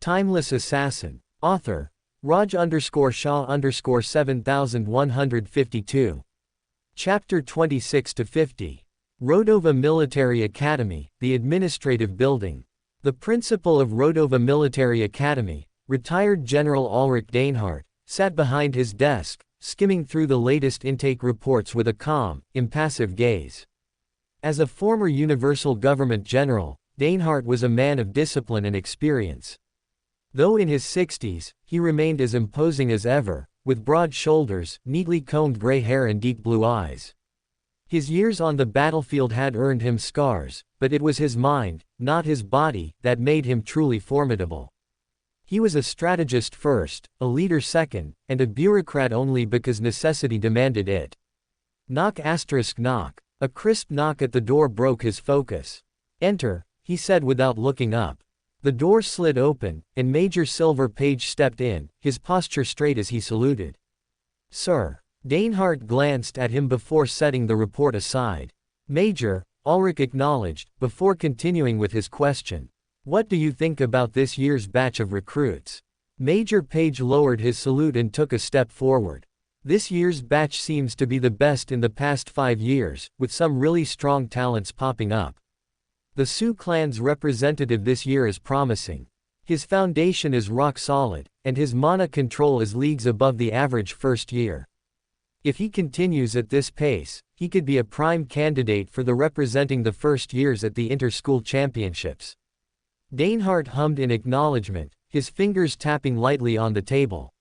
Timeless Assassin. Author. Raj_Shah_7152. Chapter 26-50. Rodova Military Academy, the Administrative Building. The principal of Rodova Military Academy, retired General Ulrich Dainhardt, sat behind his desk, skimming through the latest intake reports with a calm, impassive gaze. As a former Universal Government general, Dainhardt was a man of discipline and experience. Though in his 60s, he remained as imposing as ever, with broad shoulders, neatly combed gray hair and deep blue eyes. His years on the battlefield had earned him scars, but it was his mind, not his body, that made him truly formidable. He was a strategist first, a leader second, and a bureaucrat only because necessity demanded it. Knock. A crisp knock at the door broke his focus. Enter, he said without looking up. The door slid open, and Major Silver Page stepped in, his posture straight as he saluted. Sir. Dainhardt glanced at him before setting the report aside. Major, Ulrich acknowledged, before continuing with his question. What do you think about this year's batch of recruits? Major Page lowered his salute and took a step forward. This year's batch seems to be the best in the past 5 years, with some really strong talents popping up. The Sioux clan's representative this year is promising. His foundation is rock solid, and his mana control is leagues above the average first year. If he continues at this pace, he could be a prime candidate for the representing the first years at the inter-school championships. Dainhardt hummed in acknowledgement, his fingers tapping lightly on the table.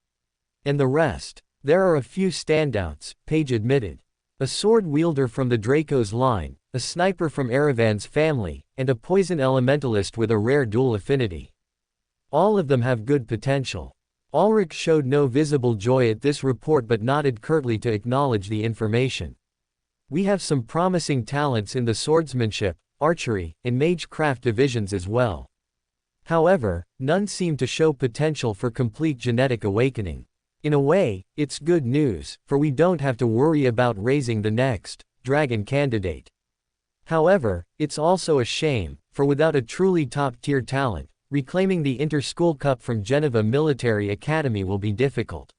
And the rest? There are a few standouts, Page admitted. A sword wielder from the Draco's line, a sniper from Erevan's family, and a poison elementalist with a rare dual affinity. All of them have good potential. Ulrich showed no visible joy at this report but nodded curtly to acknowledge the information. We have some promising talents in the swordsmanship, archery, and magecraft divisions as well. However, none seem to show potential for complete genetic awakening. In a way, it's good news, for we don't have to worry about raising the next dragon candidate. However, it's also a shame, for without a truly top-tier talent, reclaiming the Inter-School Cup from Geneva Military Academy will be difficult.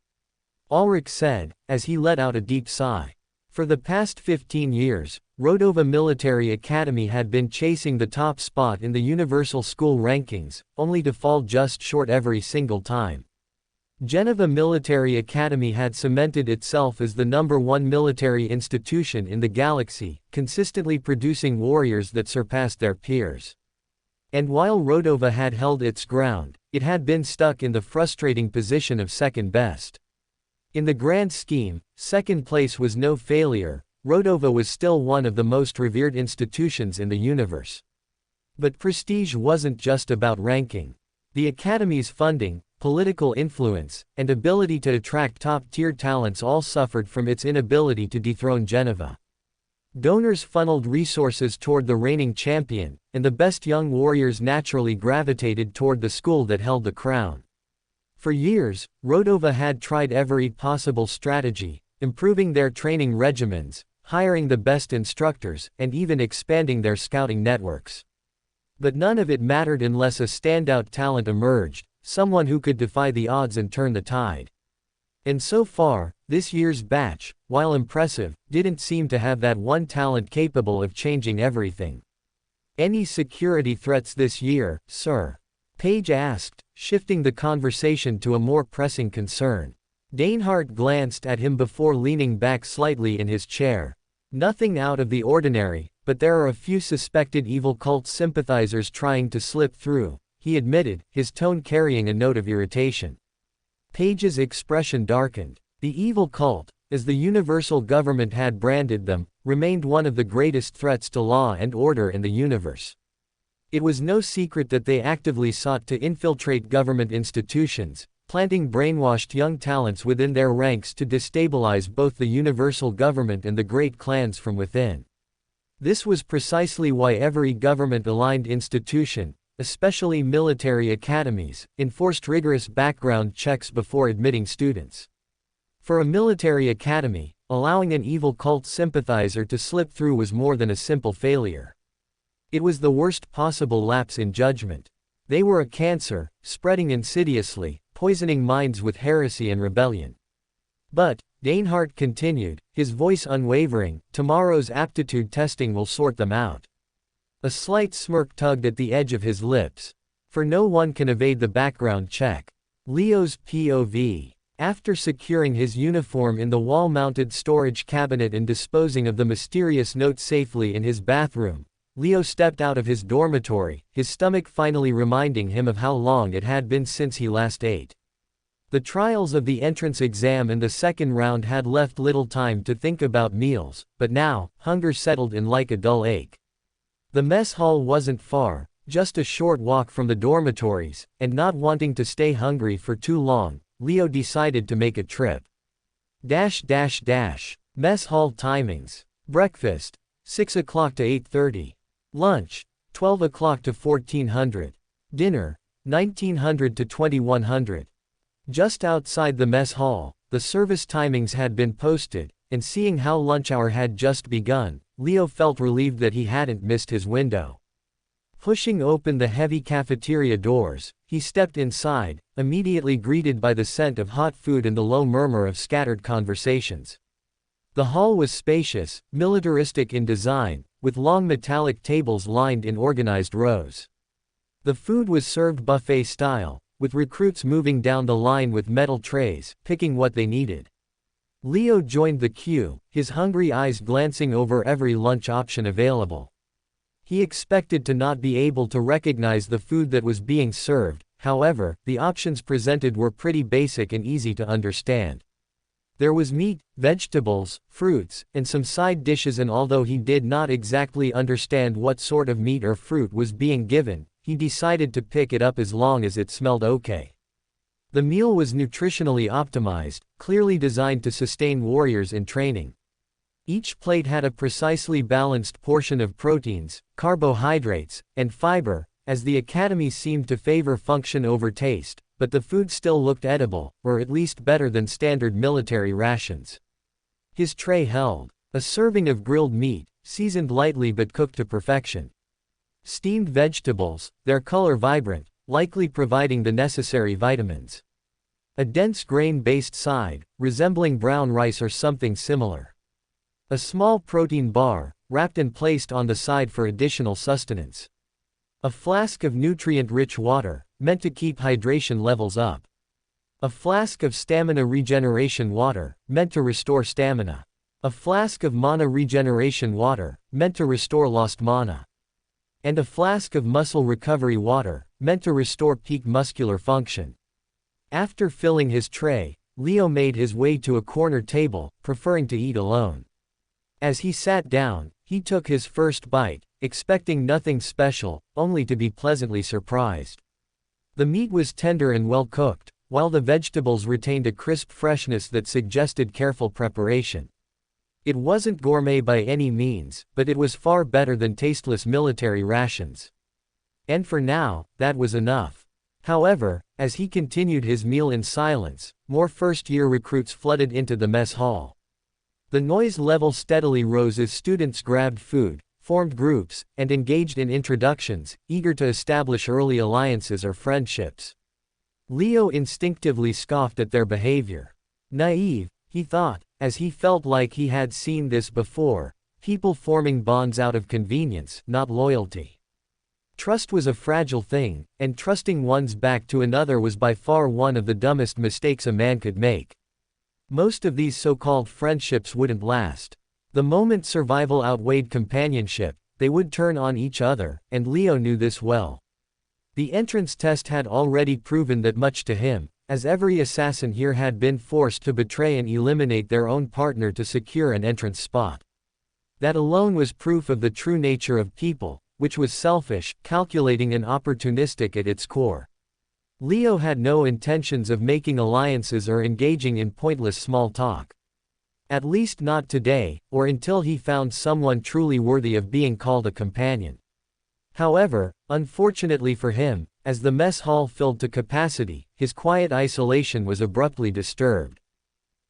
Ulrich said, as he let out a deep sigh. For the past 15 years, Rodova Military Academy had been chasing the top spot in the Universal School rankings, only to fall just short every single time. Geneva Military Academy had cemented itself as the #1 military institution in the galaxy, consistently producing warriors that surpassed their peers. And while Rodova had held its ground, it had been stuck in the frustrating position of second best. In the grand scheme, second place was no failure. Rodova was still one of the most revered institutions in the universe. But prestige wasn't just about ranking. The Academy's funding, political influence, and ability to attract top-tier talents all suffered from its inability to dethrone Geneva. Donors funneled resources toward the reigning champion, and the best young warriors naturally gravitated toward the school that held the crown. For years, Rodova had tried every possible strategy, improving their training regimens, hiring the best instructors, and even expanding their scouting networks. But none of it mattered unless a standout talent emerged, someone who could defy the odds and turn the tide. And so far, this year's batch, while impressive, didn't seem to have that one talent capable of changing everything. Any security threats this year, sir? Page asked, shifting the conversation to a more pressing concern. Dainhardt glanced at him before leaning back slightly in his chair. Nothing out of the ordinary, but there are a few suspected evil cult sympathizers trying to slip through, he admitted, his tone carrying a note of irritation. Page's expression darkened. The evil cult, as the Universal Government had branded them, remained one of the greatest threats to law and order in the universe. It was no secret that they actively sought to infiltrate government institutions, planting brainwashed young talents within their ranks to destabilize both the Universal Government and the great clans from within. This was precisely why every government-aligned institution, especially military academies, enforced rigorous background checks before admitting students. For a military academy, allowing an evil cult sympathizer to slip through was more than a simple failure. It was the worst possible lapse in judgment. They were a cancer, spreading insidiously, poisoning minds with heresy and rebellion. But, Danehart continued, his voice unwavering, tomorrow's aptitude testing will sort them out. A slight smirk tugged at the edge of his lips. For no one can evade the background check. Leo's POV. After securing his uniform in the wall-mounted storage cabinet and disposing of the mysterious note safely in his bathroom, Leo stepped out of his dormitory, his stomach finally reminding him of how long it had been since he last ate. The trials of the entrance exam and the second round had left little time to think about meals, but now, hunger settled in like a dull ache. The mess hall wasn't far, just a short walk from the dormitories, and not wanting to stay hungry for too long, Leo decided to make a trip. Mess hall timings. Breakfast, 6 o'clock to 8:30. Lunch, 12 o'clock to 1400. Dinner, 1900 to 2100. Just outside the mess hall, the service timings had been posted, and seeing how lunch hour had just begun, Leo felt relieved that he hadn't missed his window. Pushing open the heavy cafeteria doors, he stepped inside, immediately greeted by the scent of hot food and the low murmur of scattered conversations. The hall was spacious, militaristic in design, with long metallic tables lined in organized rows. The food was served buffet style, with recruits moving down the line with metal trays, picking what they needed. Leo joined the queue, his hungry eyes glancing over every lunch option available. He expected to not be able to recognize the food that was being served, however, the options presented were pretty basic and easy to understand. There was meat, vegetables, fruits, and some side dishes, and although he did not exactly understand what sort of meat or fruit was being given, he decided to pick it up as long as it smelled okay. The meal was nutritionally optimized, clearly designed to sustain warriors in training. Each plate had a precisely balanced portion of proteins, carbohydrates, and fiber, as the academy seemed to favor function over taste, but the food still looked edible, or at least better than standard military rations. His tray held a serving of grilled meat, seasoned lightly but cooked to perfection. Steamed vegetables, their color vibrant, likely providing the necessary vitamins. A dense grain-based side, resembling brown rice or something similar. A small protein bar, wrapped and placed on the side for additional sustenance. A flask of nutrient-rich water, meant to keep hydration levels up. A flask of stamina regeneration water, meant to restore stamina. A flask of mana regeneration water, meant to restore lost mana. And a flask of muscle recovery water, meant to restore peak muscular function. After filling his tray, Leo made his way to a corner table, preferring to eat alone. As he sat down, he took his first bite, expecting nothing special, only to be pleasantly surprised. The meat was tender and well cooked, while the vegetables retained a crisp freshness that suggested careful preparation. It wasn't gourmet by any means, but it was far better than tasteless military rations. And for now, that was enough. However, as he continued his meal in silence, more first-year recruits flooded into the mess hall. The noise level steadily rose as students grabbed food, formed groups, and engaged in introductions, eager to establish early alliances or friendships. Leo instinctively scoffed at their behavior. Naive, he thought, as he felt like he had seen this before, people forming bonds out of convenience, not loyalty. Trust was a fragile thing, and trusting one's back to another was by far one of the dumbest mistakes a man could make. Most of these so-called friendships wouldn't last. The moment survival outweighed companionship, they would turn on each other, and Leo knew this well. The entrance test had already proven that much to him, as every assassin here had been forced to betray and eliminate their own partner to secure an entrance spot. That alone was proof of the true nature of people, which was selfish, calculating and opportunistic at its core. Leo had no intentions of making alliances or engaging in pointless small talk. At least not today, or until he found someone truly worthy of being called a companion. However, unfortunately for him, as the mess hall filled to capacity, his quiet isolation was abruptly disturbed.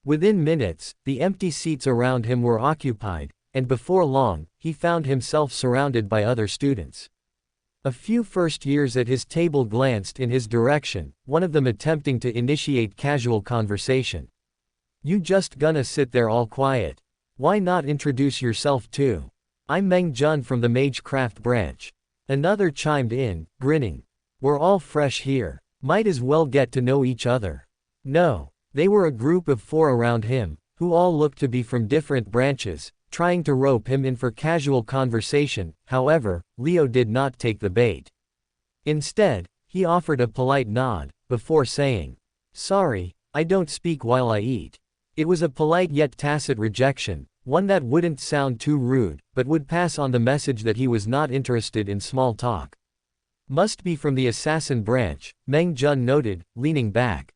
Within minutes, the empty seats around him were occupied, and before long, he found himself surrounded by other students. A few first years at his table glanced in his direction, one of them attempting to initiate casual conversation. "You just gonna sit there all quiet? Why not introduce yourself too? I'm Meng Jun from the Magecraft branch." Another chimed in, grinning. "We're all fresh here. Might as well get to know each other." No. They were a group of 4 around him, who all looked to be from different branches, trying to rope him in for casual conversation. However, Leo did not take the bait. Instead, he offered a polite nod, before saying, "Sorry, I don't speak while I eat." It was a polite yet tacit rejection, one that wouldn't sound too rude, but would pass on the message that he was not interested in small talk. "Must be from the assassin branch," Meng Jun noted, leaning back.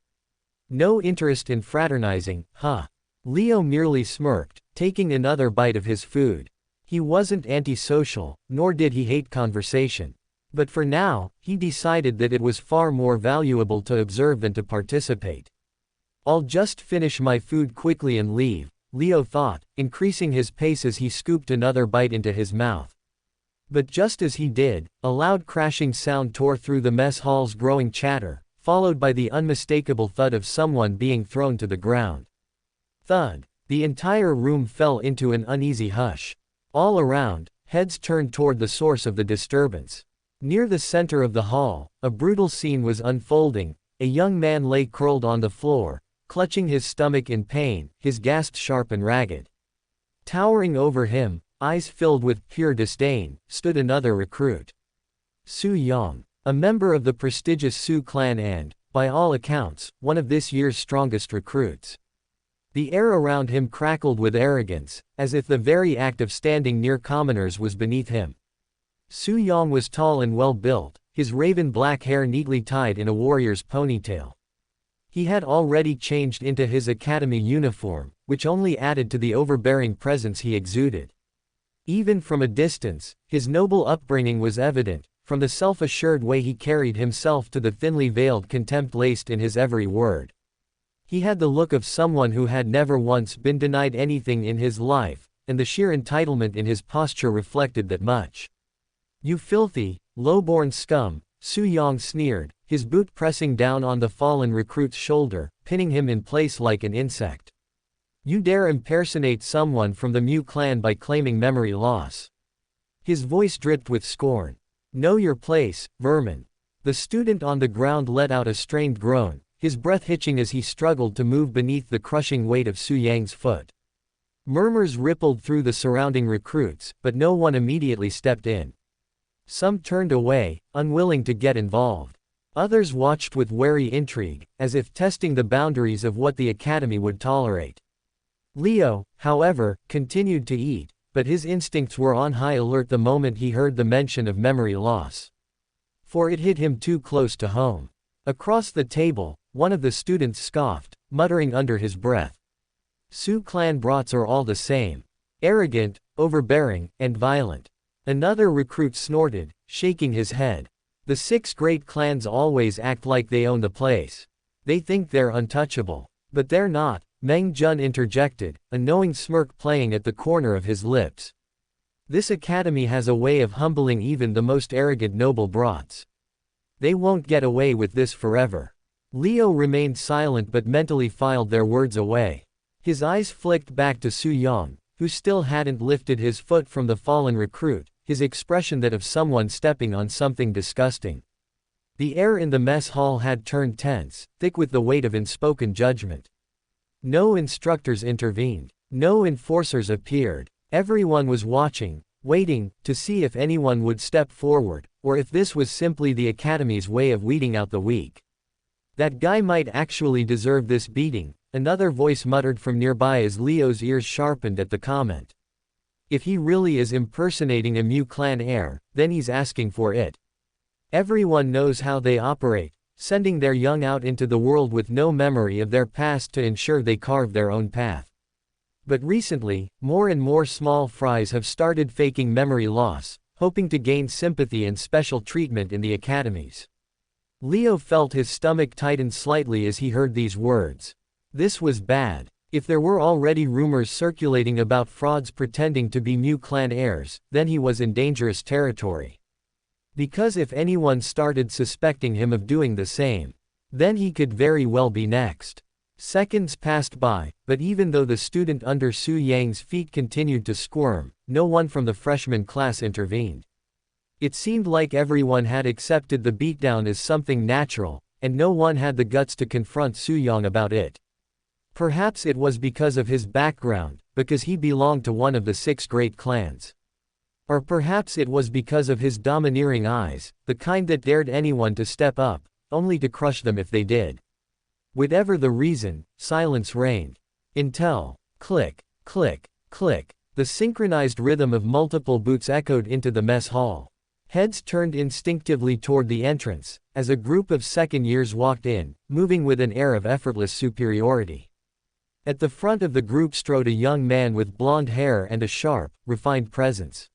"No interest in fraternizing, huh?" Leo merely smirked, taking another bite of his food. He wasn't antisocial, nor did he hate conversation. But for now, he decided that it was far more valuable to observe than to participate. "I'll just finish my food quickly and leave," Leo thought, increasing his pace as he scooped another bite into his mouth. But just as he did, a loud crashing sound tore through the mess hall's growing chatter, followed by the unmistakable thud of someone being thrown to the ground. Thud. The entire room fell into an uneasy hush. All around, heads turned toward the source of the disturbance. Near the center of the hall, a brutal scene was unfolding. A young man lay curled on the floor, clutching his stomach in pain, his gasps sharp and ragged. Towering over him, eyes filled with pure disdain, stood another recruit. Su Yang, a member of the prestigious Su clan and, by all accounts, one of this year's strongest recruits. The air around him crackled with arrogance, as if the very act of standing near commoners was beneath him. Su Yang was tall and well-built, his raven black hair neatly tied in a warrior's ponytail. He had already changed into his academy uniform, which only added to the overbearing presence he exuded. Even from a distance, his noble upbringing was evident, from the self-assured way he carried himself to the thinly veiled contempt laced in his every word. He had the look of someone who had never once been denied anything in his life, and the sheer entitlement in his posture reflected that much. "You filthy, low-born scum," Su Yang sneered, his boot pressing down on the fallen recruit's shoulder, pinning him in place like an insect. "You dare impersonate someone from the Mu clan by claiming memory loss." His voice dripped with scorn. "Know your place, vermin." The student on the ground let out a strained groan, his breath hitching as he struggled to move beneath the crushing weight of Su Yang's foot. Murmurs rippled through the surrounding recruits, but no one immediately stepped in. Some turned away, unwilling to get involved. Others watched with wary intrigue, as if testing the boundaries of what the academy would tolerate. Leo, however, continued to eat, but his instincts were on high alert the moment he heard the mention of memory loss. For it hit him too close to home. Across the table, one of the students scoffed, muttering under his breath. "Su clan brats are all the same. Arrogant, overbearing, and violent." Another recruit snorted, shaking his head. "The 6 great clans always act like they own the place. They think they're untouchable. But they're not," Meng Jun interjected, a knowing smirk playing at the corner of his lips. "This academy has a way of humbling even the most arrogant noble brats. They won't get away with this forever." Leo remained silent but mentally filed their words away. His eyes flicked back to Su Yang, who still hadn't lifted his foot from the fallen recruit, his expression that of someone stepping on something disgusting. The air in the mess hall had turned tense, thick with the weight of unspoken judgment. No instructors intervened. No enforcers appeared. Everyone was watching, waiting, to see if anyone would step forward, or if this was simply the academy's way of weeding out the weak. "That guy might actually deserve this beating," another voice muttered from nearby as Leo's ears sharpened at the comment. "If he really is impersonating a Mu clan heir, then he's asking for it. Everyone knows how they operate, sending their young out into the world with no memory of their past to ensure they carve their own path. But recently, more and more small fries have started faking memory loss, hoping to gain sympathy and special treatment in the academies." Leo felt his stomach tighten slightly as he heard these words. This was bad. If there were already rumors circulating about frauds pretending to be Mu clan heirs, then he was in dangerous territory. Because if anyone started suspecting him of doing the same, then he could very well be next. Seconds passed by, but even though the student under Su Yang's feet continued to squirm, no one from the freshman class intervened. It seemed like everyone had accepted the beatdown as something natural, and no one had the guts to confront Su Yang about it. Perhaps it was because of his background, because he belonged to one of the 6 great clans. Or perhaps it was because of his domineering eyes, the kind that dared anyone to step up, only to crush them if they did. Whatever the reason, silence reigned. Until, click, click, click, the synchronized rhythm of multiple boots echoed into the mess hall. Heads turned instinctively toward the entrance, as a group of second years walked in, moving with an air of effortless superiority. At the front of the group strode a young man with blonde hair and a sharp, refined presence.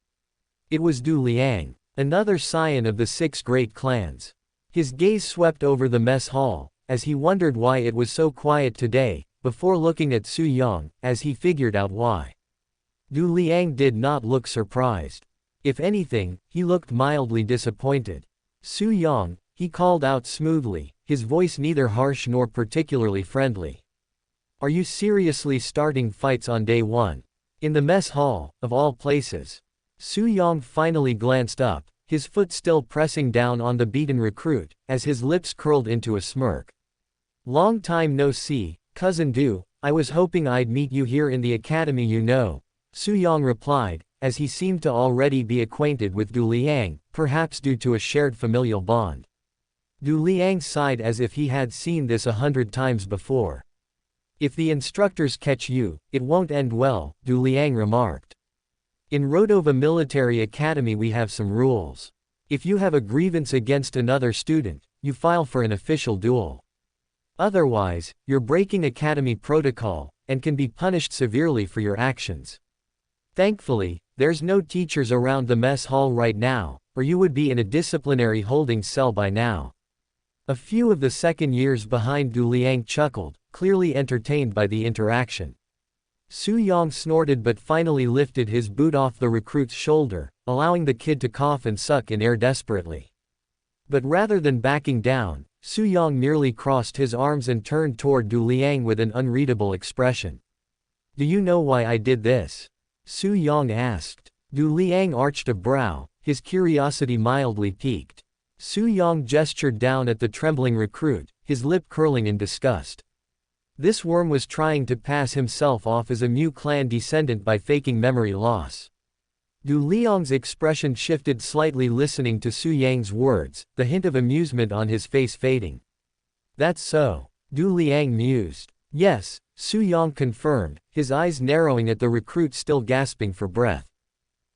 It was Du Liang, another scion of the 6 great clans. His gaze swept over the mess hall, as he wondered why it was so quiet today, before looking at Su Yang, as he figured out why. Du Liang did not look surprised. If anything, he looked mildly disappointed. Su Yang, he called out smoothly, his voice neither harsh nor particularly friendly. Are you seriously starting fights on day 1? In the mess hall, of all places. Su Yang finally glanced up, his foot still pressing down on the beaten recruit, as his lips curled into a smirk. Long time no see, Cousin Du, I was hoping I'd meet you here in the academy you know, Su Yang replied, as he seemed to already be acquainted with Du Liang, perhaps due to a shared familial bond. Du Liang sighed as if he had seen this 100 times before. If the instructors catch you, it won't end well, Du Liang remarked. In Rodova Military Academy we have some rules. If you have a grievance against another student, you file for an official duel. Otherwise, you're breaking academy protocol, and can be punished severely for your actions. Thankfully, there's no teachers around the mess hall right now, or you would be in a disciplinary holding cell by now. A few of the second years behind Du Liang chuckled, clearly entertained by the interaction. Su Yang snorted but finally lifted his boot off the recruit's shoulder, allowing the kid to cough and suck in air desperately. But rather than backing down, Su Yang merely crossed his arms and turned toward Du Liang with an unreadable expression. Do you know why I did this? Su Yang asked. Du Liang arched a brow, his curiosity mildly piqued. Su Yang gestured down at the trembling recruit, his lip curling in disgust. This worm was trying to pass himself off as a Mu clan descendant by faking memory loss. Du Liang's expression shifted slightly listening to Su Yang's words, the hint of amusement on his face fading. That's so. Du Liang mused. Yes, Su Yang confirmed, his eyes narrowing at the recruit still gasping for breath.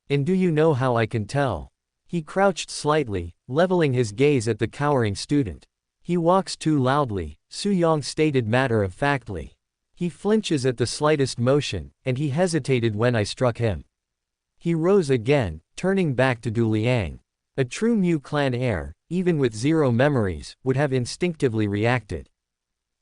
And do you know how I can tell? He crouched slightly, leveling his gaze at the cowering student. He walks too loudly, Su Yang stated matter-of-factly. He flinches at the slightest motion, and he hesitated when I struck him. He rose again, turning back to Du Liang. A true Mu clan heir, even with 0 memories, would have instinctively reacted.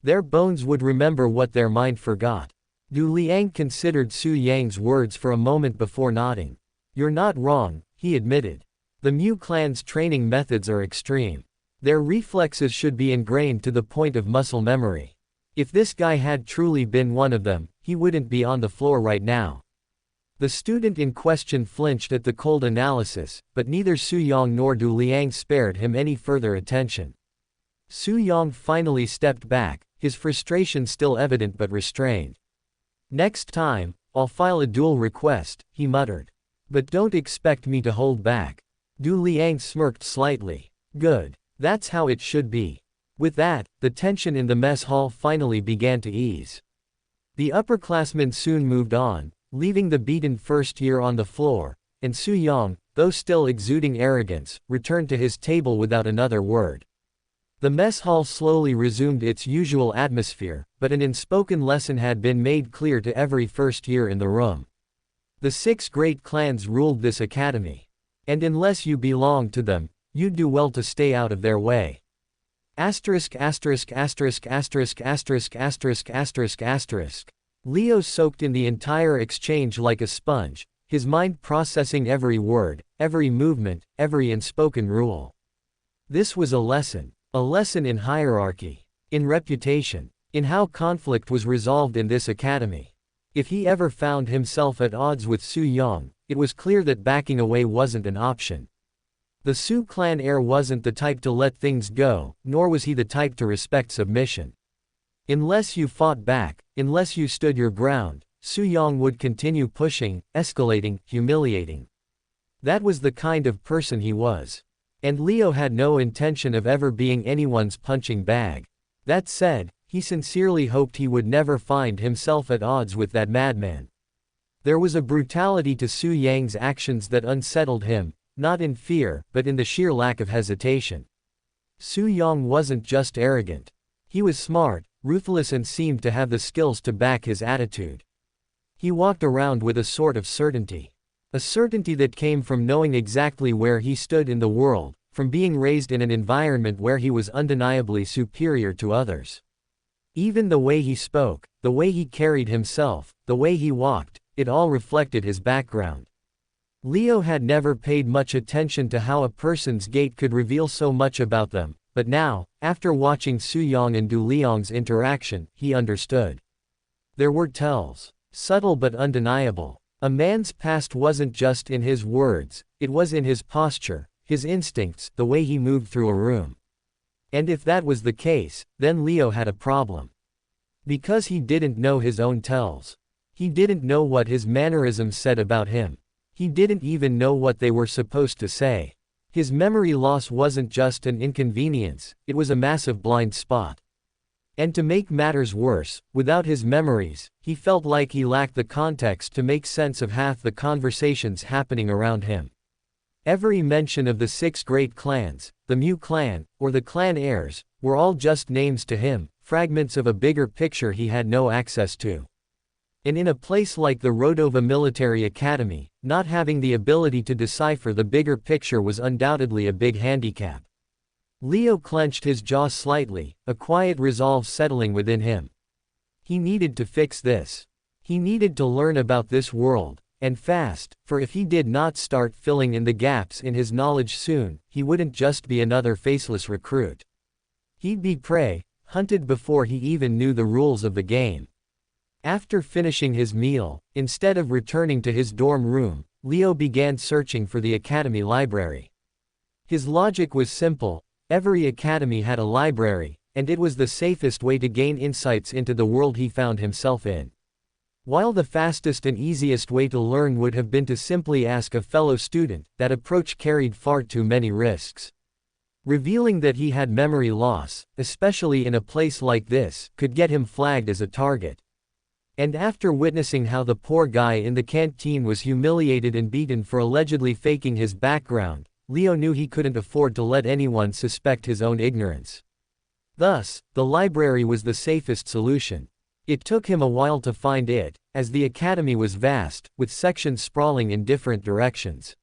Their bones would remember what their mind forgot. Du Liang considered Su Yang's words for a moment before nodding. You're not wrong, he admitted. The Mu clan's training methods are extreme. Their reflexes should be ingrained to the point of muscle memory. If this guy had truly been one of them, he wouldn't be on the floor right now. The student in question flinched at the cold analysis, but neither Su Yang nor Du Liang spared him any further attention. Su Yang finally stepped back, his frustration still evident but restrained. Next time, I'll file a duel request, he muttered. But don't expect me to hold back. Du Liang smirked slightly. Good. That's how it should be. With that, the tension in the mess hall finally began to ease. The upperclassmen soon moved on, leaving the beaten first year on the floor, and Su Yang, though still exuding arrogance, returned to his table without another word. The mess hall slowly resumed its usual atmosphere, but an unspoken lesson had been made clear to every first year in the room. The 6 great clans ruled this academy. And unless you belong to them, you'd do well to stay out of their way. Leo soaked in the entire exchange like a sponge, his mind processing every word, every movement, every unspoken rule. This was a lesson in hierarchy, in reputation, in how conflict was resolved in this academy. If he ever found himself at odds with Su Yong, it was clear that backing away wasn't an option. The Su clan heir wasn't the type to let things go, nor was he the type to respect submission. Unless you fought back, unless you stood your ground, Su Yong would continue pushing, escalating, humiliating. That was the kind of person he was. And Leo had no intention of ever being anyone's punching bag. That said, he sincerely hoped he would never find himself at odds with that madman. There was a brutality to Su Yang's actions that unsettled him, not in fear, but in the sheer lack of hesitation. Su Yang wasn't just arrogant. He was smart, ruthless, and seemed to have the skills to back his attitude. He walked around with a sort of certainty. A certainty that came from knowing exactly where he stood in the world, from being raised in an environment where he was undeniably superior to others. Even the way he spoke, the way he carried himself, the way he walked, it all reflected his background. Leo had never paid much attention to how a person's gait could reveal so much about them, but now, after watching Su Yang and Du Liang's interaction, he understood. There were tells, subtle but undeniable. A man's past wasn't just in his words, it was in his posture, his instincts, the way he moved through a room. And if that was the case, then Leo had a problem. Because he didn't know his own tells. He didn't know what his mannerisms said about him. He didn't even know what they were supposed to say. His memory loss wasn't just an inconvenience, it was a massive blind spot. And to make matters worse, without his memories, he felt like he lacked the context to make sense of half the conversations happening around him. Every mention of the 6 great clans, the Mu clan, or the clan heirs, were all just names to him, fragments of a bigger picture he had no access to. And in a place like the Rodova Military Academy, not having the ability to decipher the bigger picture was undoubtedly a big handicap. Leo clenched his jaw slightly, a quiet resolve settling within him. He needed to fix this. He needed to learn about this world, and fast, for if he did not start filling in the gaps in his knowledge soon, he wouldn't just be another faceless recruit. He'd be prey, hunted before he even knew the rules of the game. After finishing his meal, instead of returning to his dorm room, Leo began searching for the academy library. His logic was simple. Every academy had a library, and it was the safest way to gain insights into the world he found himself in. While the fastest and easiest way to learn would have been to simply ask a fellow student, that approach carried far too many risks. Revealing that he had memory loss, especially in a place like this, could get him flagged as a target. And after witnessing how the poor guy in the canteen was humiliated and beaten for allegedly faking his background, Leo knew he couldn't afford to let anyone suspect his own ignorance. Thus, the library was the safest solution. It took him a while to find it, as the academy was vast, with sections sprawling in different directions.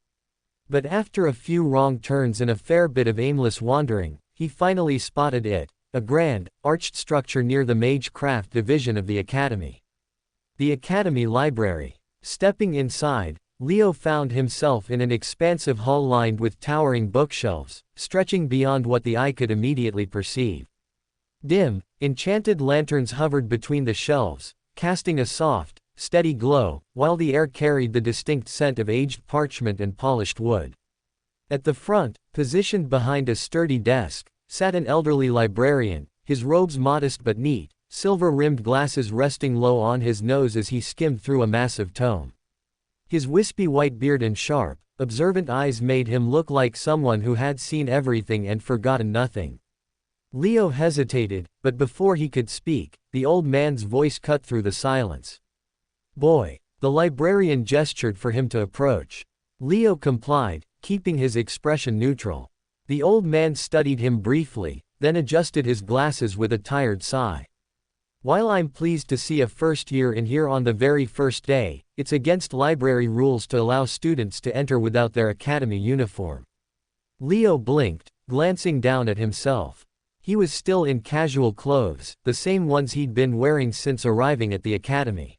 But after a few wrong turns and a fair bit of aimless wandering, he finally spotted it, a grand, arched structure near the Magecraft division of the academy. The academy library. Stepping inside, Leo found himself in an expansive hall lined with towering bookshelves, stretching beyond what the eye could immediately perceive. Dim, enchanted lanterns hovered between the shelves, casting a soft, steady glow, while the air carried the distinct scent of aged parchment and polished wood. At the front, positioned behind a sturdy desk, sat an elderly librarian, his robes modest but neat, silver-rimmed glasses resting low on his nose as he skimmed through a massive tome. His wispy white beard and sharp, observant eyes made him look like someone who had seen everything and forgotten nothing. Leo hesitated, but before he could speak, the old man's voice cut through the silence. "Boy." The librarian gestured for him to approach. Leo complied, keeping his expression neutral. The old man studied him briefly, then adjusted his glasses with a tired sigh. "While I'm pleased to see a first year in here on the very first day, it's against library rules to allow students to enter without their academy uniform." Leo blinked, glancing down at himself. He was still in casual clothes, the same ones he'd been wearing since arriving at the academy.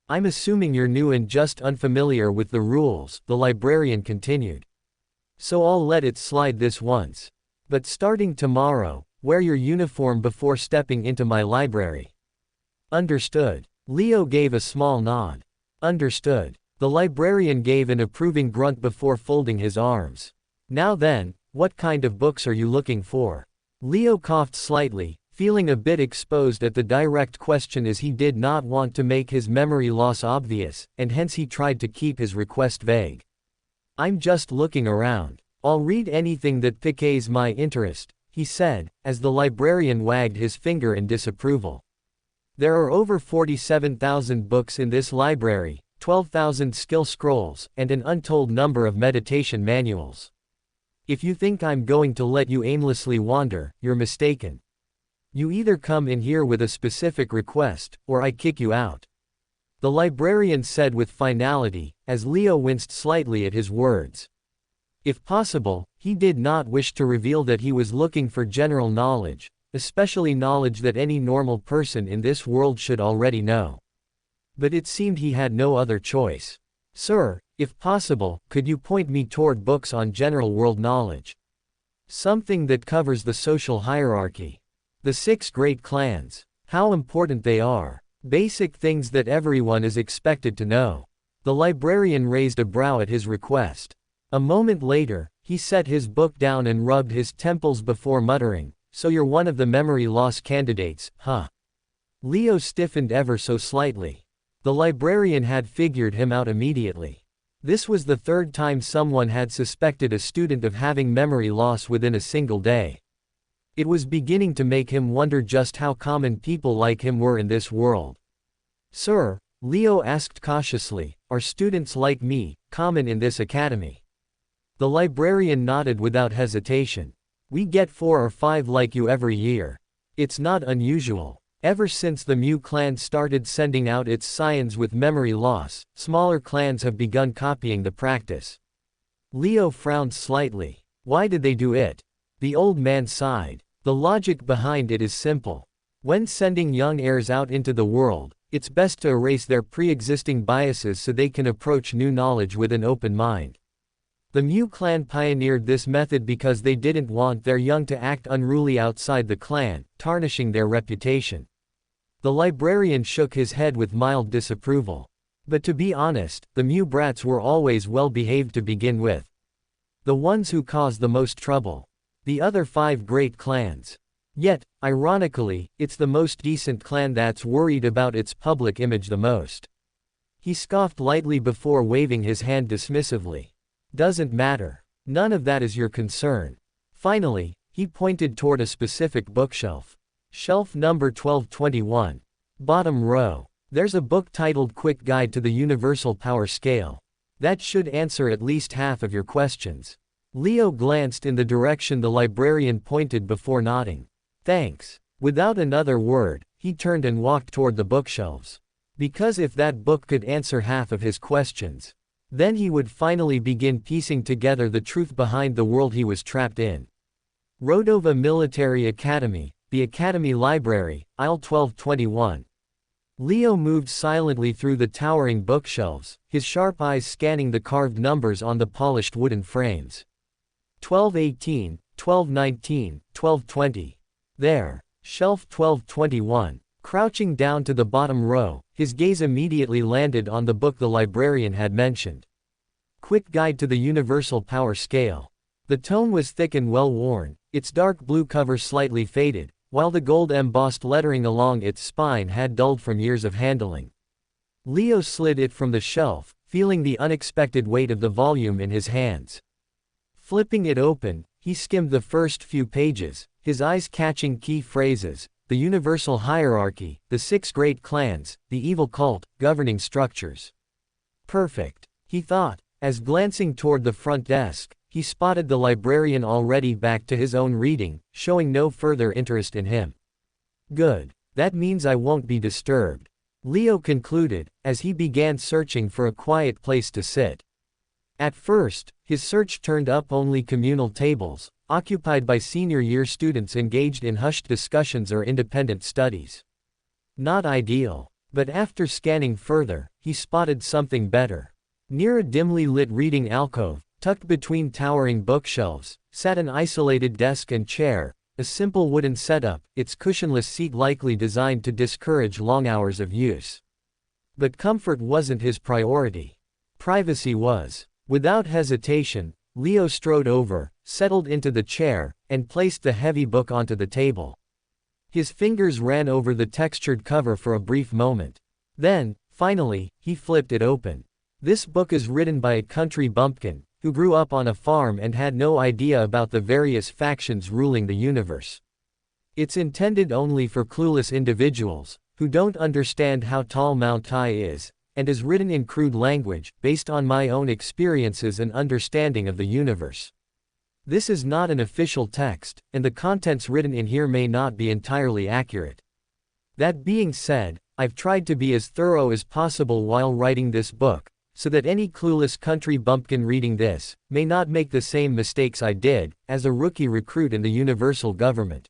I'm assuming you're new and just unfamiliar with the rules, the librarian continued. So I'll let it slide this once. But starting tomorrow, wear your uniform before stepping into my library. Understood. Leo gave a small nod. Understood. The librarian gave an approving grunt before folding his arms. Now then, what kind of books are you looking for? Leo coughed slightly, feeling a bit exposed at the direct question as he did not want to make his memory loss obvious, and hence he tried to keep his request vague. I'm just looking around. I'll read anything that piques my interest, he said, as the librarian wagged his finger in disapproval. There are over 47,000 books in this library, 12,000 skill scrolls, and an untold number of meditation manuals. If you think I'm going to let you aimlessly wander, you're mistaken. You either come in here with a specific request, or I kick you out. The librarian said with finality, as Leo winced slightly at his words. If possible, he did not wish to reveal that he was looking for general knowledge, especially knowledge that any normal person in this world should already know. But it seemed he had no other choice. Sir, if possible, could you point me toward books on general world knowledge? Something that covers the social hierarchy. The 6 great clans. How important they are. Basic things that everyone is expected to know. The librarian raised a brow at his request. A moment later, he set his book down and rubbed his temples before muttering, so you're one of the memory loss candidates, huh? Leo stiffened ever so slightly. The librarian had figured him out immediately. This was the 3rd time someone had suspected a student of having memory loss within a single day. It was beginning to make him wonder just how common people like him were in this world. Sir, Leo asked cautiously, are students like me common in this academy? The librarian nodded without hesitation. We get 4 or 5 like you every year. It's not unusual. Ever since the Mu clan started sending out its scions with memory loss, smaller clans have begun copying the practice. Leo frowned slightly. Why did they do it? The old man sighed. The logic behind it is simple. When sending young heirs out into the world, it's best to erase their pre-existing biases so they can approach new knowledge with an open mind. The Mu clan pioneered this method because they didn't want their young to act unruly outside the clan, tarnishing their reputation. The librarian shook his head with mild disapproval. But to be honest, the Mu brats were always well behaved to begin with. The ones who caused the most trouble. The other 5 great clans. Yet, ironically, it's the most decent clan that's worried about its public image the most. He scoffed lightly before waving his hand dismissively. Doesn't matter. None of that is your concern. Finally, he pointed toward a specific bookshelf. Shelf number 1221. Bottom row. There's a book titled Quick Guide to the Universal Power Scale. That should answer at least half of your questions. Leo glanced in the direction the librarian pointed before nodding. Thanks. Without another word, he turned and walked toward the bookshelves. Because if that book could answer half of his questions, then he would finally begin piecing together the truth behind the world he was trapped in. Rodova Military Academy, the Academy Library, aisle 1221. Leo moved silently through the towering bookshelves, his sharp eyes scanning the carved numbers on the polished wooden frames. 1218, 1219, 1220. There. Shelf 1221. Crouching down to the bottom row, his gaze immediately landed on the book the librarian had mentioned. Quick Guide to the Universal Power Scale. The tome was thick and well worn, its dark blue cover slightly faded, while the gold embossed lettering along its spine had dulled from years of handling. Leo slid it from the shelf, feeling the unexpected weight of the volume in his hands. Flipping it open, he skimmed the first few pages, his eyes catching key phrases: the universal hierarchy, the 6 great clans, the evil cult, governing structures. Perfect, he thought, as glancing toward the front desk, he spotted the librarian already back to his own reading, showing no further interest in him. Good. That means I won't be disturbed, Leo concluded, as he began searching for a quiet place to sit. At first, his search turned up only communal tables, occupied by senior year students engaged in hushed discussions or independent studies. Not ideal. But after scanning further, he spotted something better. Near a dimly lit reading alcove, tucked between towering bookshelves, sat an isolated desk and chair, a simple wooden setup, its cushionless seat likely designed to discourage long hours of use. But comfort wasn't his priority. Privacy was. Without hesitation, Leo strode over, settled into the chair, and placed the heavy book onto the table. His fingers ran over the textured cover for a brief moment. Then, finally, he flipped it open. This book is written by a country bumpkin, who grew up on a farm and had no idea about the various factions ruling the universe. It's intended only for clueless individuals, who don't understand how tall Mount Tai is, and is written in crude language, based on my own experiences and understanding of the universe. This is not an official text, and the contents written in here may not be entirely accurate. That being said, I've tried to be as thorough as possible while writing this book, so that any clueless country bumpkin reading this may not make the same mistakes I did, as a rookie recruit in the universal government.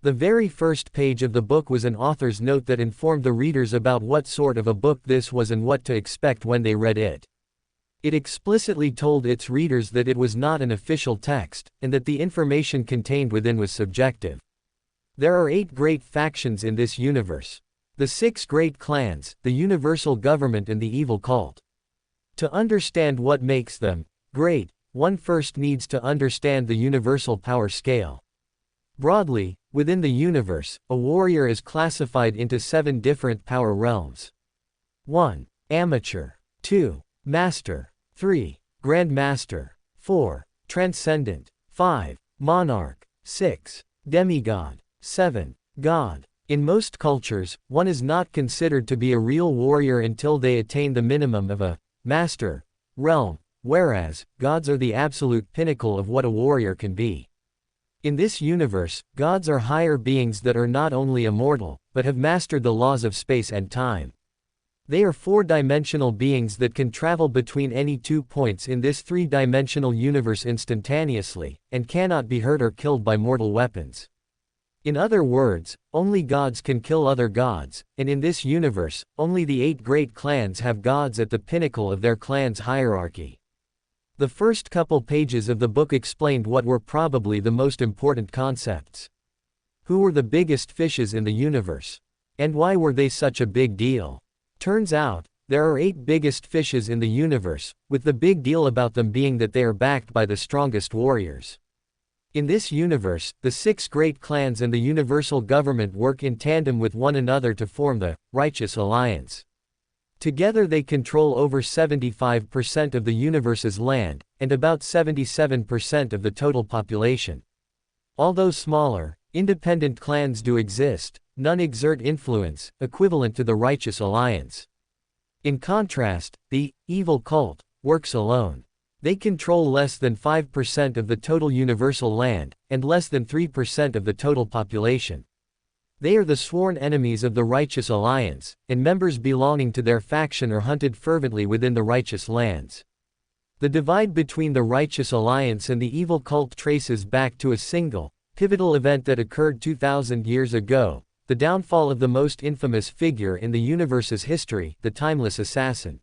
The very first page of the book was an author's note that informed the readers about what sort of a book this was and what to expect when they read it. It explicitly told its readers that it was not an official text, and that the information contained within was subjective. There are 8 great factions in this universe. The 6 great clans, the universal government and the evil cult. To understand what makes them great, one first needs to understand the universal power scale. Broadly, within the universe, a warrior is classified into 7 different power realms. 1. Amateur. 2. Master. 3. Grand Master. 4. Transcendent. 5. Monarch. 6. Demigod. 7. God. In most cultures, one is not considered to be a real warrior until they attain the minimum of a master realm, whereas gods are the absolute pinnacle of what a warrior can be. In this universe, gods are higher beings that are not only immortal, but have mastered the laws of space and time. They are 4-dimensional beings that can travel between any 2 points in this 3-dimensional universe instantaneously, and cannot be hurt or killed by mortal weapons. In other words, only gods can kill other gods, and in this universe, only the 8 great clans have gods at the pinnacle of their clan's hierarchy. The first couple pages of the book explained what were probably the most important concepts. Who were the biggest fishes in the universe? And why were they such a big deal? Turns out, there are 8 biggest fishes in the universe, with the big deal about them being that they are backed by the strongest warriors. In this universe, the 6 great clans and the universal government work in tandem with one another to form the Righteous Alliance. Together they control over 75% of the universe's land, and about 77% of the total population. Although smaller, independent clans do exist, none exert influence, equivalent to the Righteous Alliance. In contrast, the evil cult works alone. They control less than 5% of the total universal land, and less than 3% of the total population. They are the sworn enemies of the Righteous Alliance, and members belonging to their faction are hunted fervently within the righteous lands. The divide between the Righteous Alliance and the evil cult traces back to a single, pivotal event that occurred 2,000 years ago, the downfall of the most infamous figure in the universe's history, the Timeless Assassin.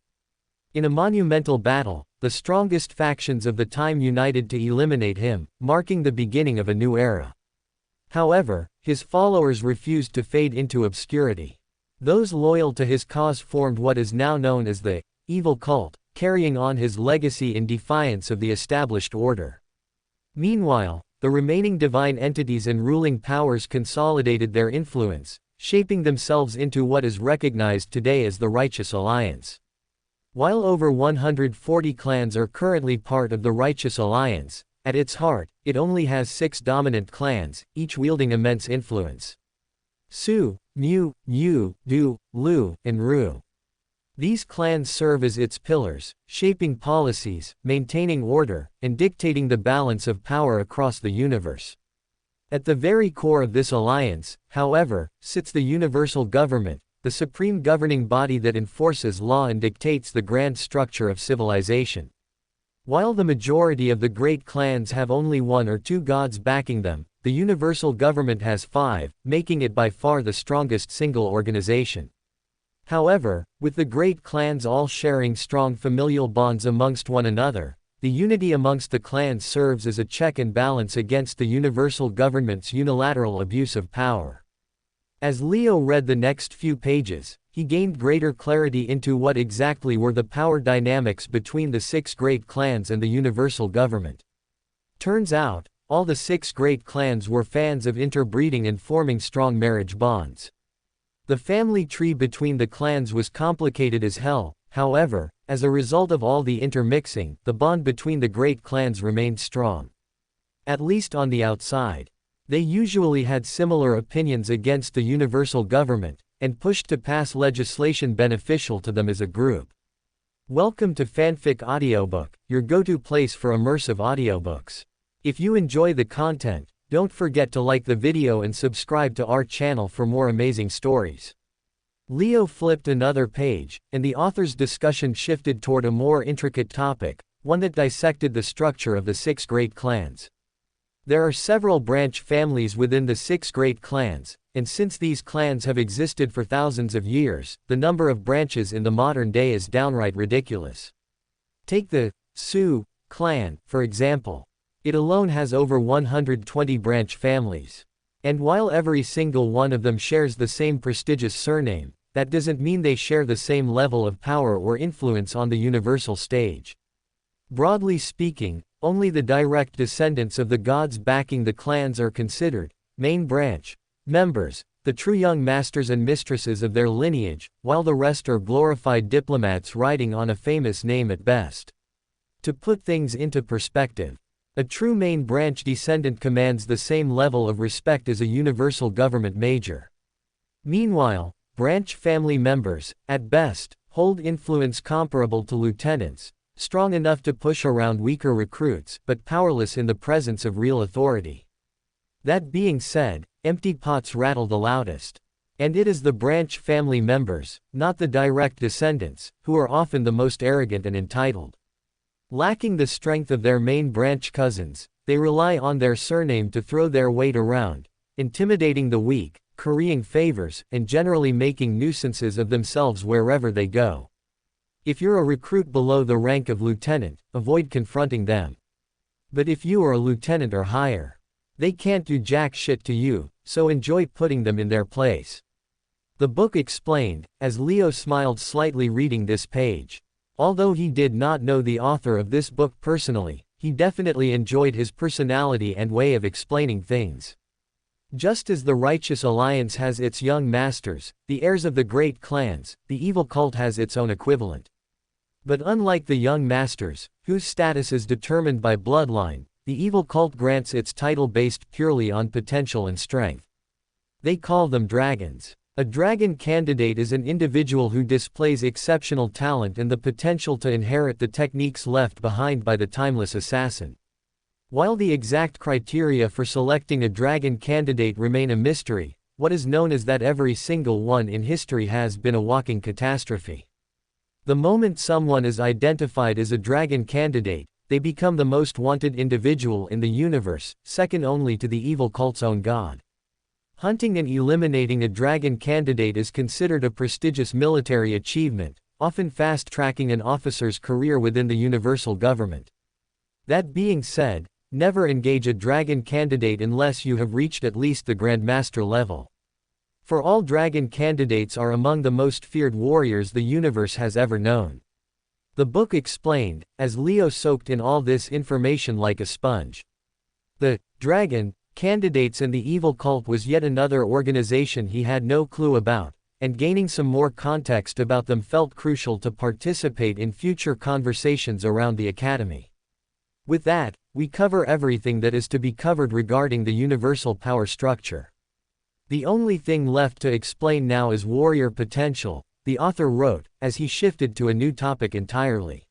In a monumental battle, the strongest factions of the time united to eliminate him, marking the beginning of a new era. However, his followers refused to fade into obscurity. Those loyal to his cause formed what is now known as the evil cult, carrying on his legacy in defiance of the established order. Meanwhile, the remaining divine entities and ruling powers consolidated their influence, shaping themselves into what is recognized today as the Righteous Alliance. While over 140 clans are currently part of the Righteous Alliance, at its heart, it only has 6 dominant clans, each wielding immense influence. Su, Mu, Yu, Du, Lu, and Ru. These clans serve as its pillars, shaping policies, maintaining order, and dictating the balance of power across the universe. At the very core of this alliance, however, sits the universal government, the supreme governing body that enforces law and dictates the grand structure of civilization. While the majority of the great clans have only 1 or 2 gods backing them, the universal government has 5, making it by far the strongest single organization. However, with the great clans all sharing strong familial bonds amongst one another, the unity amongst the clans serves as a check and balance against the universal government's unilateral abuse of power. As Leo read the next few pages, he gained greater clarity into what exactly were the power dynamics between the 6 great clans and the universal government. Turns out, all the 6 great clans were fans of interbreeding and forming strong marriage bonds. The family tree between the clans was complicated as hell, however, as a result of all the intermixing, the bond between the great clans remained strong. At least on the outside. They usually had similar opinions against the universal government, and pushed to pass legislation beneficial to them as a group. Welcome to Fanfic Audiobook, your go-to place for immersive audiobooks. If you enjoy the content, don't forget to like the video and subscribe to our channel for more amazing stories. Leo flipped another page, and the author's discussion shifted toward a more intricate topic, one that dissected the structure of the 6 great clans. There are several branch families within the 6 great clans, and since these clans have existed for thousands of years, the number of branches in the modern day is downright ridiculous. Take the Sioux clan, for example. It alone has over 120 branch families. And while every single one of them shares the same prestigious surname, that doesn't mean they share the same level of power or influence on the universal stage. Broadly speaking, only the direct descendants of the gods backing the clans are considered main branch members, the true young masters and mistresses of their lineage, while the rest are glorified diplomats riding on a famous name at best. To put things into perspective, a true main branch descendant commands the same level of respect as a universal government major. Meanwhile, branch family members, at best, hold influence comparable to lieutenants, strong enough to push around weaker recruits, but powerless in the presence of real authority. That being said, empty pots rattle the loudest. And it is the branch family members, not the direct descendants, who are often the most arrogant and entitled. Lacking the strength of their main branch cousins, they rely on their surname to throw their weight around, intimidating the weak, currying favors, and generally making nuisances of themselves wherever they go. If you're a recruit below the rank of lieutenant, avoid confronting them. But if you are a lieutenant or higher, they can't do jack shit to you, so enjoy putting them in their place. The book explained, as Leo smiled slightly reading this page. Although he did not know the author of this book personally, he definitely enjoyed his personality and way of explaining things. Just as the Righteous Alliance has its young masters, the heirs of the great clans, the evil cult has its own equivalent. But unlike the young masters, whose status is determined by bloodline, the evil cult grants its title based purely on potential and strength. They call them dragons. A dragon candidate is an individual who displays exceptional talent and the potential to inherit the techniques left behind by the timeless assassin. While the exact criteria for selecting a dragon candidate remain a mystery, what is known is that every single one in history has been a walking catastrophe. The moment someone is identified as a dragon candidate, they become the most wanted individual in the universe, second only to the evil cult's own god. Hunting and eliminating a dragon candidate is considered a prestigious military achievement, often fast-tracking an officer's career within the universal government. That being said, never engage a dragon candidate unless you have reached at least the Grandmaster level. For all dragon candidates are among the most feared warriors the universe has ever known. The book explained, as Leo soaked in all this information like a sponge. The dragon candidates and the evil cult was yet another organization he had no clue about, and gaining some more context about them felt crucial to participate in future conversations around the academy. With that, we cover everything that is to be covered regarding the universal power structure. The only thing left to explain now is warrior potential, the author wrote, as he shifted to a new topic entirely.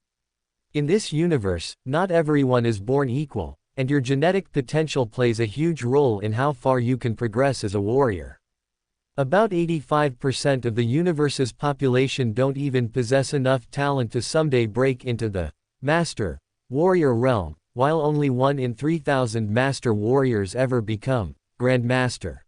In this universe, not everyone is born equal, and your genetic potential plays a huge role in how far you can progress as a warrior. About 85% of the universe's population don't even possess enough talent to someday break into the Master Warrior realm, while only 1 in 3,000 Master Warriors ever become Grandmaster.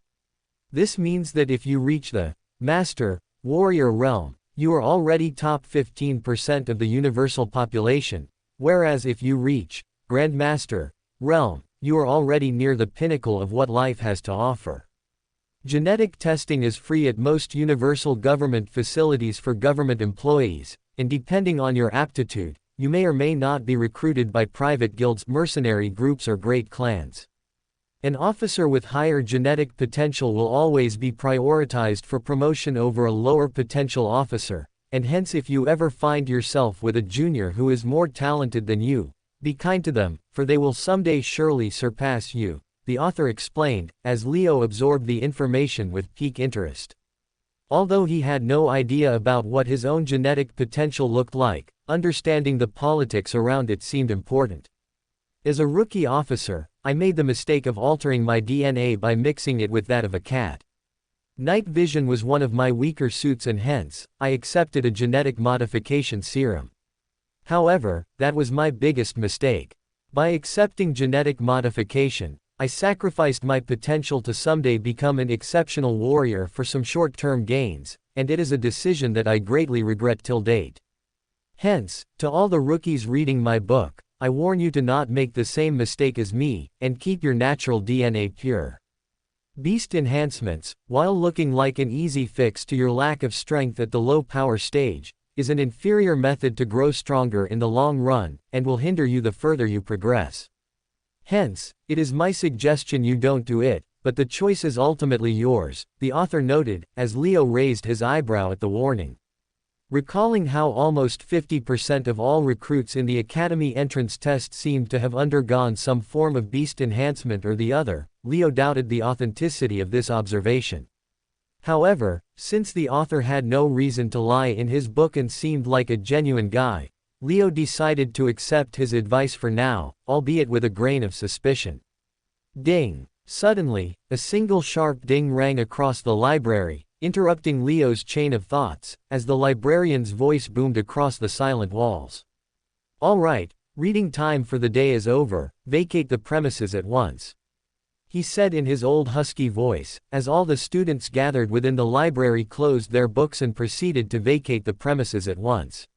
This means that if you reach the Master Warrior realm, you are already top 15% of the universal population, whereas if you reach Grandmaster realm, you are already near the pinnacle of what life has to offer. Genetic testing is free at most universal government facilities for government employees, and depending on your aptitude, you may or may not be recruited by private guilds, mercenary groups, or great clans. An officer with higher genetic potential will always be prioritized for promotion over a lower potential officer, and hence if you ever find yourself with a junior who is more talented than you, be kind to them, for they will someday surely surpass you, the author explained, as Leo absorbed the information with peak interest. Although he had no idea about what his own genetic potential looked like, understanding the politics around it seemed important. As a rookie officer, I made the mistake of altering my DNA by mixing it with that of a cat. Night vision was one of my weaker suits and hence, I accepted a genetic modification serum. However, that was my biggest mistake. By accepting genetic modification, I sacrificed my potential to someday become an exceptional warrior for some short-term gains, and it is a decision that I greatly regret till date. Hence, to all the rookies reading my book, I warn you to not make the same mistake as me, and keep your natural DNA pure. Beast enhancements, while looking like an easy fix to your lack of strength at the low power stage, is an inferior method to grow stronger in the long run, and will hinder you the further you progress. Hence, it is my suggestion you don't do it, but the choice is ultimately yours, the author noted, as Leo raised his eyebrow at the warning. Recalling how almost 50% of all recruits in the academy entrance test seemed to have undergone some form of beast enhancement or the other, Leo doubted the authenticity of this observation. However, since the author had no reason to lie in his book and seemed like a genuine guy, Leo decided to accept his advice for now, albeit with a grain of suspicion. Ding! Suddenly, a single sharp ding rang across the library, interrupting Leo's chain of thoughts, as the librarian's voice boomed across the silent walls. "All right, reading time for the day is over, vacate the premises at once," he said in his old husky voice, as all the students gathered within the library closed their books and proceeded to vacate the premises at once.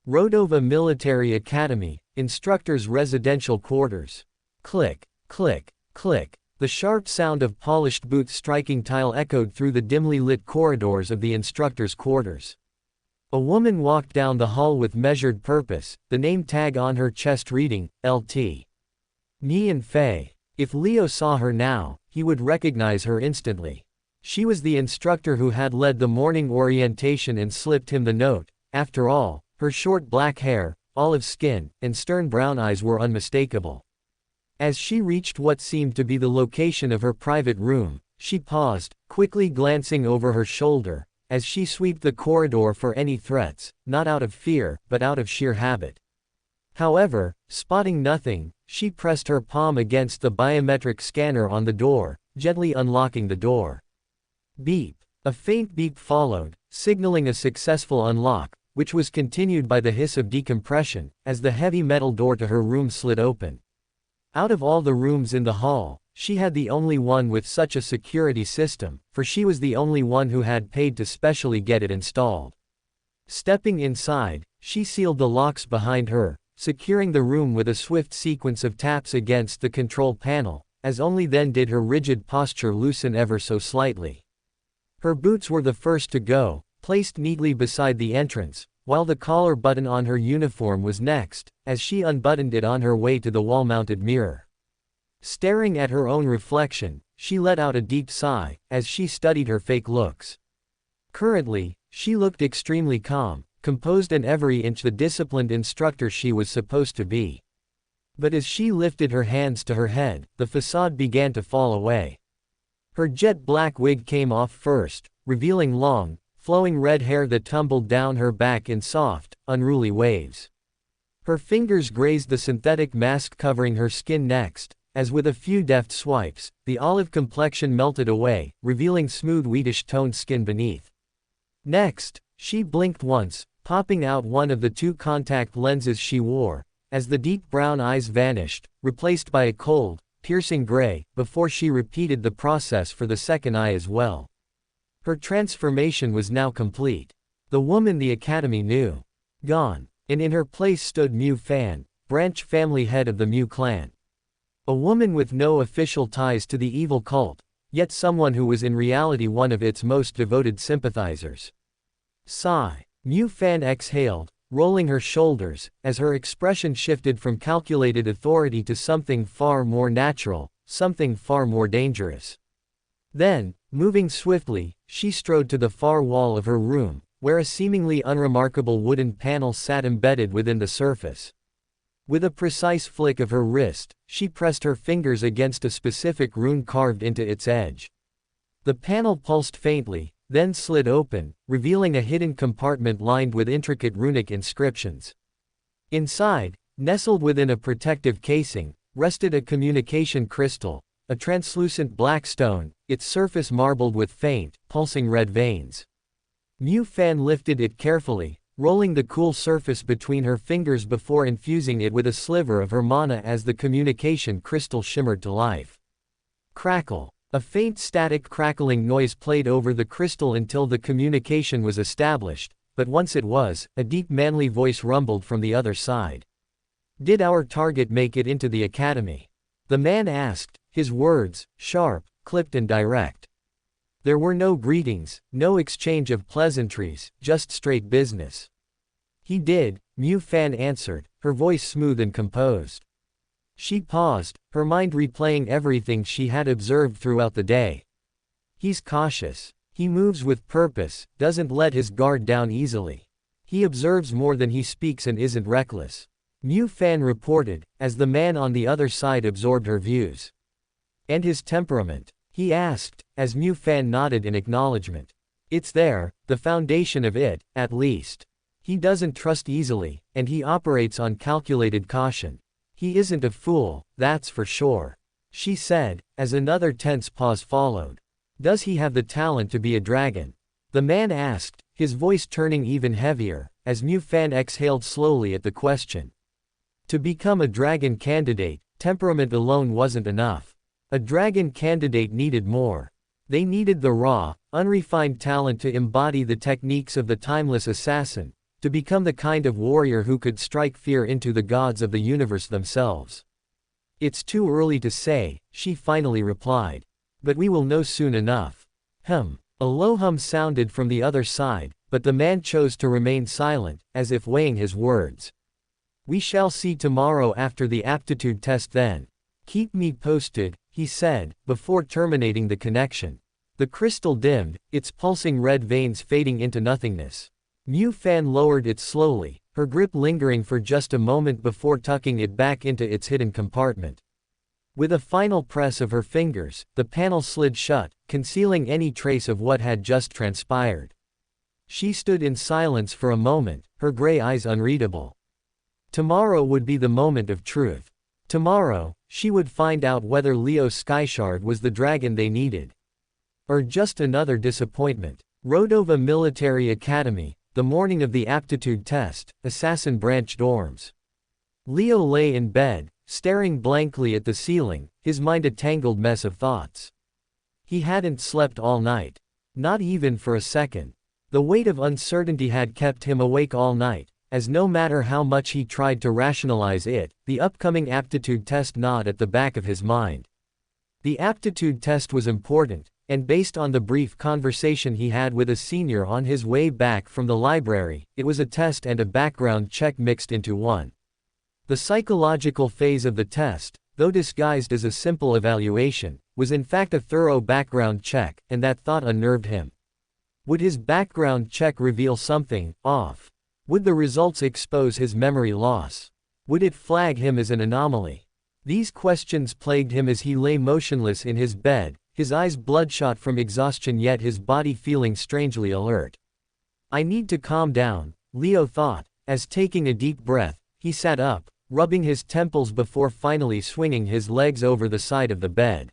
Rodova Military Academy, Instructor's Residential Quarters. Click, click, click. The sharp sound of polished boots striking tile echoed through the dimly lit corridors of the instructor's quarters. A woman walked down the hall with measured purpose, the name tag on her chest reading, Lt. Nian Fei. If Leo saw her now, he would recognize her instantly. She was the instructor who had led the morning orientation and slipped him the note. After all, her short black hair, olive skin, and stern brown eyes were unmistakable. As she reached what seemed to be the location of her private room, she paused, quickly glancing over her shoulder, as she swept the corridor for any threats, not out of fear, but out of sheer habit. However, spotting nothing, she pressed her palm against the biometric scanner on the door, gently unlocking the door. Beep! A faint beep followed, signaling a successful unlock, which was continued by the hiss of decompression, as the heavy metal door to her room slid open. Out of all the rooms in the hall, she had the only one with such a security system, for she was the only one who had paid to specially get it installed. Stepping inside, she sealed the locks behind her, securing the room with a swift sequence of taps against the control panel, as only then did her rigid posture loosen ever so slightly. Her boots were the first to go, placed neatly beside the entrance, while the collar button on her uniform was next, as she unbuttoned it on her way to the wall-mounted mirror. Staring at her own reflection, she let out a deep sigh, as she studied her fake looks. Currently, she looked extremely calm, composed and every inch the disciplined instructor she was supposed to be. But as she lifted her hands to her head, the facade began to fall away. Her jet black wig came off first, revealing long, flowing red hair that tumbled down her back in soft, unruly waves. Her fingers grazed the synthetic mask covering her skin next, as with a few deft swipes, the olive complexion melted away, revealing smooth wheatish-toned skin beneath. Next, she blinked once, popping out one of the two contact lenses she wore, as the deep brown eyes vanished, replaced by a cold, piercing gray, before she repeated the process for the second eye as well. Her transformation was now complete. The woman the academy knew. Gone. And in her place stood Mu Fan, branch family head of the Mu clan. A woman with no official ties to the evil cult, yet someone who was in reality one of its most devoted sympathizers. Sigh. Mu Fan exhaled, rolling her shoulders, as her expression shifted from calculated authority to something far more natural, something far more dangerous. Then, moving swiftly, she strode to the far wall of her room, where a seemingly unremarkable wooden panel sat embedded within the surface. With a precise flick of her wrist, she pressed her fingers against a specific rune carved into its edge. The panel pulsed faintly, then slid open, revealing a hidden compartment lined with intricate runic inscriptions. Inside, nestled within a protective casing, rested a communication crystal, a translucent black stone, its surface marbled with faint, pulsing red veins. Mu Fan lifted it carefully, rolling the cool surface between her fingers before infusing it with a sliver of her mana as the communication crystal shimmered to life. Crackle. A faint static crackling noise played over the crystal until the communication was established, but once it was, a deep manly voice rumbled from the other side. "Did our target make it into the academy?" The man asked, his words, sharp, clipped and direct. There were no greetings, no exchange of pleasantries, just straight business. "He did," Mu Fan answered, her voice smooth and composed. She paused, her mind replaying everything she had observed throughout the day. "He's cautious. He moves with purpose, doesn't let his guard down easily. He observes more than he speaks and isn't reckless," Mu Fan reported, as the man on the other side absorbed her views. "And his temperament?" he asked, as Mu Fan nodded in acknowledgement. "It's there, the foundation of it, at least. He doesn't trust easily, and he operates on calculated caution. He isn't a fool, that's for sure," she said, as another tense pause followed. "Does he have the talent to be a dragon?" the man asked, his voice turning even heavier, as Mu Fan exhaled slowly at the question. To become a dragon candidate, temperament alone wasn't enough. A dragon candidate needed more. They needed the raw, unrefined talent to embody the techniques of the timeless assassin, to become the kind of warrior who could strike fear into the gods of the universe themselves. "It's too early to say," she finally replied. "But we will know soon enough." A low hum sounded from the other side, but the man chose to remain silent, as if weighing his words. "We shall see tomorrow after the aptitude test then. Keep me posted," he said, before terminating the connection. The crystal dimmed, its pulsing red veins fading into nothingness. Mu Fan lowered it slowly, her grip lingering for just a moment before tucking it back into its hidden compartment. With a final press of her fingers, the panel slid shut, concealing any trace of what had just transpired. She stood in silence for a moment, her gray eyes unreadable. Tomorrow would be the moment of truth. Tomorrow, she would find out whether Leo Skyshard was the dragon they needed. Or just another disappointment. Rodova Military Academy, the morning of the aptitude test, Assassin Branch dorms. Leo lay in bed, staring blankly at the ceiling, his mind a tangled mess of thoughts. He hadn't slept all night. Not even for a second. The weight of uncertainty had kept him awake all night, as no matter how much he tried to rationalize it, the upcoming aptitude test gnawed at the back of his mind. The aptitude test was important, and based on the brief conversation he had with a senior on his way back from the library, it was a test and a background check mixed into one. The psychological phase of the test, though disguised as a simple evaluation, was in fact a thorough background check, and that thought unnerved him. Would his background check reveal something off? Would the results expose his memory loss? Would it flag him as an anomaly? These questions plagued him as he lay motionless in his bed, his eyes bloodshot from exhaustion yet his body feeling strangely alert. "I need to calm down," Leo thought, as taking a deep breath, he sat up, rubbing his temples before finally swinging his legs over the side of the bed.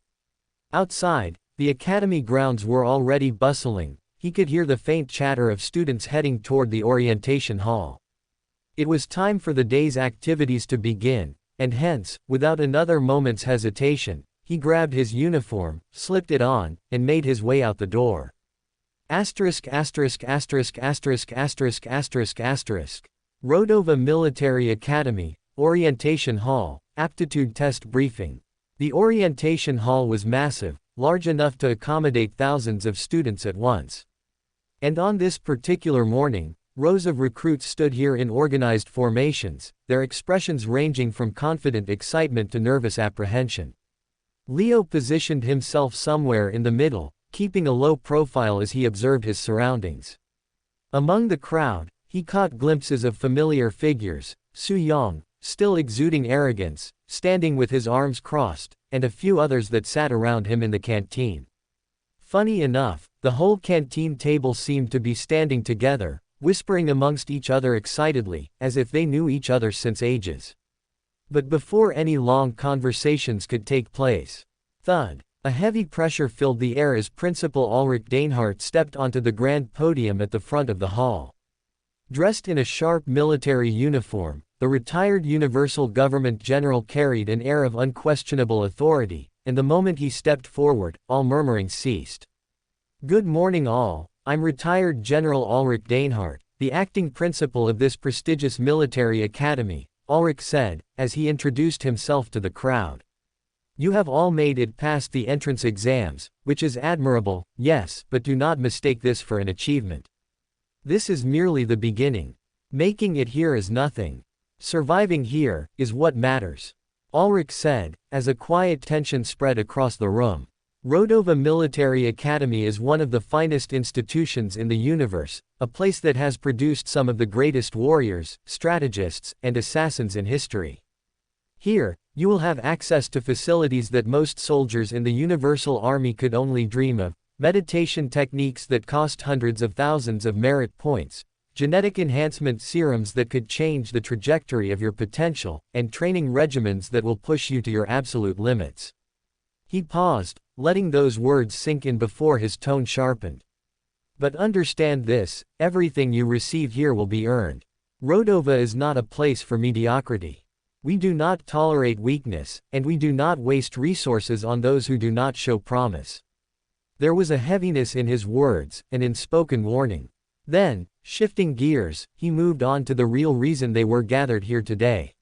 Outside, the academy grounds were already bustling. He could hear the faint chatter of students heading toward the orientation hall. It was time for the day's activities to begin, and hence, without another moment's hesitation, he grabbed his uniform, slipped it on, and made his way out the door. Rodova Military Academy, Orientation Hall, Aptitude Test Briefing. The orientation hall was massive, large enough to accommodate thousands of students at once. And on this particular morning, rows of recruits stood here in organized formations, their expressions ranging from confident excitement to nervous apprehension. Leo positioned himself somewhere in the middle, keeping a low profile as he observed his surroundings. Among the crowd, he caught glimpses of familiar figures: Su Yong, still exuding arrogance, standing with his arms crossed, and a few others that sat around him in the canteen. Funny enough, the whole canteen table seemed to be standing together, whispering amongst each other excitedly, as if they knew each other since ages. But before any long conversations could take place, thud, a heavy pressure filled the air as Principal Ulrich Dainhardt stepped onto the grand podium at the front of the hall. Dressed in a sharp military uniform, the retired Universal Government General carried an air of unquestionable authority, and the moment he stepped forward, all murmuring ceased. "Good morning all, I'm retired General Ulrich Dainhardt, the acting principal of this prestigious military academy," Ulrich said, as he introduced himself to the crowd. "You have all made it past the entrance exams, which is admirable, yes, but do not mistake this for an achievement. This is merely the beginning. Making it here is nothing. Surviving here is what matters," Ulrich said, as a quiet tension spread across the room. Rodova Military Academy is one of the finest institutions in the universe, a place that has produced some of the greatest warriors, strategists, and assassins in history. Here, you will have access to facilities that most soldiers in the Universal Army could only dream of: meditation techniques that cost hundreds of thousands of merit points, genetic enhancement serums that could change the trajectory of your potential, and training regimens that will push you to your absolute limits. He paused, letting those words sink in before his tone sharpened. "But understand this, everything you receive here will be earned. Rodova is not a place for mediocrity. We do not tolerate weakness, and we do not waste resources on those who do not show promise." There was a heaviness in his words, an unspoken warning. Then, shifting gears, he moved on to the real reason they were gathered here today.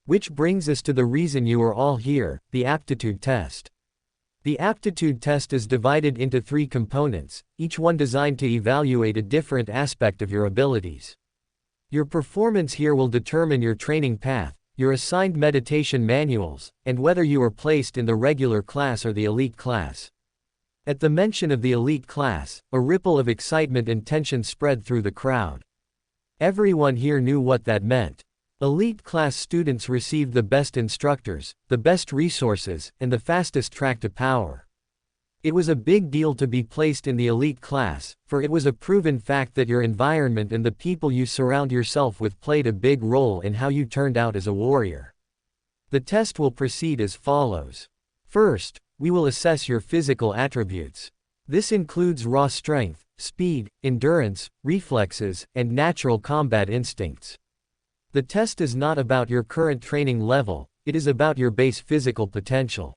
"Which brings us to the reason you are all here, the aptitude test." The aptitude test is divided into 3 components, each one designed to evaluate a different aspect of your abilities. Your performance here will determine your training path, your assigned meditation manuals, and whether you are placed in the regular class or the elite class. At the mention of the elite class, a ripple of excitement and tension spread through the crowd. Everyone here knew what that meant. Elite class students received the best instructors, the best resources, and the fastest track to power. It was a big deal to be placed in the elite class, for it was a proven fact that your environment and the people you surround yourself with played a big role in how you turned out as a warrior. The test will proceed as follows. First, we will assess your physical attributes. This includes raw strength, speed, endurance, reflexes, and natural combat instincts. The test is not about your current training level, it is about your base physical potential,"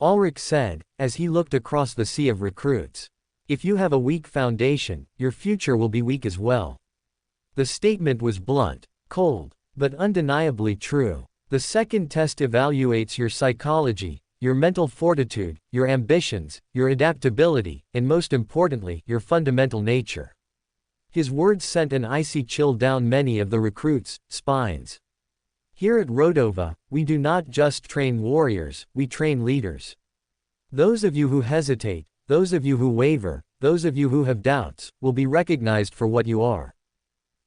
Ulrich said, as he looked across the sea of recruits. "If you have a weak foundation, your future will be weak as well." The statement was blunt, cold, but undeniably true. The second test evaluates your psychology, your mental fortitude, your ambitions, your adaptability, and most importantly, your fundamental nature. His words sent an icy chill down many of the recruits' spines. Here at Rodova, we do not just train warriors, we train leaders. Those of you who hesitate, those of you who waver, those of you who have doubts, will be recognized for what you are: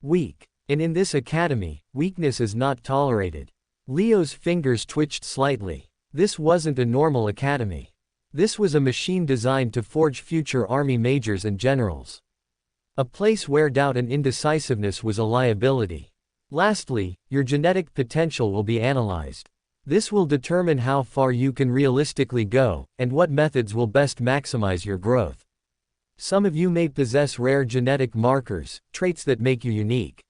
weak. And in this academy, weakness is not tolerated. Leo's fingers twitched slightly. This wasn't a normal academy. This was a machine designed to forge future army majors and generals. A place where doubt and indecisiveness was a liability. Lastly, your genetic potential will be analyzed. This will determine how far you can realistically go, and what methods will best maximize your growth. Some of you may possess rare genetic markers, traits that make you unique.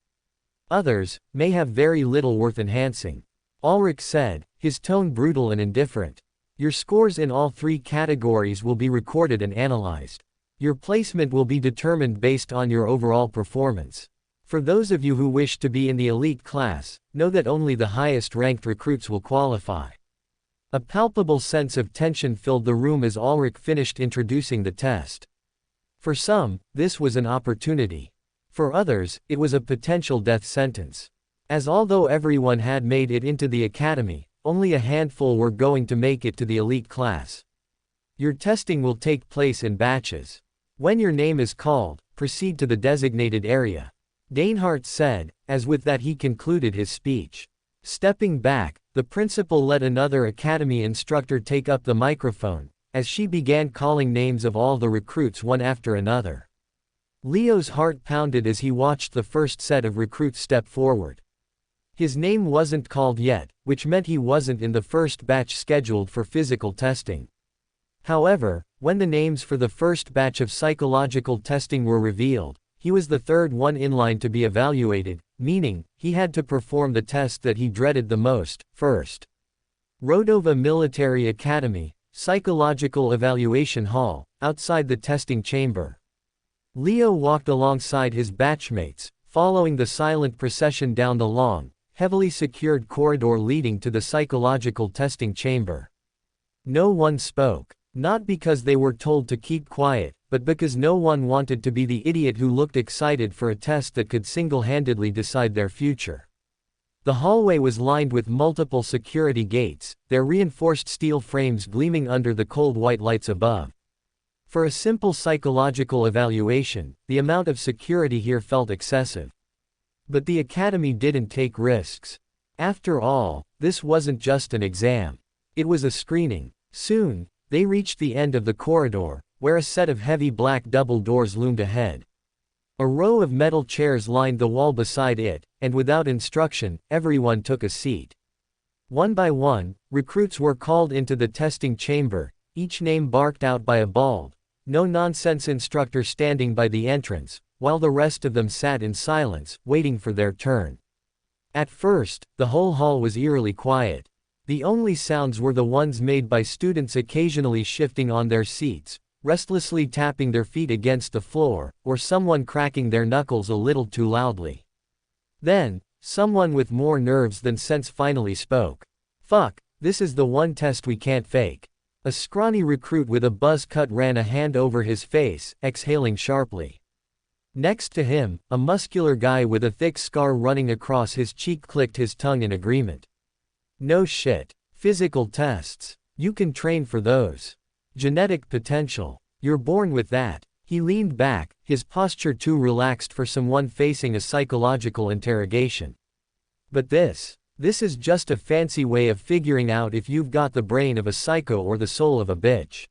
Others may have very little worth enhancing, Ulrich said, his tone brutal and indifferent. Your scores in all 3 categories will be recorded and analyzed. Your placement will be determined based on your overall performance. For those of you who wish to be in the elite class, know that only the highest ranked recruits will qualify. A palpable sense of tension filled the room as Ulrich finished introducing the test. For some, this was an opportunity. For others, it was a potential death sentence. As although everyone had made it into the academy, only a handful were going to make it to the elite class. Your testing will take place in batches. When your name is called, proceed to the designated area. Dainhart said, as with that he concluded his speech. Stepping back, the principal let another academy instructor take up the microphone, as she began calling names of all the recruits one after another. Leo's heart pounded as he watched the first set of recruits step forward. His name wasn't called yet, which meant he wasn't in the first batch scheduled for physical testing. However, when the names for the first batch of psychological testing were revealed, he was the third one in line to be evaluated, meaning, he had to perform the test that he dreaded the most, first. Rodova Military Academy, Psychological Evaluation Hall, outside the testing chamber. Leo walked alongside his batchmates, following the silent procession down the long, heavily secured corridor leading to the psychological testing chamber. No one spoke. Not because they were told to keep quiet, but because no one wanted to be the idiot who looked excited for a test that could single-handedly decide their future. The hallway was lined with multiple security gates, their reinforced steel frames gleaming under the cold white lights above. For a simple psychological evaluation, the amount of security here felt excessive. But the academy didn't take risks. After all, this wasn't just an exam. It was a screening. Soon, they reached the end of the corridor, where a set of heavy black double doors loomed ahead. A row of metal chairs lined the wall beside it, and without instruction, everyone took a seat. One by one, recruits were called into the testing chamber, each name barked out by a bald, no-nonsense instructor standing by the entrance, while the rest of them sat in silence, waiting for their turn. At first, the whole hall was eerily quiet. The only sounds were the ones made by students occasionally shifting on their seats, restlessly tapping their feet against the floor, or someone cracking their knuckles a little too loudly. Then, someone with more nerves than sense finally spoke. "Fuck, this is the one test we can't fake." A scrawny recruit with a buzz cut ran a hand over his face, exhaling sharply. Next to him, a muscular guy with a thick scar running across his cheek clicked his tongue in agreement. "No shit. Physical tests. You can train for those. Genetic potential. You're born with that." He leaned back, his posture too relaxed for someone facing a psychological interrogation. "But this is just a fancy way of figuring out if you've got the brain of a psycho or the soul of a bitch."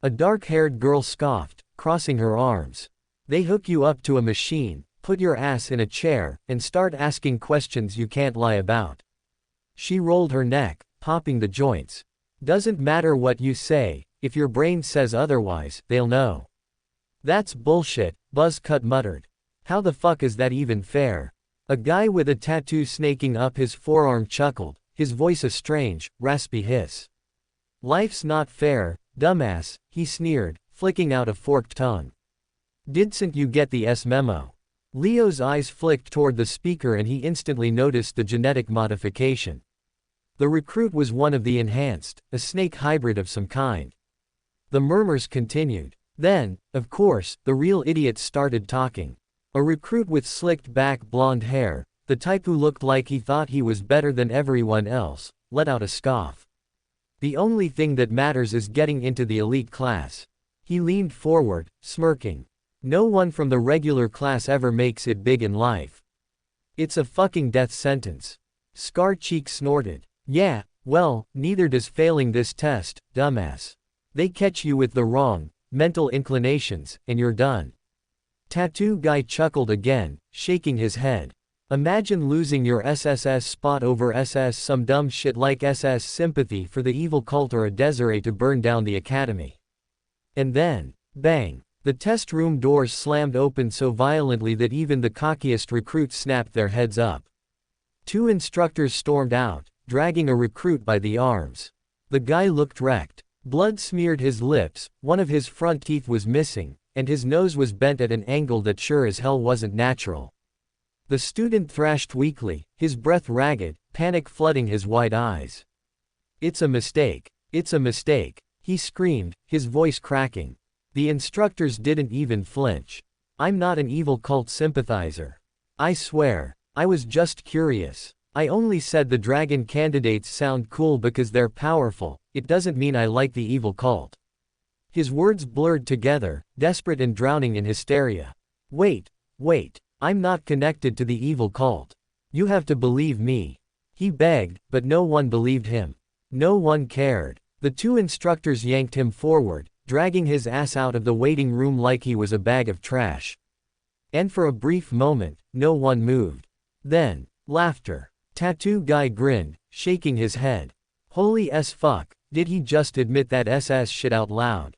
A dark-haired girl scoffed, crossing her arms. "They hook you up to a machine, put your ass in a chair, and start asking questions you can't lie about." She rolled her neck, popping the joints. "Doesn't matter what you say, if your brain says otherwise, they'll know." "That's bullshit," Buzzcut muttered. "How the fuck is that even fair?" A guy with a tattoo snaking up his forearm chuckled, his voice a strange, raspy hiss. "Life's not fair, dumbass," he sneered, flicking out a forked tongue. "Didn't you get the memo?" Leo's eyes flicked toward the speaker and he instantly noticed the genetic modification. The recruit was one of the enhanced, a snake hybrid of some kind. The murmurs continued. Then, of course, the real idiots started talking. A recruit with slicked back blonde hair, the type who looked like he thought he was better than everyone else, let out a scoff. "The only thing that matters is getting into the elite class." He leaned forward, smirking. "No one from the regular class ever makes it big in life. It's a fucking death sentence." Scar Cheek snorted. "Yeah, well, neither does failing this test, dumbass. They catch you with the wrong mental inclinations, and you're done." Tattoo Guy chuckled again, shaking his head. "Imagine losing your SSS spot over SS some dumb shit like SS sympathy for the evil cult or a Desiree to burn down the academy." And then, bang. The test room doors slammed open so violently that even the cockiest recruits snapped their heads up. Two instructors stormed out, dragging a recruit by the arms. The guy looked wrecked. Blood smeared his lips, one of his front teeth was missing, and his nose was bent at an angle that sure as hell wasn't natural. The student thrashed weakly, his breath ragged, panic flooding his wide eyes. "It's a mistake. It's a mistake," he screamed, his voice cracking. The instructors didn't even flinch. "I'm not an evil cult sympathizer. I swear. I was just curious. I only said the dragon candidates sound cool because they're powerful, it doesn't mean I like the evil cult." His words blurred together, desperate and drowning in hysteria. Wait. I'm not connected to the evil cult. You have to believe me." He begged, but no one believed him. No one cared. The two instructors yanked him forward, dragging his ass out of the waiting room like he was a bag of trash. And for a brief moment, no one moved. Then, laughter. Tattoo guy grinned, shaking his head. Holy s fuck, did he just admit that SS shit out loud?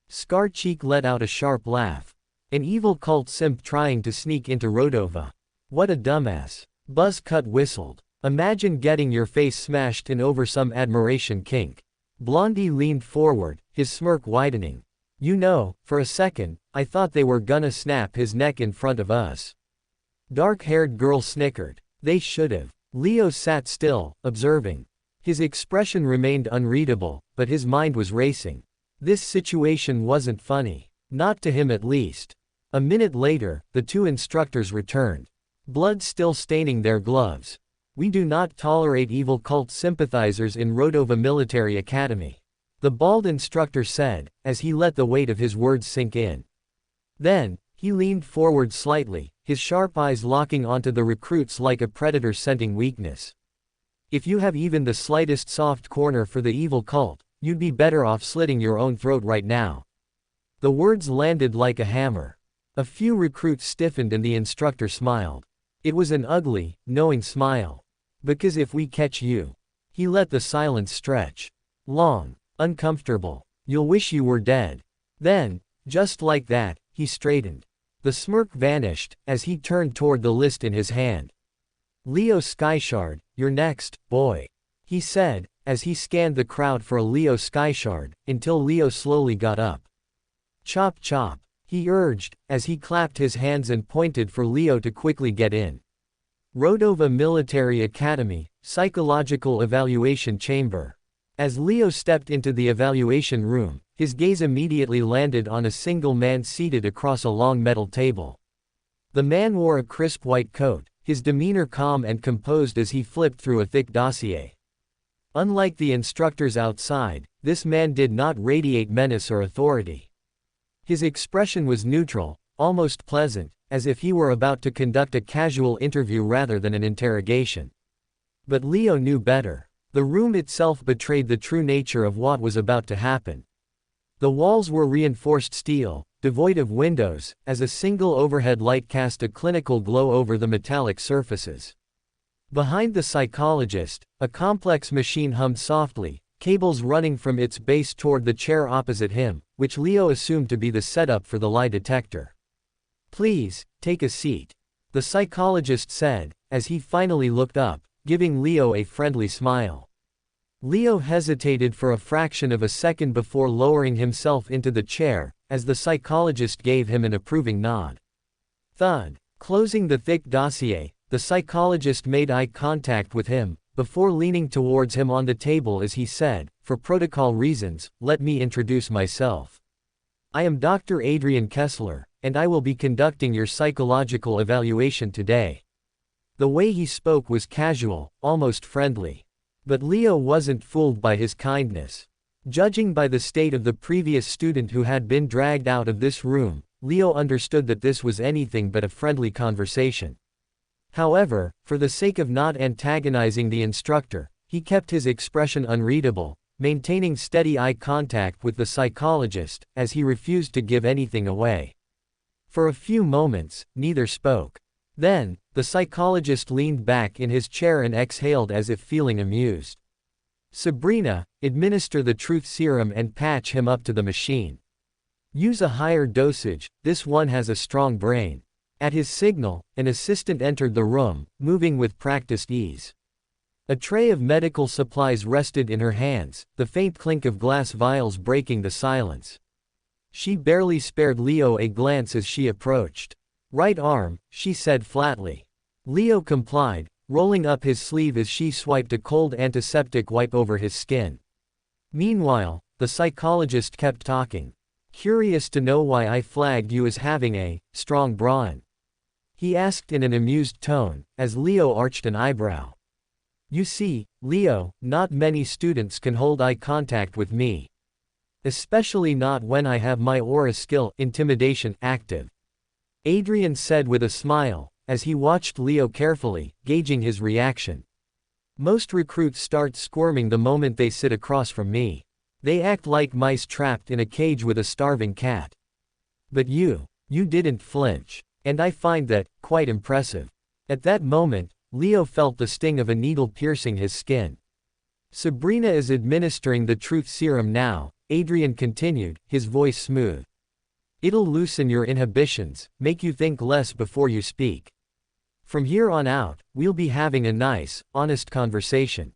Scar Cheek let out a sharp laugh. An evil cult simp trying to sneak into Rodova. What a dumbass. Buzz Cut whistled. Imagine getting your face smashed in over some admiration kink. Blondie leaned forward, his smirk widening. You know, for a second, I thought they were gonna snap his neck in front of us. Dark-haired girl snickered. They should've. Leo sat still, observing. His expression remained unreadable, but his mind was racing. This situation wasn't funny. Not to him at least. A minute later, the two instructors returned. Blood still staining their gloves. We do not tolerate evil cult sympathizers in Rodova Military Academy. The bald instructor said, as he let the weight of his words sink in. Then, he leaned forward slightly, his sharp eyes locking onto the recruits like a predator scenting weakness. If you have even the slightest soft corner for the evil cult, you'd be better off slitting your own throat right now. The words landed like a hammer. A few recruits stiffened and the instructor smiled. It was an ugly, knowing smile. Because if we catch you. He let the silence stretch. Long. Uncomfortable. You'll wish you were dead. Then, just like that, he straightened. The smirk vanished, as he turned toward the list in his hand. Leo Skyshard, you're next, boy. He said, as he scanned the crowd for a Leo Skyshard, until Leo slowly got up. Chop chop, he urged, as he clapped his hands and pointed for Leo to quickly get in. Rodova Military Academy, Psychological Evaluation Chamber. As Leo stepped into the evaluation room, his gaze immediately landed on a single man seated across a long metal table. The man wore a crisp white coat, his demeanor calm and composed as he flipped through a thick dossier. Unlike the instructors outside, this man did not radiate menace or authority. His expression was neutral, almost pleasant, as if he were about to conduct a casual interview rather than an interrogation. But Leo knew better. The room itself betrayed the true nature of what was about to happen. The walls were reinforced steel, devoid of windows, as a single overhead light cast a clinical glow over the metallic surfaces. Behind the psychologist, a complex machine hummed softly, cables running from its base toward the chair opposite him, which Leo assumed to be the setup for the lie detector. Please, take a seat. The psychologist said, as he finally looked up, giving Leo a friendly smile. Leo hesitated for a fraction of a second before lowering himself into the chair, as the psychologist gave him an approving nod. Thud. Closing the thick dossier, the psychologist made eye contact with him, before leaning towards him on the table as he said, for protocol reasons, let me introduce myself. I am Dr. Adrian Kessler, and I will be conducting your psychological evaluation today. The way he spoke was casual, almost friendly. But Leo wasn't fooled by his kindness. Judging by the state of the previous student who had been dragged out of this room, Leo understood that this was anything but a friendly conversation. However, for the sake of not antagonizing the instructor, he kept his expression unreadable, maintaining steady eye contact with the psychologist, as he refused to give anything away. For a few moments, neither spoke. Then, the psychologist leaned back in his chair and exhaled as if feeling amused. Sabrina, administer the truth serum and patch him up to the machine. Use a higher dosage, this one has a strong brain. At his signal, an assistant entered the room, moving with practiced ease. A tray of medical supplies rested in her hands, the faint clink of glass vials breaking the silence. She barely spared Leo a glance as she approached. Right arm, she said flatly. Leo complied, rolling up his sleeve as she swiped a cold antiseptic wipe over his skin. Meanwhile, the psychologist kept talking. Curious to know why I flagged you as having a strong brawn? He asked in an amused tone, as Leo arched an eyebrow. You see, Leo, not many students can hold eye contact with me. Especially not when I have my aura skill, intimidation, active. Adrian said with a smile, as he watched Leo carefully, gauging his reaction. Most recruits start squirming the moment they sit across from me. They act like mice trapped in a cage with a starving cat. But you didn't flinch. And I find that quite impressive. At that moment, Leo felt the sting of a needle piercing his skin. Sabrina is administering the truth serum now, Adrian continued, his voice smooth. It'll loosen your inhibitions, make you think less before you speak. From here on out, we'll be having a nice, honest conversation.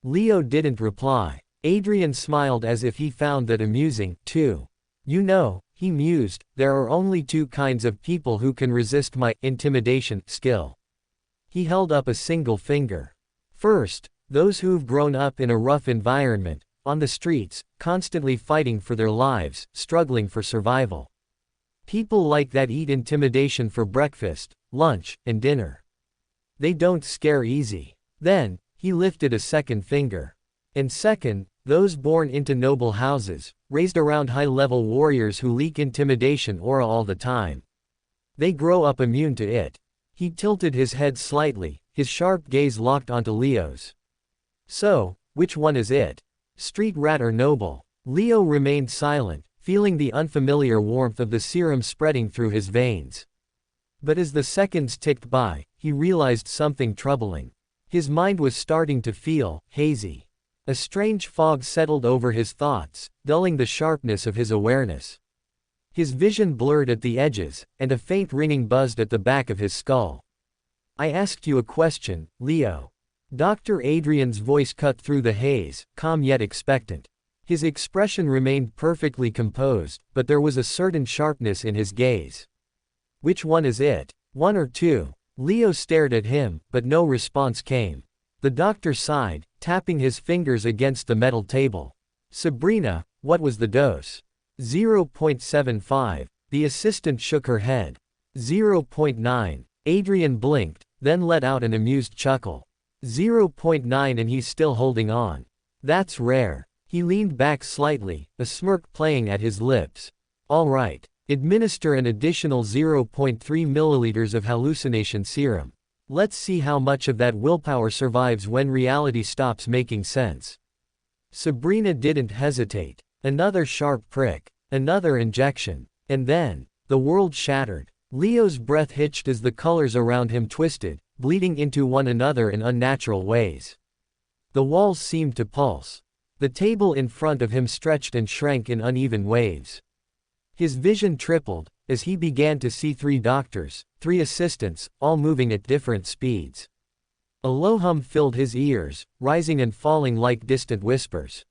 Leo didn't reply. Adrian smiled as if he found that amusing, too. You know, he mused, there are only two kinds of people who can resist my intimidation skill. He held up a single finger. First, those who've grown up in a rough environment, on the streets, constantly fighting for their lives, struggling for survival. People like that eat intimidation for breakfast, lunch, and dinner. They don't scare easy. Then, he lifted a second finger. And second, those born into noble houses, raised around high-level warriors who leak intimidation aura all the time. They grow up immune to it. He tilted his head slightly, his sharp gaze locked onto Leo's. So, which one is it? Street rat or noble? Leo remained silent, feeling the unfamiliar warmth of the serum spreading through his veins. But as the seconds ticked by, he realized something troubling. His mind was starting to feel hazy. A strange fog settled over his thoughts, dulling the sharpness of his awareness. His vision blurred at the edges, and a faint ringing buzzed at the back of his skull. I asked you a question, Leo. Dr. Adrian's voice cut through the haze, calm yet expectant. His expression remained perfectly composed, but there was a certain sharpness in his gaze. Which one is it? One or two? Leo stared at him, but no response came. The doctor sighed, tapping his fingers against the metal table. Sabrina, what was the dose? 0.75. The assistant shook her head. 0.9. Adrian blinked, then let out an amused chuckle. 0.9 and he's still holding on. That's rare. He leaned back slightly, a smirk playing at his lips. All right. Administer an additional 0.3 milliliters of hallucination serum. Let's see how much of that willpower survives when reality stops making sense. Sabrina didn't hesitate. Another sharp prick. Another injection. And then, the world shattered. Leo's breath hitched as the colors around him twisted, bleeding into one another in unnatural ways. The walls seemed to pulse. The table in front of him stretched and shrank in uneven waves. His vision tripled, as he began to see 3 doctors, 3 assistants, all moving at different speeds. A low hum filled his ears, rising and falling like distant whispers.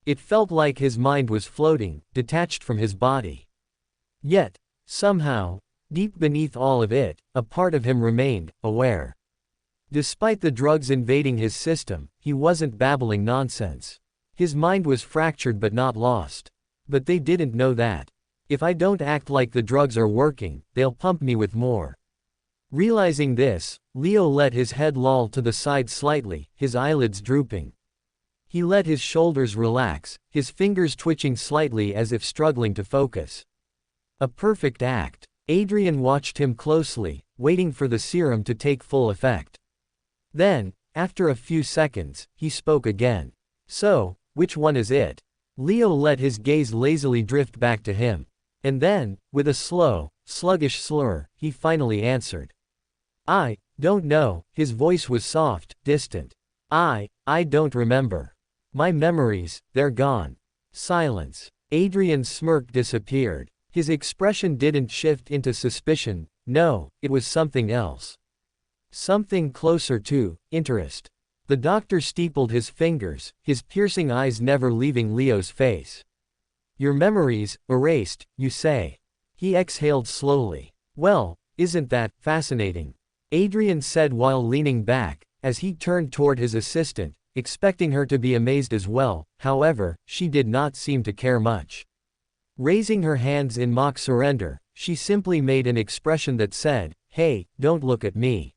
It felt like his mind was floating, detached from his body. Yet, somehow, deep beneath all of it, a part of him remained aware. Despite the drugs invading his system, he wasn't babbling nonsense. His mind was fractured but not lost. But they didn't know that. If I don't act like the drugs are working, they'll pump me with more. Realizing this, Leo let his head loll to the side slightly, his eyelids drooping. He let his shoulders relax, his fingers twitching slightly as if struggling to focus. A perfect act. Adrian watched him closely, waiting for the serum to take full effect. Then, after a few seconds, he spoke again. So, which one is it? Leo let his gaze lazily drift back to him. And then, with a slow, sluggish slur, he finally answered. I don't know. His voice was soft, distant. I don't remember. My memories, they're gone. Silence. Adrian's smirk disappeared. His expression didn't shift into suspicion, no, it was something else. Something closer to interest. The doctor steepled his fingers, his piercing eyes never leaving Leo's face. Your memories, erased, you say. He exhaled slowly. Well, isn't that fascinating? Adrian said while leaning back, as he turned toward his assistant, expecting her to be amazed as well. However, she did not seem to care much. Raising her hands in mock surrender, she simply made an expression that said, "Hey, don't look at me.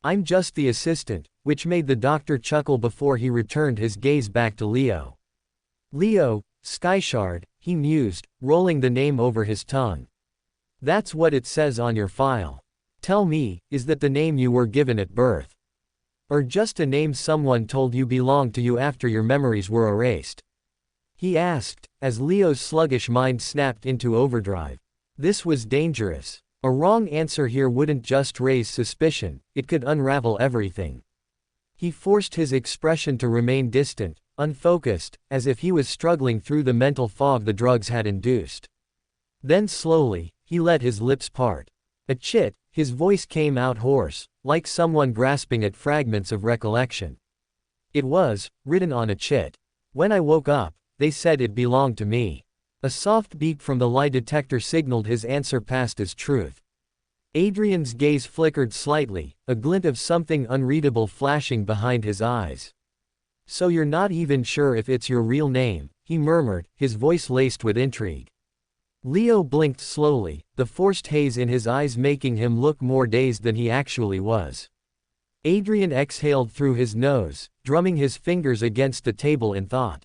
I'm just the assistant," which made the doctor chuckle before he returned his gaze back to Leo. Leo, Skyshard, he mused, rolling the name over his tongue. That's what it says on your file. Tell me, is that the name you were given at birth? Or just a name someone told you belonged to you after your memories were erased? He asked, as Leo's sluggish mind snapped into overdrive. This was dangerous. A wrong answer here wouldn't just raise suspicion, it could unravel everything. He forced his expression to remain distant, unfocused, as if he was struggling through the mental fog the drugs had induced. Then slowly, he let his lips part. A chit, his voice came out hoarse, like someone grasping at fragments of recollection. It was, written on a chit. When I woke up, they said it belonged to me. A soft beep from the lie detector signaled his answer passed as truth. Adrian's gaze flickered slightly, a glint of something unreadable flashing behind his eyes. So you're not even sure if it's your real name, he murmured, his voice laced with intrigue. Leo blinked slowly, the forced haze in his eyes making him look more dazed than he actually was. Adrian exhaled through his nose, drumming his fingers against the table in thought.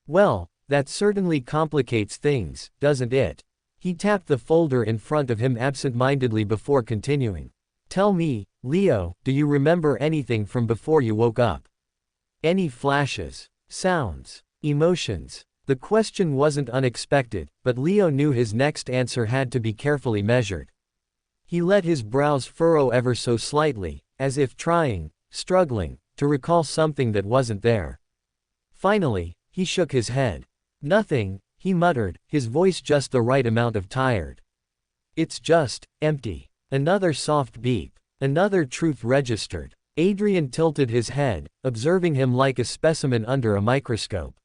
Well, that certainly complicates things, doesn't it? He tapped the folder in front of him absent-mindedly before continuing. Tell me, Leo, do you remember anything from before you woke up? Any flashes, sounds, emotions? The question wasn't unexpected, but Leo knew his next answer had to be carefully measured. He let his brows furrow ever so slightly, as if trying, struggling, to recall something that wasn't there. Finally, he shook his head. Nothing, he muttered, his voice just the right amount of tired. It's just empty. Another soft beep. Another truth registered. Adrian tilted his head, observing him like a specimen under a microscope.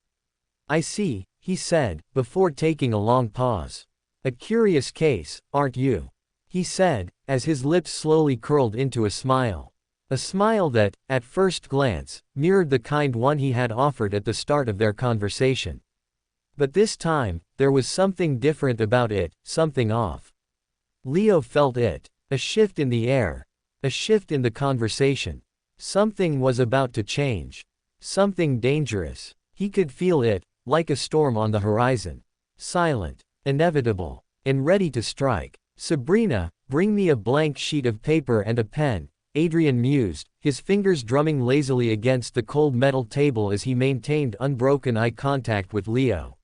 I see, he said, before taking a long pause. A curious case, aren't you? He said, as his lips slowly curled into a smile. A smile that, at first glance, mirrored the kind one he had offered at the start of their conversation. But this time, there was something different about it, something off. Leo felt it. A shift in the air. A shift in the conversation. Something was about to change. Something dangerous. He could feel it, like a storm on the horizon. Silent, inevitable, and ready to strike. Sabrina, bring me a blank sheet of paper and a pen, Adrian mused, his fingers drumming lazily against the cold metal table as he maintained unbroken eye contact with Leo.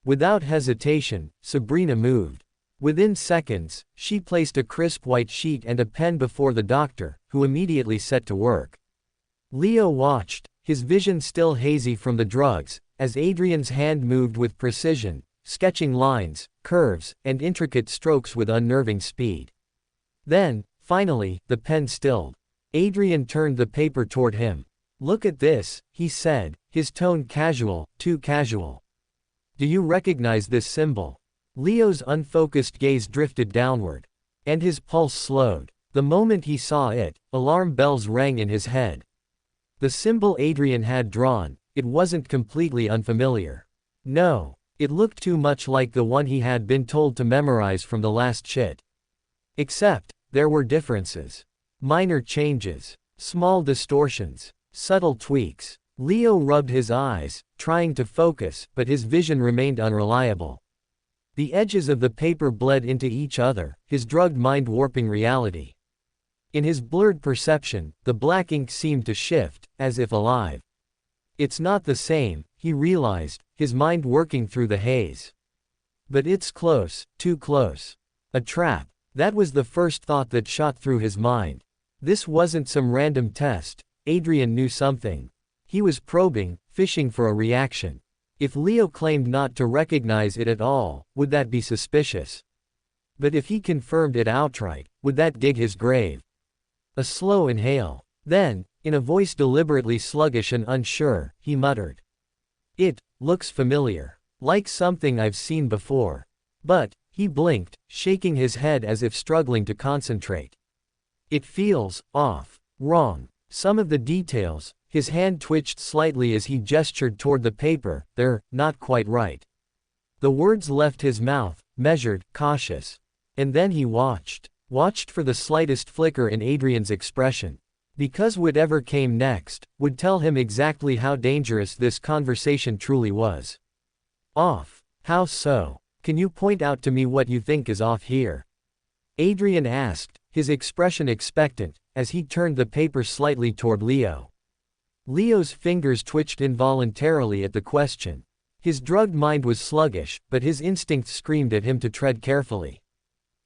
Without hesitation, Sabrina moved. Within seconds, she placed a crisp white sheet and a pen before the doctor, who immediately set to work. Leo watched, his vision still hazy from the drugs, as Adrian's hand moved with precision, sketching lines, curves, and intricate strokes with unnerving speed. Then, finally, the pen stilled. Adrian turned the paper toward him. Look at this, he said, his tone casual, too casual. Do you recognize this symbol? Leo's unfocused gaze drifted downward. And his pulse slowed. The moment he saw it, alarm bells rang in his head. The symbol Adrian had drawn, it wasn't completely unfamiliar. No, it looked too much like the one he had been told to memorize from the last chit. Except, there were differences. Minor changes. Small distortions. Subtle tweaks. Leo rubbed his eyes, trying to focus, but his vision remained unreliable. The edges of the paper bled into each other, his drugged mind warping reality. In his blurred perception, the black ink seemed to shift, as if alive. It's not the same, he realized, his mind working through the haze. But it's close, too close. A trap. That was the first thought that shot through his mind. This wasn't some random test, Adrian knew something. He was probing, fishing for a reaction. If Leo claimed not to recognize it at all, would that be suspicious? But if he confirmed it outright, would that dig his grave? A slow inhale. Then, in a voice deliberately sluggish and unsure, he muttered. It looks familiar. Like something I've seen before. But, he blinked, shaking his head as if struggling to concentrate. It feels off. Wrong. Some of the details, his hand twitched slightly as he gestured toward the paper, they're not quite right. The words left his mouth, measured, cautious. And then he watched for the slightest flicker in Adrian's expression. Because whatever came next, would tell him exactly how dangerous this conversation truly was. Off. How so? Can you point out to me what you think is off here? Adrian asked, his expression expectant, as he turned the paper slightly toward Leo. Leo's fingers twitched involuntarily at the question. His drugged mind was sluggish, but his instincts screamed at him to tread carefully.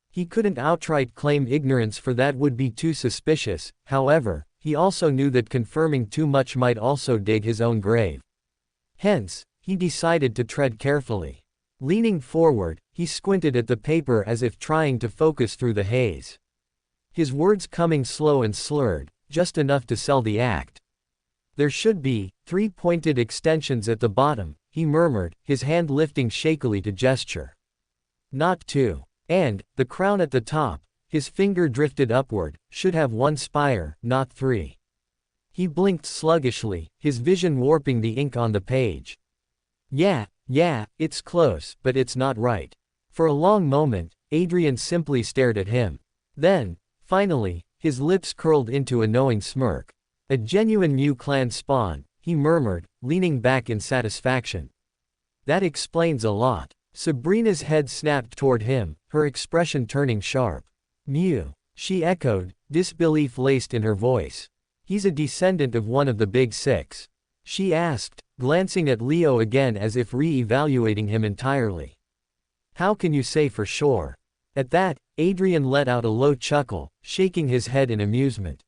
He couldn't outright claim ignorance, for that would be too suspicious. However, he also knew that confirming too much might also dig his own grave. Hence, he decided to tread carefully. Leaning forward, he squinted at the paper as if trying to focus through the haze. His words coming slow and slurred, just enough to sell the act. There should be 3 pointed extensions at the bottom, he murmured, his hand lifting shakily to gesture. Not 2. And, the crown at the top, his finger drifted upward, should have 1 spire, not 3. He blinked sluggishly, his vision warping the ink on the page. Yeah, it's close, but it's not right. For a long moment, Adrian simply stared at him. Then, finally, his lips curled into a knowing smirk. A genuine Mu clan spawn, he murmured, leaning back in satisfaction. That explains a lot. Sabrina's head snapped toward him, her expression turning sharp. Mu, she echoed, disbelief laced in her voice. He's a descendant of one of the big 6. She asked, glancing at Leo again as if re-evaluating him entirely. How can you say for sure? At that, Adrian let out a low chuckle, shaking his head in amusement.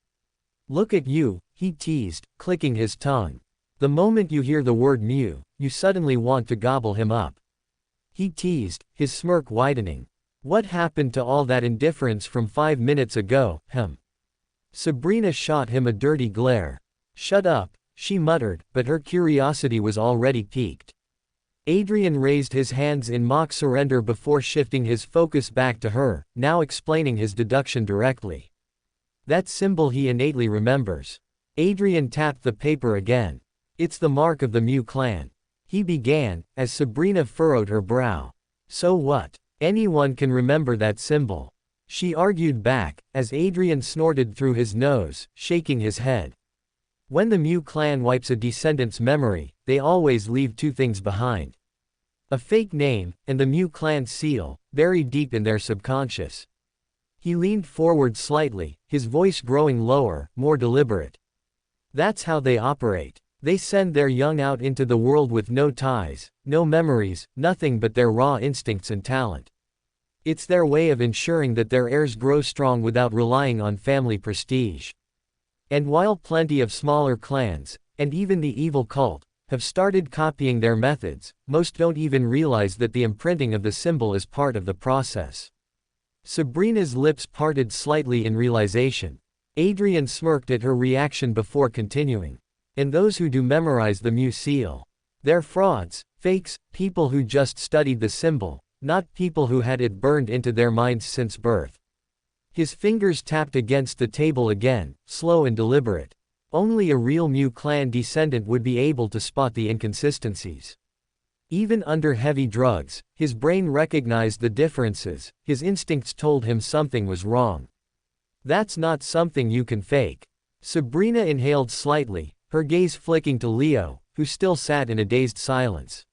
Look at you, he teased, clicking his tongue. The moment you hear the word Mu, you suddenly want to gobble him up. He teased, his smirk widening. What happened to all that indifference from 5 minutes ago, Sabrina shot him a dirty glare. Shut up, she muttered, but her curiosity was already piqued. Adrian raised his hands in mock surrender before shifting his focus back to her, now explaining his deduction directly. That symbol he innately remembers. Adrian tapped the paper again. It's the mark of the Mu clan. He began, as Sabrina furrowed her brow. So what? Anyone can remember that symbol. She argued back, as Adrian snorted through his nose, shaking his head. When the Mu clan wipes a descendant's memory, they always leave 2 things behind. A fake name, and the Mu clan seal, buried deep in their subconscious. He leaned forward slightly, his voice growing lower, more deliberate. That's how they operate. They send their young out into the world with no ties, no memories, nothing but their raw instincts and talent. It's their way of ensuring that their heirs grow strong without relying on family prestige. And while plenty of smaller clans, and even the evil cult, have started copying their methods, most don't even realize that the imprinting of the symbol is part of the process. Sabrina's lips parted slightly in realization. Adrian smirked at her reaction before continuing. And those who do memorize the Mu seal. They're frauds, fakes, people who just studied the symbol, not people who had it burned into their minds since birth. His fingers tapped against the table again, slow and deliberate. Only a real Mu clan descendant would be able to spot the inconsistencies. Even under heavy drugs, his brain recognized the differences, his instincts told him something was wrong. That's not something you can fake. Sabrina inhaled slightly, her gaze flicking to Leo, who still sat in a dazed silence.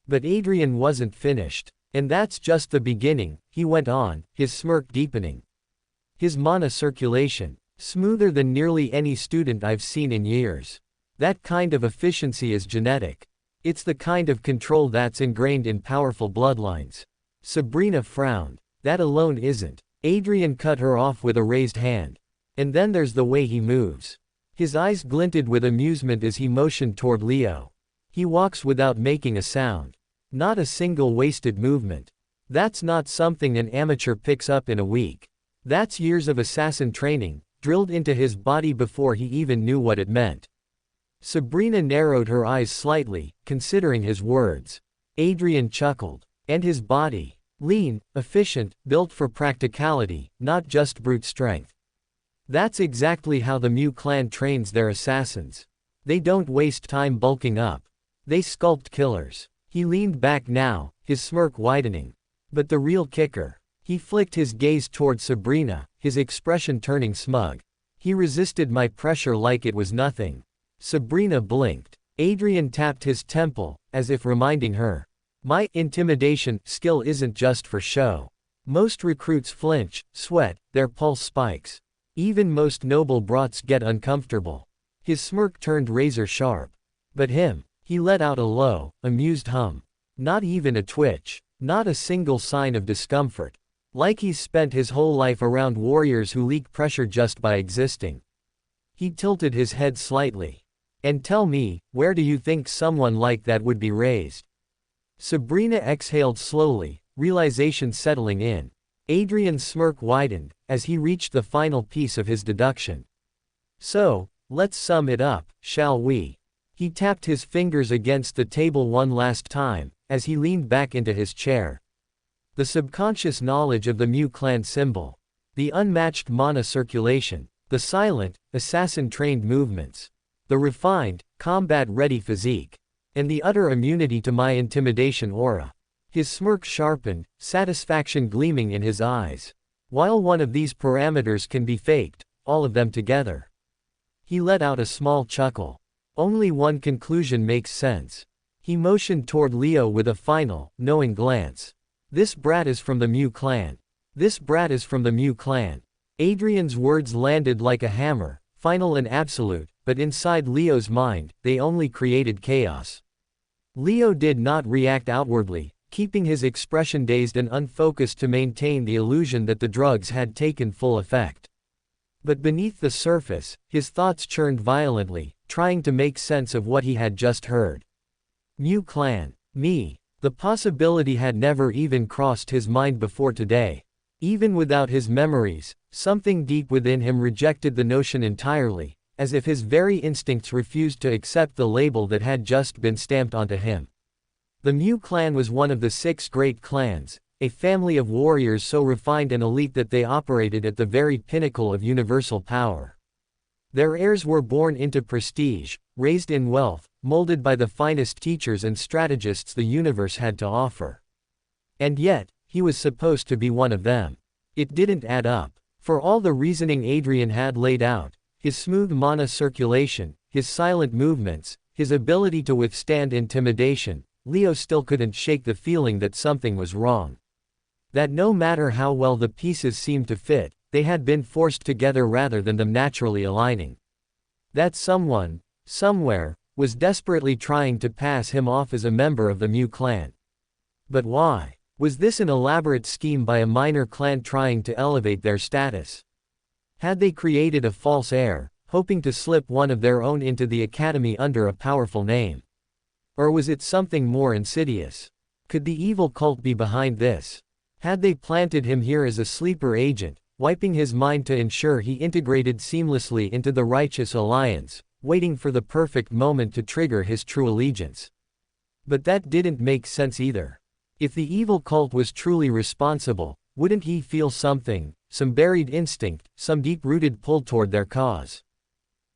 But Adrian wasn't finished. And that's just the beginning, he went on, his smirk deepening. His mana circulation, smoother than nearly any student I've seen in years. That kind of efficiency is genetic. It's the kind of control that's ingrained in powerful bloodlines. Sabrina frowned. That alone isn't. Adrian cut her off with a raised hand. And then there's the way he moves. His eyes glinted with amusement as he motioned toward Leo. He walks without making a sound. Not a single wasted movement. That's not something an amateur picks up in a week. That's years of assassin training, drilled into his body before he even knew what it meant. Sabrina narrowed her eyes slightly, considering his words. Adrian chuckled. And his body. Lean, efficient, built for practicality, not just brute strength. That's exactly how the Mu clan trains their assassins. They don't waste time bulking up. They sculpt killers. He leaned back now, his smirk widening. But the real kicker. He flicked his gaze toward Sabrina, his expression turning smug. He resisted my pressure like it was nothing. Sabrina blinked. Adrian tapped his temple, as if reminding her. My intimidation skill isn't just for show. Most recruits flinch, sweat, their pulse spikes. Even most noble brats get uncomfortable. His smirk turned razor sharp. But him, he let out a low, amused hum. Not even a twitch. Not a single sign of discomfort. Like he's spent his whole life around warriors who leak pressure just by existing. He tilted his head slightly. And tell me, where do you think someone like that would be raised? Sabrina exhaled slowly, realization settling in. Adrian's smirk widened, as he reached the final piece of his deduction. So, let's sum it up, shall we? He tapped his fingers against the table one last time, as he leaned back into his chair. The subconscious knowledge of the Mu clan symbol. The unmatched mana circulation. The silent, assassin-trained movements. The refined, combat-ready physique. And the utter immunity to my intimidation aura. His smirk sharpened, satisfaction gleaming in his eyes. While one of these parameters can be faked, all of them together. He let out a small chuckle. Only one conclusion makes sense. He motioned toward Leo with a final, knowing glance. This brat is from the Mu clan. This brat is from the Mu clan. Adrian's words landed like a hammer, final and absolute, but inside Leo's mind, they only created chaos. Leo did not react outwardly, keeping his expression dazed and unfocused to maintain the illusion that the drugs had taken full effect. But beneath the surface, his thoughts churned violently, trying to make sense of what he had just heard. Mu clan. Me. The possibility had never even crossed his mind before today. Even without his memories, something deep within him rejected the notion entirely, as if his very instincts refused to accept the label that had just been stamped onto him. The Mu clan was one of the 6 great clans, a family of warriors so refined and elite that they operated at the very pinnacle of universal power. Their heirs were born into prestige, raised in wealth, molded by the finest teachers and strategists the universe had to offer. And yet, he was supposed to be one of them. It didn't add up. For all the reasoning Adrian had laid out, his smooth mana circulation, his silent movements, his ability to withstand intimidation, Leo still couldn't shake the feeling that something was wrong. That no matter how well the pieces seemed to fit, they had been forced together rather than them naturally aligning. That someone, somewhere, was desperately trying to pass him off as a member of the Mu clan. But why? Was this an elaborate scheme by a minor clan trying to elevate their status? Had they created a false heir, hoping to slip one of their own into the academy under a powerful name? Or was it something more insidious? Could the evil cult be behind this? Had they planted him here as a sleeper agent, wiping his mind to ensure he integrated seamlessly into the righteous alliance, waiting for the perfect moment to trigger his true allegiance? But that didn't make sense either. If the evil cult was truly responsible, wouldn't he feel something, some buried instinct, some deep-rooted pull toward their cause?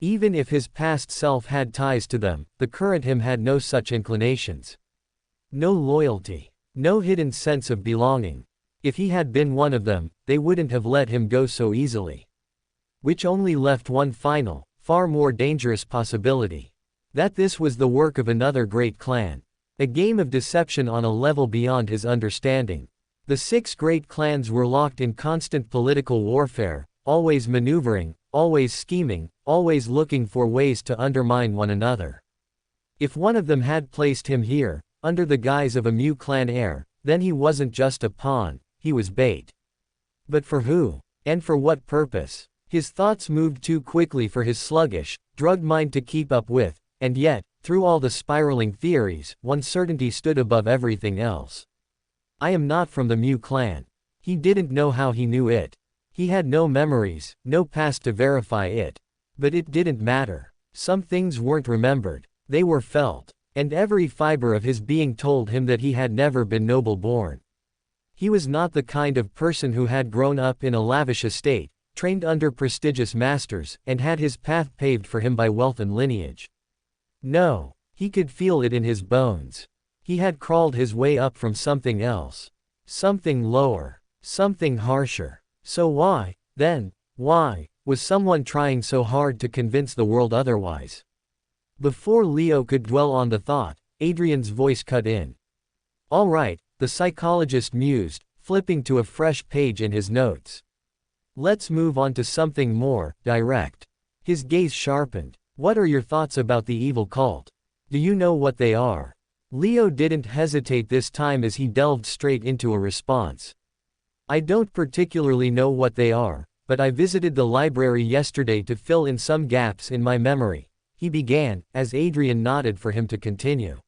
Even if his past self had ties to them, the current him had no such inclinations. No loyalty. No hidden sense of belonging. If he had been one of them, they wouldn't have let him go so easily. Which only left one final, far more dangerous possibility. That this was the work of another great clan. A game of deception on a level beyond his understanding. The 6 great clans were locked in constant political warfare, always maneuvering, always scheming, always looking for ways to undermine one another. If one of them had placed him here, under the guise of a Mu clan heir, then he wasn't just a pawn, he was bait. But for who? And for what purpose? His thoughts moved too quickly for his sluggish, drugged mind to keep up with, and yet, through all the spiraling theories, one certainty stood above everything else. I am not from the Mu clan. He didn't know how he knew it. He had no memories, no past to verify it. But it didn't matter. Some things weren't remembered. They were felt. And every fiber of his being told him that he had never been noble-born. He was not the kind of person who had grown up in a lavish estate, trained under prestigious masters, and had his path paved for him by wealth and lineage. No, he could feel it in his bones. He had crawled his way up from something else. Something lower. Something harsher. So why, then, why, was someone trying so hard to convince the world otherwise? Before Leo could dwell on the thought, Adrian's voice cut in. "All right," the psychologist mused, flipping to a fresh page in his notes. "Let's move on to something more direct." His gaze sharpened. "What are your thoughts about the evil cult? Do you know what they are?" Leo didn't hesitate this time as he delved straight into a response. "I don't particularly know what they are, but I visited the library yesterday to fill in some gaps in my memory," he began, as Adrian nodded for him to continue.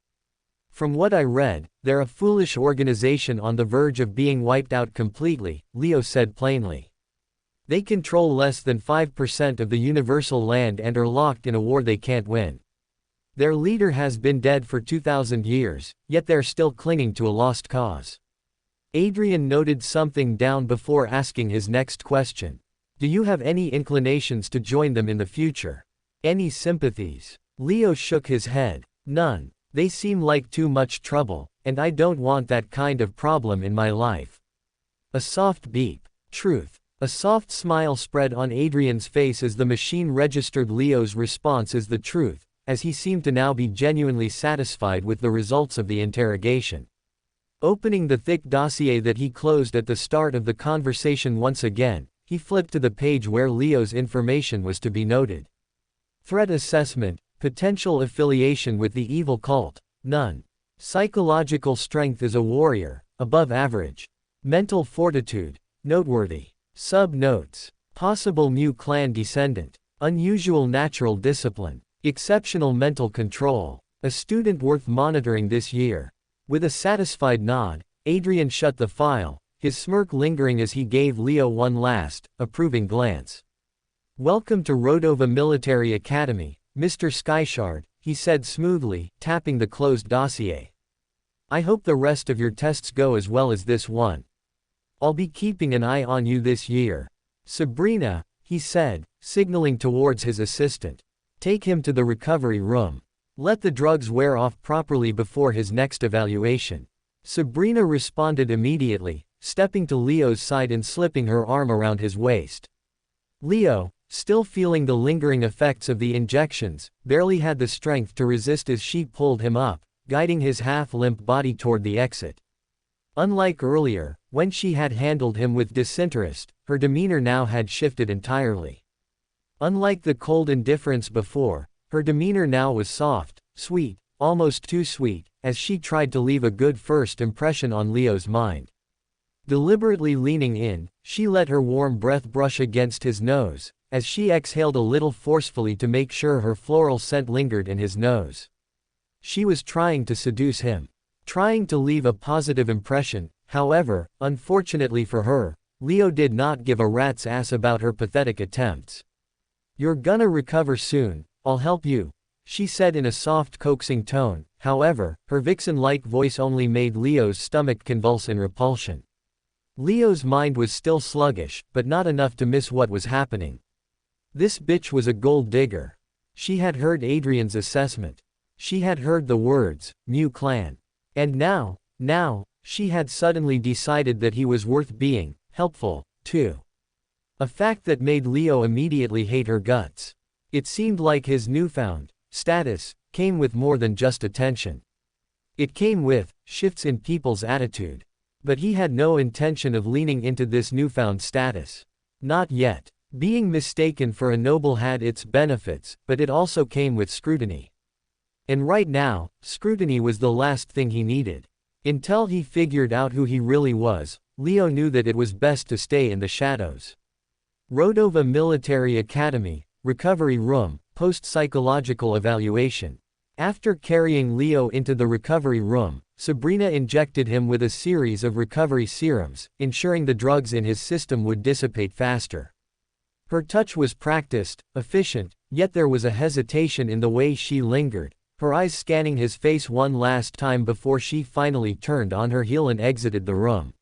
"From what I read, they're a foolish organization on the verge of being wiped out completely," Leo said plainly. "They control less than 5% of the universal land and are locked in a war they can't win. Their leader has been dead for 2,000 years, yet they're still clinging to a lost cause." Adrian noted something down before asking his next question. "Do you have any inclinations to join them in the future? Any sympathies?" Leo shook his head. "None. They seem like too much trouble, and I don't want that kind of problem in my life." A soft beep. Truth. A soft smile spread on Adrian's face as the machine registered Leo's response as the truth, as he seemed to now be genuinely satisfied with the results of the interrogation. Opening the thick dossier that he closed at the start of the conversation once again, he flipped to the page where Leo's information was to be noted. Threat assessment, potential affiliation with the evil cult, none. Psychological strength as a warrior, above average. Mental fortitude, noteworthy. Sub-notes. Possible Mu clan descendant. Unusual natural discipline. Exceptional mental control. A student worth monitoring this year. With a satisfied nod, Adrian shut the file, his smirk lingering as he gave Leo one last, approving glance. "Welcome to Rodova Military Academy, Mr. Skyshard," he said smoothly, tapping the closed dossier. "I hope the rest of your tests go as well as this one. I'll be keeping an eye on you this year. Sabrina," he said, signaling towards his assistant. "Take him to the recovery room. Let the drugs wear off properly before his next evaluation." Sabrina responded immediately, stepping to Leo's side and slipping her arm around his waist. Leo, still feeling the lingering effects of the injections, barely had the strength to resist as she pulled him up, guiding his half-limp body toward the exit. Unlike earlier, when she had handled him with disinterest, her demeanor now had shifted entirely. Unlike the cold indifference before, her demeanor now was soft, sweet, almost too sweet, as she tried to leave a good first impression on Leo's mind. Deliberately leaning in, she let her warm breath brush against his nose, as she exhaled a little forcefully to make sure her floral scent lingered in his nose. She was trying to seduce him. Trying to leave a positive impression. However, unfortunately for her, Leo did not give a rat's ass about her pathetic attempts. "You're gonna recover soon, I'll help you," she said in a soft coaxing tone. However, her vixen-like voice only made Leo's stomach convulse in repulsion. Leo's mind was still sluggish, but not enough to miss what was happening. This bitch was a gold digger. She had heard Adrian's assessment. She had heard the words, Mu clan. And now, she had suddenly decided that he was worth being helpful to. A fact that made Leo immediately hate her guts. It seemed like his newfound status came with more than just attention. It came with shifts in people's attitude. But he had no intention of leaning into this newfound status. Not yet. Being mistaken for a noble had its benefits, but it also came with scrutiny. And right now, scrutiny was the last thing he needed. Until he figured out who he really was, Leo knew that it was best to stay in the shadows. Rodova Military Academy, recovery room, post-psychological evaluation. After carrying Leo into the recovery room, Sabrina injected him with a series of recovery serums, ensuring the drugs in his system would dissipate faster. Her touch was practiced, efficient, yet there was a hesitation in the way she lingered, her eyes scanning his face one last time before she finally turned on her heel and exited the room.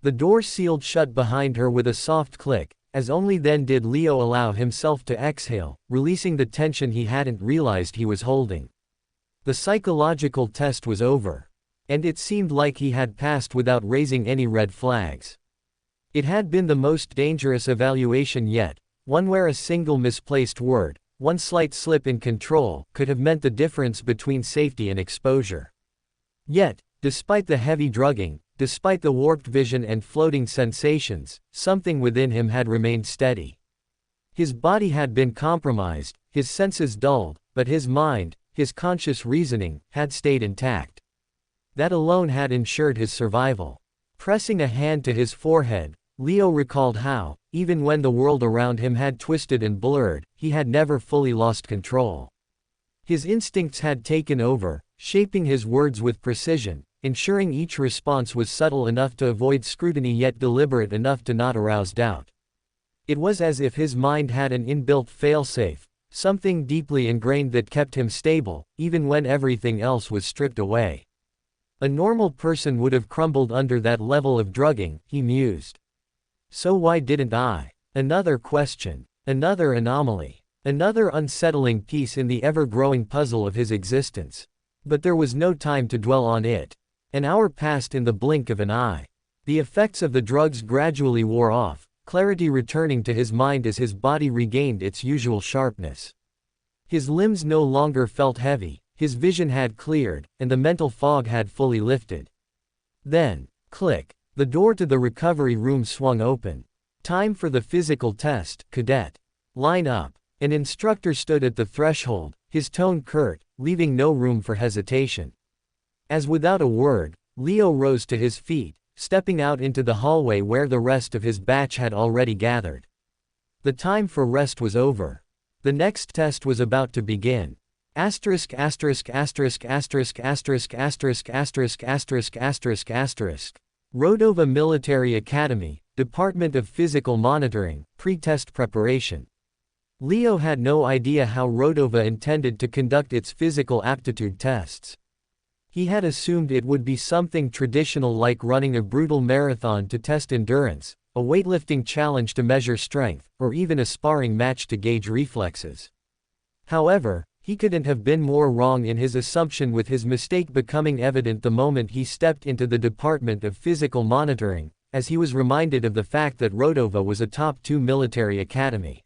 The door sealed shut behind her with a soft click, as only then did Leo allow himself to exhale, releasing the tension he hadn't realized he was holding. The psychological test was over. And it seemed like he had passed without raising any red flags. It had been the most dangerous evaluation yet, one where a single misplaced word, one slight slip in control, could have meant the difference between safety and exposure. Yet, despite the heavy drugging, despite the warped vision and floating sensations, something within him had remained steady. His body had been compromised, his senses dulled, but his mind, his conscious reasoning, had stayed intact. That alone had ensured his survival. Pressing a hand to his forehead, Leo recalled how, even when the world around him had twisted and blurred, he had never fully lost control. His instincts had taken over, shaping his words with precision, ensuring each response was subtle enough to avoid scrutiny yet deliberate enough to not arouse doubt. It was as if his mind had an inbuilt failsafe, something deeply ingrained that kept him stable, even when everything else was stripped away. A normal person would have crumbled under that level of drugging, he mused. So why didn't I? Another question. Another anomaly. Another unsettling piece in the ever-growing puzzle of his existence. But there was no time to dwell on it. An hour passed in the blink of an eye. The effects of the drugs gradually wore off, clarity returning to his mind as his body regained its usual sharpness. His limbs no longer felt heavy, his vision had cleared, and the mental fog had fully lifted. Then, click, the door to the recovery room swung open. Time for the physical test, cadet. Line up. An instructor stood at the threshold, his tone curt, leaving no room for hesitation. As without a word, Leo rose to his feet, stepping out into the hallway where the rest of his batch had already gathered. The time for rest was over. The next test was about to begin. Asterisk asterisk asterisk asterisk asterisk asterisk asterisk asterisk asterisk asterisk. Rodova Military Academy, Department of Physical Monitoring, Pre-Test Preparation. Leo had no idea how Rodova intended to conduct its physical aptitude tests. He had assumed it would be something traditional like running a brutal marathon to test endurance, a weightlifting challenge to measure strength, or even a sparring match to gauge reflexes. However, he couldn't have been more wrong in his assumption, with his mistake becoming evident the moment he stepped into the Department of Physical Monitoring, as he was reminded of the fact that Rodova was a top 2 military academy.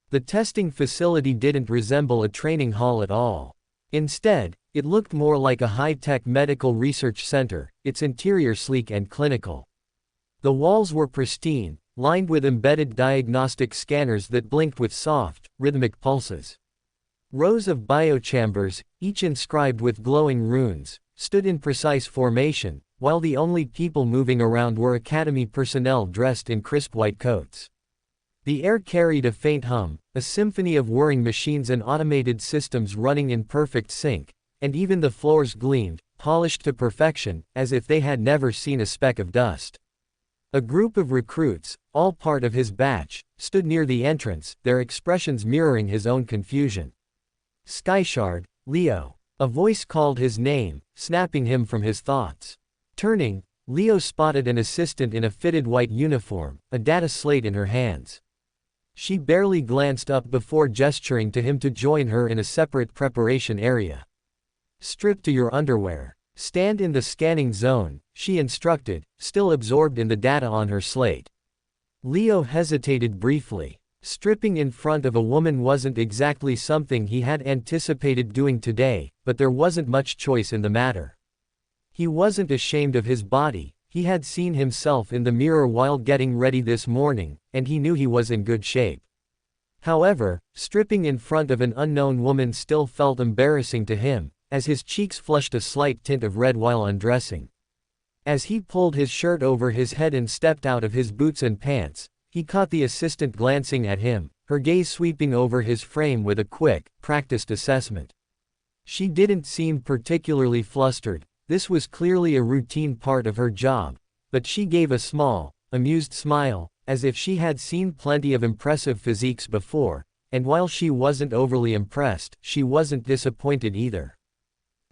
The testing facility didn't resemble a training hall at all. Instead, it looked more like a high-tech medical research center, its interior sleek and clinical. The walls were pristine, lined with embedded diagnostic scanners that blinked with soft, rhythmic pulses. Rows of biochambers, each inscribed with glowing runes, stood in precise formation, while the only people moving around were academy personnel dressed in crisp white coats. The air carried a faint hum, a symphony of whirring machines and automated systems running in perfect sync, and even the floors gleamed, polished to perfection, as if they had never seen a speck of dust. A group of recruits, all part of his batch, stood near the entrance, their expressions mirroring his own confusion. Skyshard, Leo. A voice called his name, snapping him from his thoughts. Turning, Leo spotted an assistant in a fitted white uniform, a data slate in her hands. She barely glanced up before gesturing to him to join her in a separate preparation area. Strip to your underwear. Stand in the scanning zone, she instructed, still absorbed in the data on her slate. Leo hesitated briefly. Stripping in front of a woman wasn't exactly something he had anticipated doing today, but there wasn't much choice in the matter. He wasn't ashamed of his body. He had seen himself in the mirror while getting ready this morning, and he knew he was in good shape. However, stripping in front of an unknown woman still felt embarrassing to him, as his cheeks flushed a slight tint of red while undressing. As he pulled his shirt over his head and stepped out of his boots and pants, he caught the assistant glancing at him, her gaze sweeping over his frame with a quick, practiced assessment. She didn't seem particularly flustered. This was clearly a routine part of her job, but she gave a small, amused smile, as if she had seen plenty of impressive physiques before, and while she wasn't overly impressed, she wasn't disappointed either.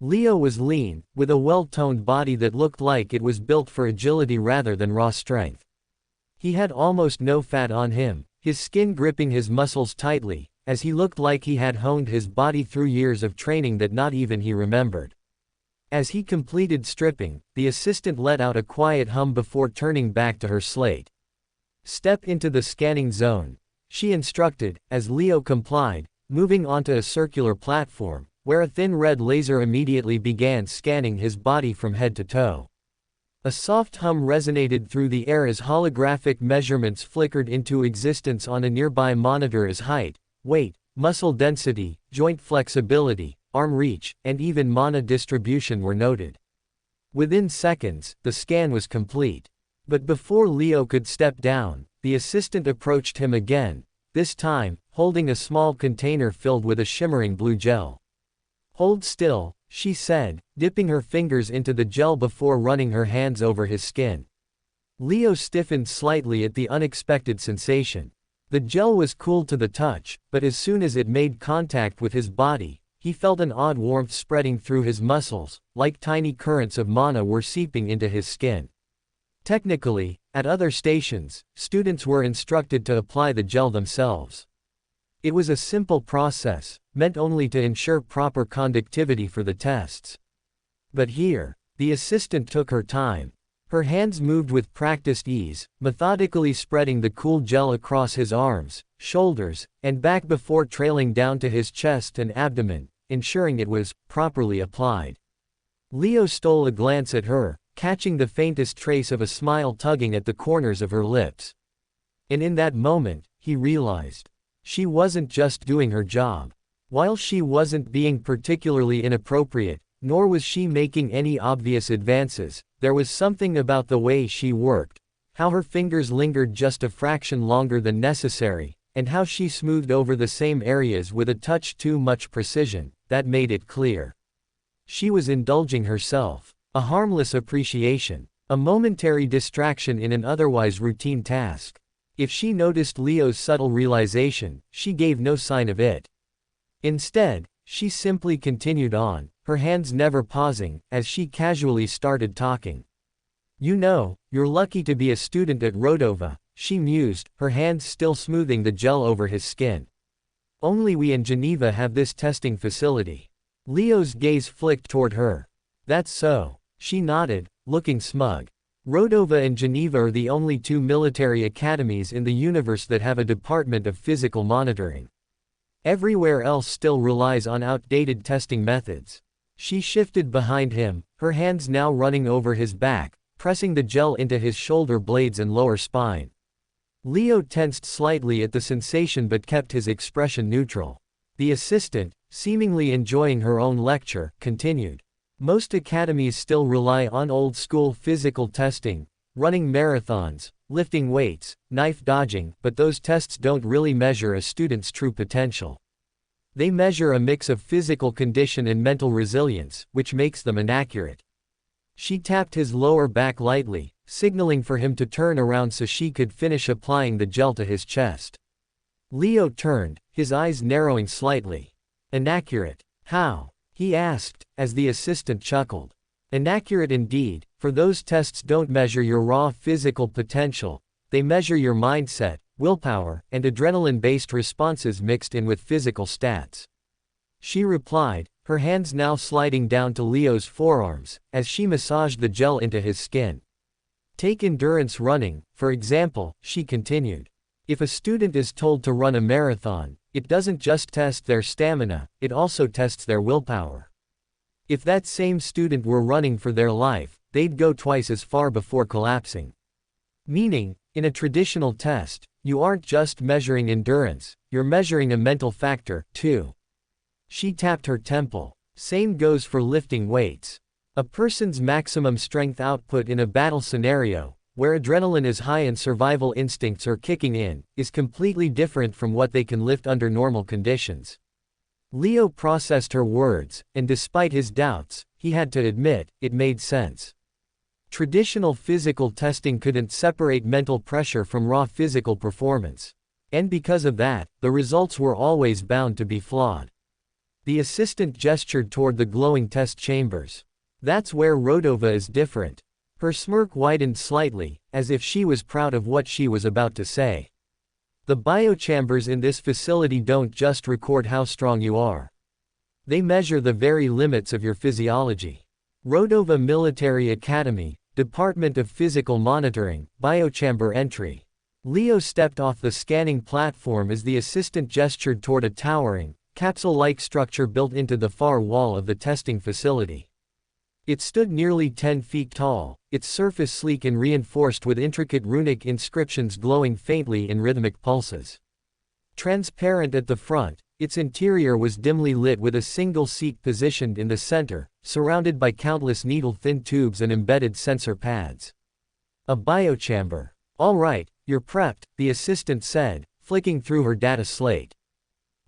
Leo was lean, with a well-toned body that looked like it was built for agility rather than raw strength. He had almost no fat on him, his skin gripping his muscles tightly, as he looked like he had honed his body through years of training that not even he remembered. As he completed stripping, the assistant let out a quiet hum before turning back to her slate. "Step into the scanning zone," she instructed, as Leo complied, moving onto a circular platform, where a thin red laser immediately began scanning his body from head to toe. A soft hum resonated through the air as holographic measurements flickered into existence on a nearby monitor as height, weight, muscle density, joint flexibility, arm reach, and even mana distribution were noted. Within seconds, the scan was complete. But before Leo could step down, the assistant approached him again, this time, holding a small container filled with a shimmering blue gel. "Hold still," she said, dipping her fingers into the gel before running her hands over his skin. Leo stiffened slightly at the unexpected sensation. The gel was cool to the touch, but as soon as it made contact with his body, he felt an odd warmth spreading through his muscles, like tiny currents of mana were seeping into his skin. Technically, at other stations, students were instructed to apply the gel themselves. It was a simple process, meant only to ensure proper conductivity for the tests. But here, the assistant took her time. Her hands moved with practiced ease, methodically spreading the cool gel across his arms, shoulders, and back before trailing down to his chest and abdomen, ensuring it was properly applied. Leo stole a glance at her, catching the faintest trace of a smile tugging at the corners of her lips. And in that moment, he realized. She wasn't just doing her job. While she wasn't being particularly inappropriate, nor was she making any obvious advances, there was something about the way she worked, how her fingers lingered just a fraction longer than necessary, and how she smoothed over the same areas with a touch too much precision, that made it clear. She was indulging herself, a harmless appreciation, a momentary distraction in an otherwise routine task. If she noticed Leo's subtle realization, she gave no sign of it. Instead, she simply continued on, her hands never pausing, as she casually started talking. "You know, you're lucky to be a student at Rodova," she mused, her hands still smoothing the gel over his skin. "Only we in Geneva have this testing facility." Leo's gaze flicked toward her. "That's so." She nodded, looking smug. Rodova and Geneva are the only two military academies in the universe that have a department of physical monitoring. Everywhere else still relies on outdated testing methods. She shifted behind him, her hands now running over his back, pressing the gel into his shoulder blades and lower spine. Leo tensed slightly at the sensation but kept his expression neutral. The assistant, seemingly enjoying her own lecture, continued. "Most academies still rely on old-school physical testing, running marathons, lifting weights, knife dodging, but those tests don't really measure a student's true potential. They measure a mix of physical condition and mental resilience, which makes them inaccurate." She tapped his lower back lightly, signaling for him to turn around so she could finish applying the gel to his chest. Leo turned, his eyes narrowing slightly. "Inaccurate? How?" he asked, as the assistant chuckled. "Inaccurate indeed, for those tests don't measure your raw physical potential, they measure your mindset, willpower, and adrenaline-based responses mixed in with physical stats." She replied, her hands now sliding down to Leo's forearms, as she massaged the gel into his skin. "Take endurance running, for example," she continued. "If a student is told to run a marathon, it doesn't just test their stamina, it also tests their willpower. If that same student were running for their life, they'd go twice as far before collapsing. Meaning, in a traditional test, you aren't just measuring endurance, you're measuring a mental factor, too." She tapped her temple. "Same goes for lifting weights. A person's maximum strength output in a battle scenario, where adrenaline is high and survival instincts are kicking in, is completely different from what they can lift under normal conditions." Leo processed her words, and despite his doubts, he had to admit, it made sense. Traditional physical testing couldn't separate mental pressure from raw physical performance. And because of that, the results were always bound to be flawed. The assistant gestured toward the glowing test chambers. That's where Rodova is different. Her smirk widened slightly, as if she was proud of what she was about to say. The biochambers in this facility don't just record how strong you are. They measure the very limits of your physiology. Rodova Military Academy, Department of Physical Monitoring, Biochamber Entry. Leo stepped off the scanning platform as the assistant gestured toward a towering, capsule-like structure built into the far wall of the testing facility. It stood nearly 10 feet tall, its surface sleek and reinforced with intricate runic inscriptions glowing faintly in rhythmic pulses. Transparent at the front, its interior was dimly lit with a single seat positioned in the center, surrounded by countless needle-thin tubes and embedded sensor pads. A biochamber. All right, you're prepped, the assistant said, flicking through her data slate.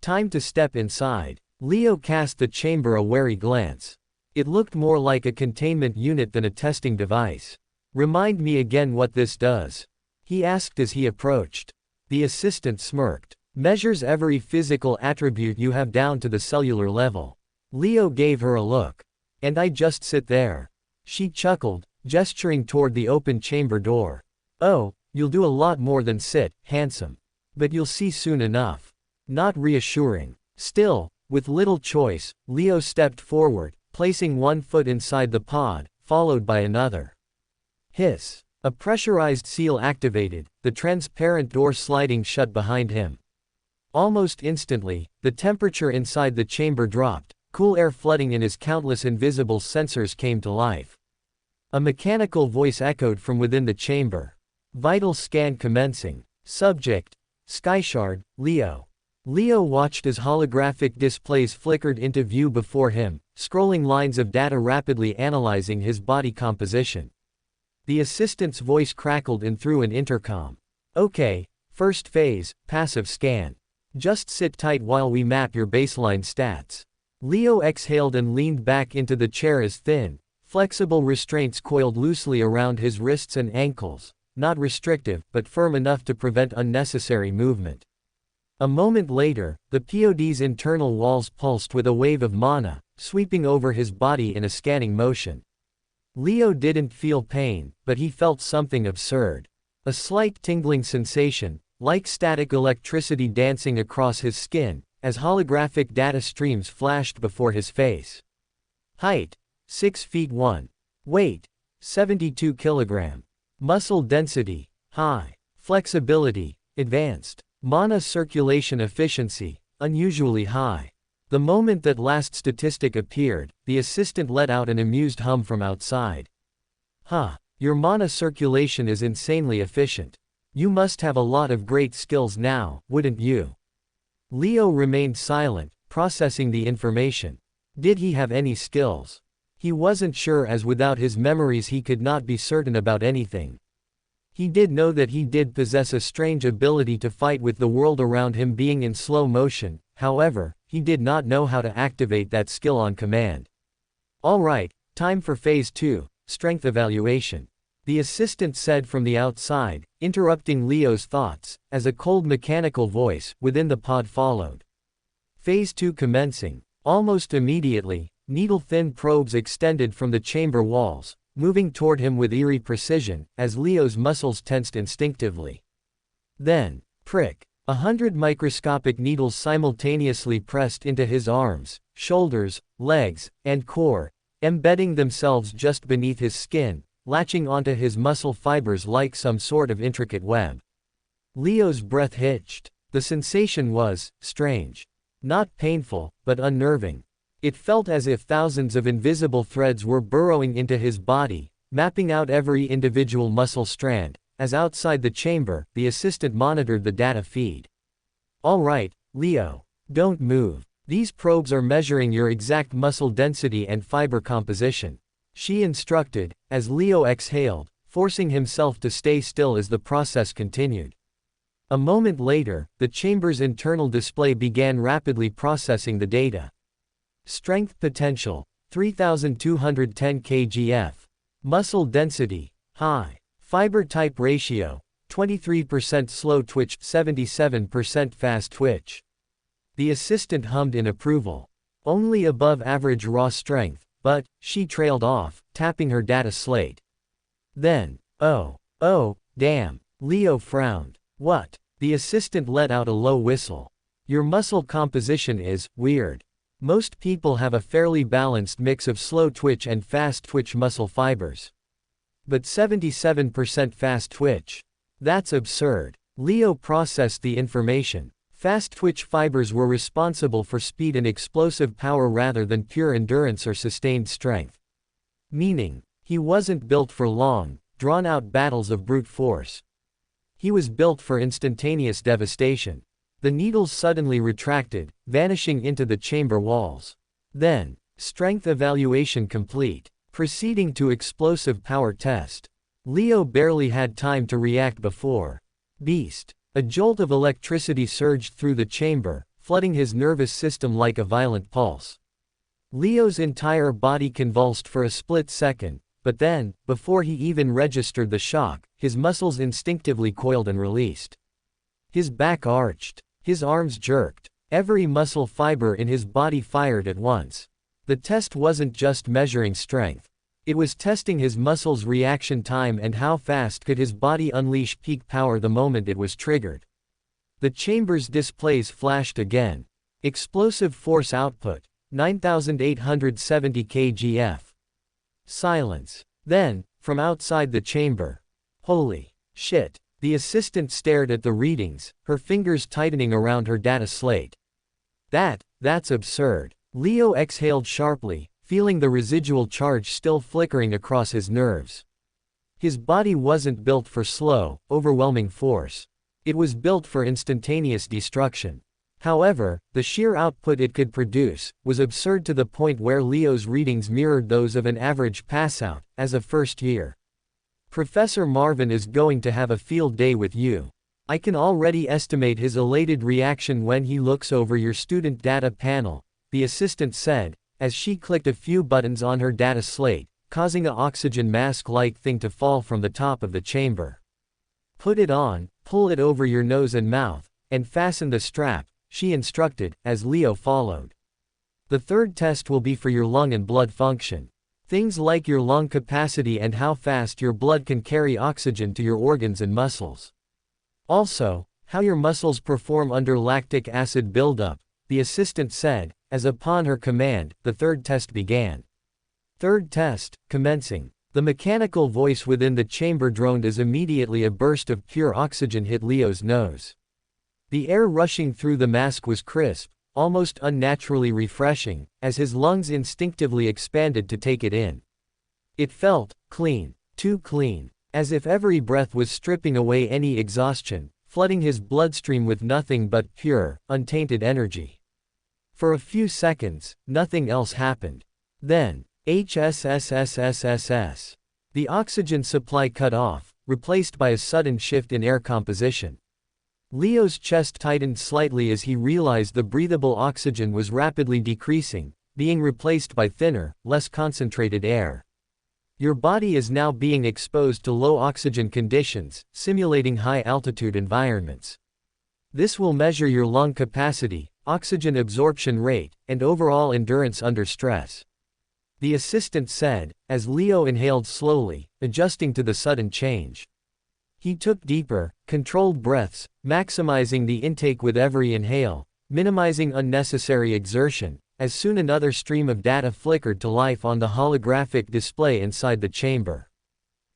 Time to step inside. Leo cast the chamber a wary glance. It looked more like a containment unit than a testing device. Remind me again what this does, he asked as he approached. The assistant smirked. Measures every physical attribute you have down to the cellular level. Leo gave her a look. And I just sit there. She chuckled, gesturing toward the open chamber door. Oh, you'll do a lot more than sit, handsome. But you'll see soon enough. Not reassuring. Still, with little choice, Leo stepped forward, placing one foot inside the pod, followed by another. Hiss. A pressurized seal activated, the transparent door sliding shut behind him. Almost instantly, the temperature inside the chamber dropped, cool air flooding in as countless invisible sensors came to life. A mechanical voice echoed from within the chamber. Vital scan commencing. Subject: Skyshard, Leo. Leo watched as holographic displays flickered into view before him, scrolling lines of data rapidly analyzing his body composition. The assistant's voice crackled in through an intercom. Okay, first phase, passive scan. Just sit tight while we map your baseline stats. Leo exhaled and leaned back into the chair as thin, flexible restraints coiled loosely around his wrists and ankles, not restrictive but firm enough to prevent unnecessary movement. A moment later, the pod's internal walls pulsed with a wave of mana, sweeping over his body in a scanning motion. Leo didn't feel pain, but he felt something absurd. A slight tingling sensation, like static electricity dancing across his skin, as holographic data streams flashed before his face. Height: 6 feet 1. Weight: 72 kg. Muscle density: high. Flexibility: advanced. Mana circulation efficiency: unusually high. The moment that last statistic appeared, the assistant let out an amused hum from outside. Huh, your mana circulation is insanely efficient. You must have a lot of great skills now, wouldn't you? Leo remained silent, processing the information. Did he have any skills? He wasn't sure, as without his memories he could not be certain about anything. He did know that he did possess a strange ability to fight with the world around him being in slow motion, however, he did not know how to activate that skill on command. Alright, time for Phase 2, Strength Evaluation. The assistant said from the outside, interrupting Leo's thoughts, as a cold mechanical voice within the pod followed. Phase 2 commencing. Almost immediately, needle-thin probes extended from the chamber walls, moving toward him with eerie precision, as Leo's muscles tensed instinctively. Then, prick. 100 microscopic needles simultaneously pressed into his arms, shoulders, legs, and core, embedding themselves just beneath his skin, latching onto his muscle fibers like some sort of intricate web. Leo's breath hitched. The sensation was strange. Not painful, but unnerving. It felt as if thousands of invisible threads were burrowing into his body, mapping out every individual muscle strand. As outside the chamber, the assistant monitored the data feed. All right, Leo. Don't move. These probes are measuring your exact muscle density and fiber composition, she instructed, as Leo exhaled, forcing himself to stay still as the process continued. A moment later, the chamber's internal display began rapidly processing the data. Strength potential: 3,210 kgf. Muscle density: high. Fiber type ratio: 23% slow twitch, 77% fast twitch. The assistant hummed in approval. Only above average raw strength, but, she trailed off, tapping her data slate. Then, oh, damn, Leo frowned. What? The assistant let out a low whistle. Your muscle composition is weird. Most people have a fairly balanced mix of slow twitch and fast twitch muscle fibers. But 77% fast twitch? That's absurd. Leo processed the information. Fast twitch fibers were responsible for speed and explosive power rather than pure endurance or sustained strength. Meaning, he wasn't built for long, drawn-out battles of brute force. He was built for instantaneous devastation. The needles suddenly retracted, vanishing into the chamber walls. Then, strength evaluation complete. Proceeding to explosive power test. Leo barely had time to react before. Beast. A jolt of electricity surged through the chamber, flooding his nervous system like a violent pulse. Leo's entire body convulsed for a split second, but then, before he even registered the shock, his muscles instinctively coiled and released. His back arched. His arms jerked. Every muscle fiber in his body fired at once. The test wasn't just measuring strength. It was testing his muscles' reaction time and how fast could his body unleash peak power the moment it was triggered. The chamber's displays flashed again. Explosive force output, 9,870 kgf. Silence. Then, from outside the chamber. Holy shit. The assistant stared at the readings, her fingers tightening around her data slate. That's absurd. Leo exhaled sharply, feeling the residual charge still flickering across his nerves. His body wasn't built for slow, overwhelming force. It was built for instantaneous destruction. However, the sheer output it could produce was absurd to the point where Leo's readings mirrored those of an average passout, as a first year. Professor Marvin is going to have a field day with you. I can already estimate his elated reaction when he looks over your student data panel, the assistant said, as she clicked a few buttons on her data slate, causing a oxygen mask-like thing to fall from the top of the chamber. Put it on, pull it over your nose and mouth, and fasten the strap, she instructed, as Leo followed. The third test will be for your lung and blood function. Things like your lung capacity and how fast your blood can carry oxygen to your organs and muscles. Also, how your muscles perform under lactic acid buildup, the assistant said, as upon her command, the third test began. Third test, commencing. The mechanical voice within the chamber droned as immediately a burst of pure oxygen hit Leo's nose. The air rushing through the mask was crisp, almost unnaturally refreshing, as his lungs instinctively expanded to take it in. It felt clean, too clean, as if every breath was stripping away any exhaustion, flooding his bloodstream with nothing but pure, untainted energy. For a few seconds, nothing else happened. Then, HSSSSSS. The oxygen supply cut off, replaced by a sudden shift in air composition. Leo's chest tightened slightly as he realized the breathable oxygen was rapidly decreasing, being replaced by thinner, less concentrated air. Your body is now being exposed to low oxygen conditions, simulating high-altitude environments. This will measure your lung capacity, oxygen absorption rate, and overall endurance under stress. The assistant said, as Leo inhaled slowly, adjusting to the sudden change. He took deeper, controlled breaths, maximizing the intake with every inhale, minimizing unnecessary exertion, as soon another stream of data flickered to life on the holographic display inside the chamber.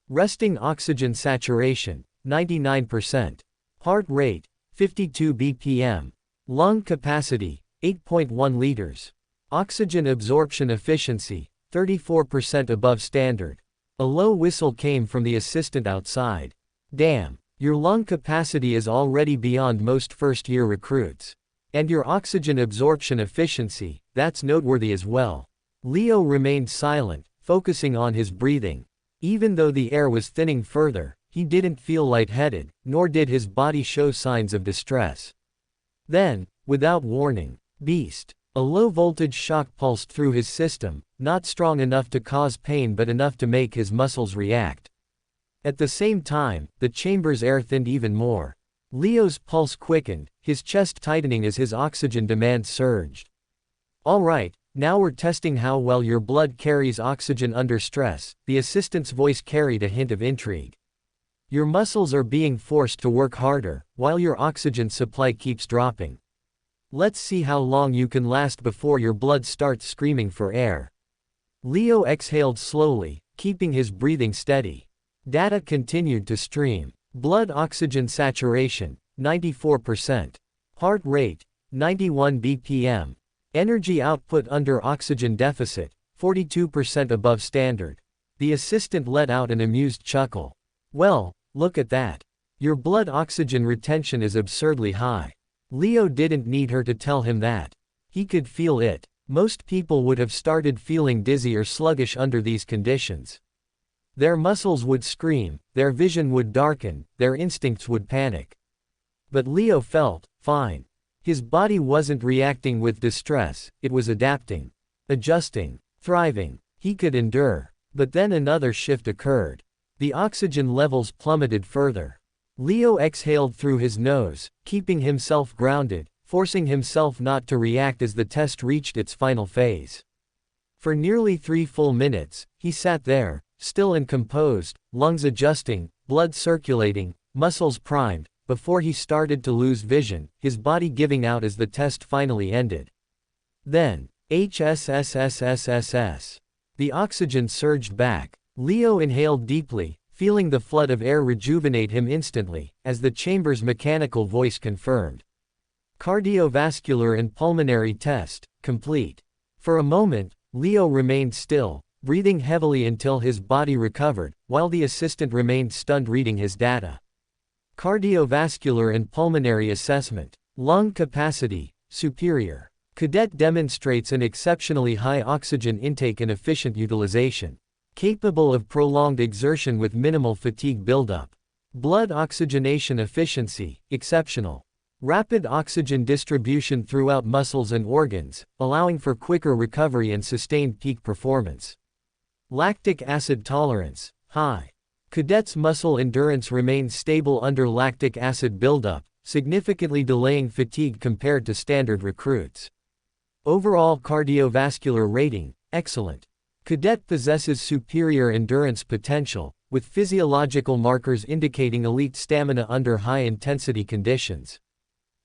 Resting oxygen saturation, 99%. Heart rate, 52 BPM. Lung capacity, 8.1 liters. Oxygen absorption efficiency, 34% above standard. A low whistle came from the assistant outside. Damn, your lung capacity is already beyond most first-year recruits. And your oxygen absorption efficiency, that's noteworthy as well. Leo remained silent, focusing on his breathing. Even though the air was thinning further, he didn't feel lightheaded, nor did his body show signs of distress. Then, without warning, beast. A low-voltage shock pulsed through his system, not strong enough to cause pain but enough to make his muscles react. At the same time, the chamber's air thinned even more. Leo's pulse quickened, his chest tightening as his oxygen demand surged. "All right, now we're testing how well your blood carries oxygen under stress," the assistant's voice carried a hint of intrigue. "Your muscles are being forced to work harder, while your oxygen supply keeps dropping. Let's see how long you can last before your blood starts screaming for air." Leo exhaled slowly, keeping his breathing steady. Data continued to stream. Blood oxygen saturation, 94%. Heart rate, 91 bpm. Energy output under oxygen deficit, 42% above standard. The assistant let out an amused chuckle. "Well, look at that. Your blood oxygen retention is absurdly high." Leo didn't need her to tell him that. He could feel it. Most people would have started feeling dizzy or sluggish under these conditions. Their muscles would scream, their vision would darken, their instincts would panic. But Leo felt fine. His body wasn't reacting with distress, it was adapting, adjusting, thriving. He could endure. But then another shift occurred. The oxygen levels plummeted further. Leo exhaled through his nose, keeping himself grounded, forcing himself not to react as the test reached its final phase. For nearly 3 full minutes, he sat there, still and composed, lungs adjusting, blood circulating, muscles primed, before he started to lose vision, his body giving out as the test finally ended. Then, HSSSSSS. The oxygen surged back. Leo inhaled deeply, feeling the flood of air rejuvenate him instantly, as the chamber's mechanical voice confirmed. Cardiovascular and pulmonary test, complete. For a moment, Leo remained still, breathing heavily until his body recovered, while the assistant remained stunned reading his data. Cardiovascular and pulmonary assessment. Lung capacity, superior. Cadet demonstrates an exceptionally high oxygen intake and efficient utilization. Capable of prolonged exertion with minimal fatigue buildup. Blood oxygenation efficiency, exceptional. Rapid oxygen distribution throughout muscles and organs, allowing for quicker recovery and sustained peak performance. Lactic acid tolerance, high. Cadet's muscle endurance remains stable under lactic acid buildup, significantly delaying fatigue compared to standard recruits. Overall cardiovascular rating, excellent. Cadet possesses superior endurance potential, with physiological markers indicating elite stamina under high-intensity conditions.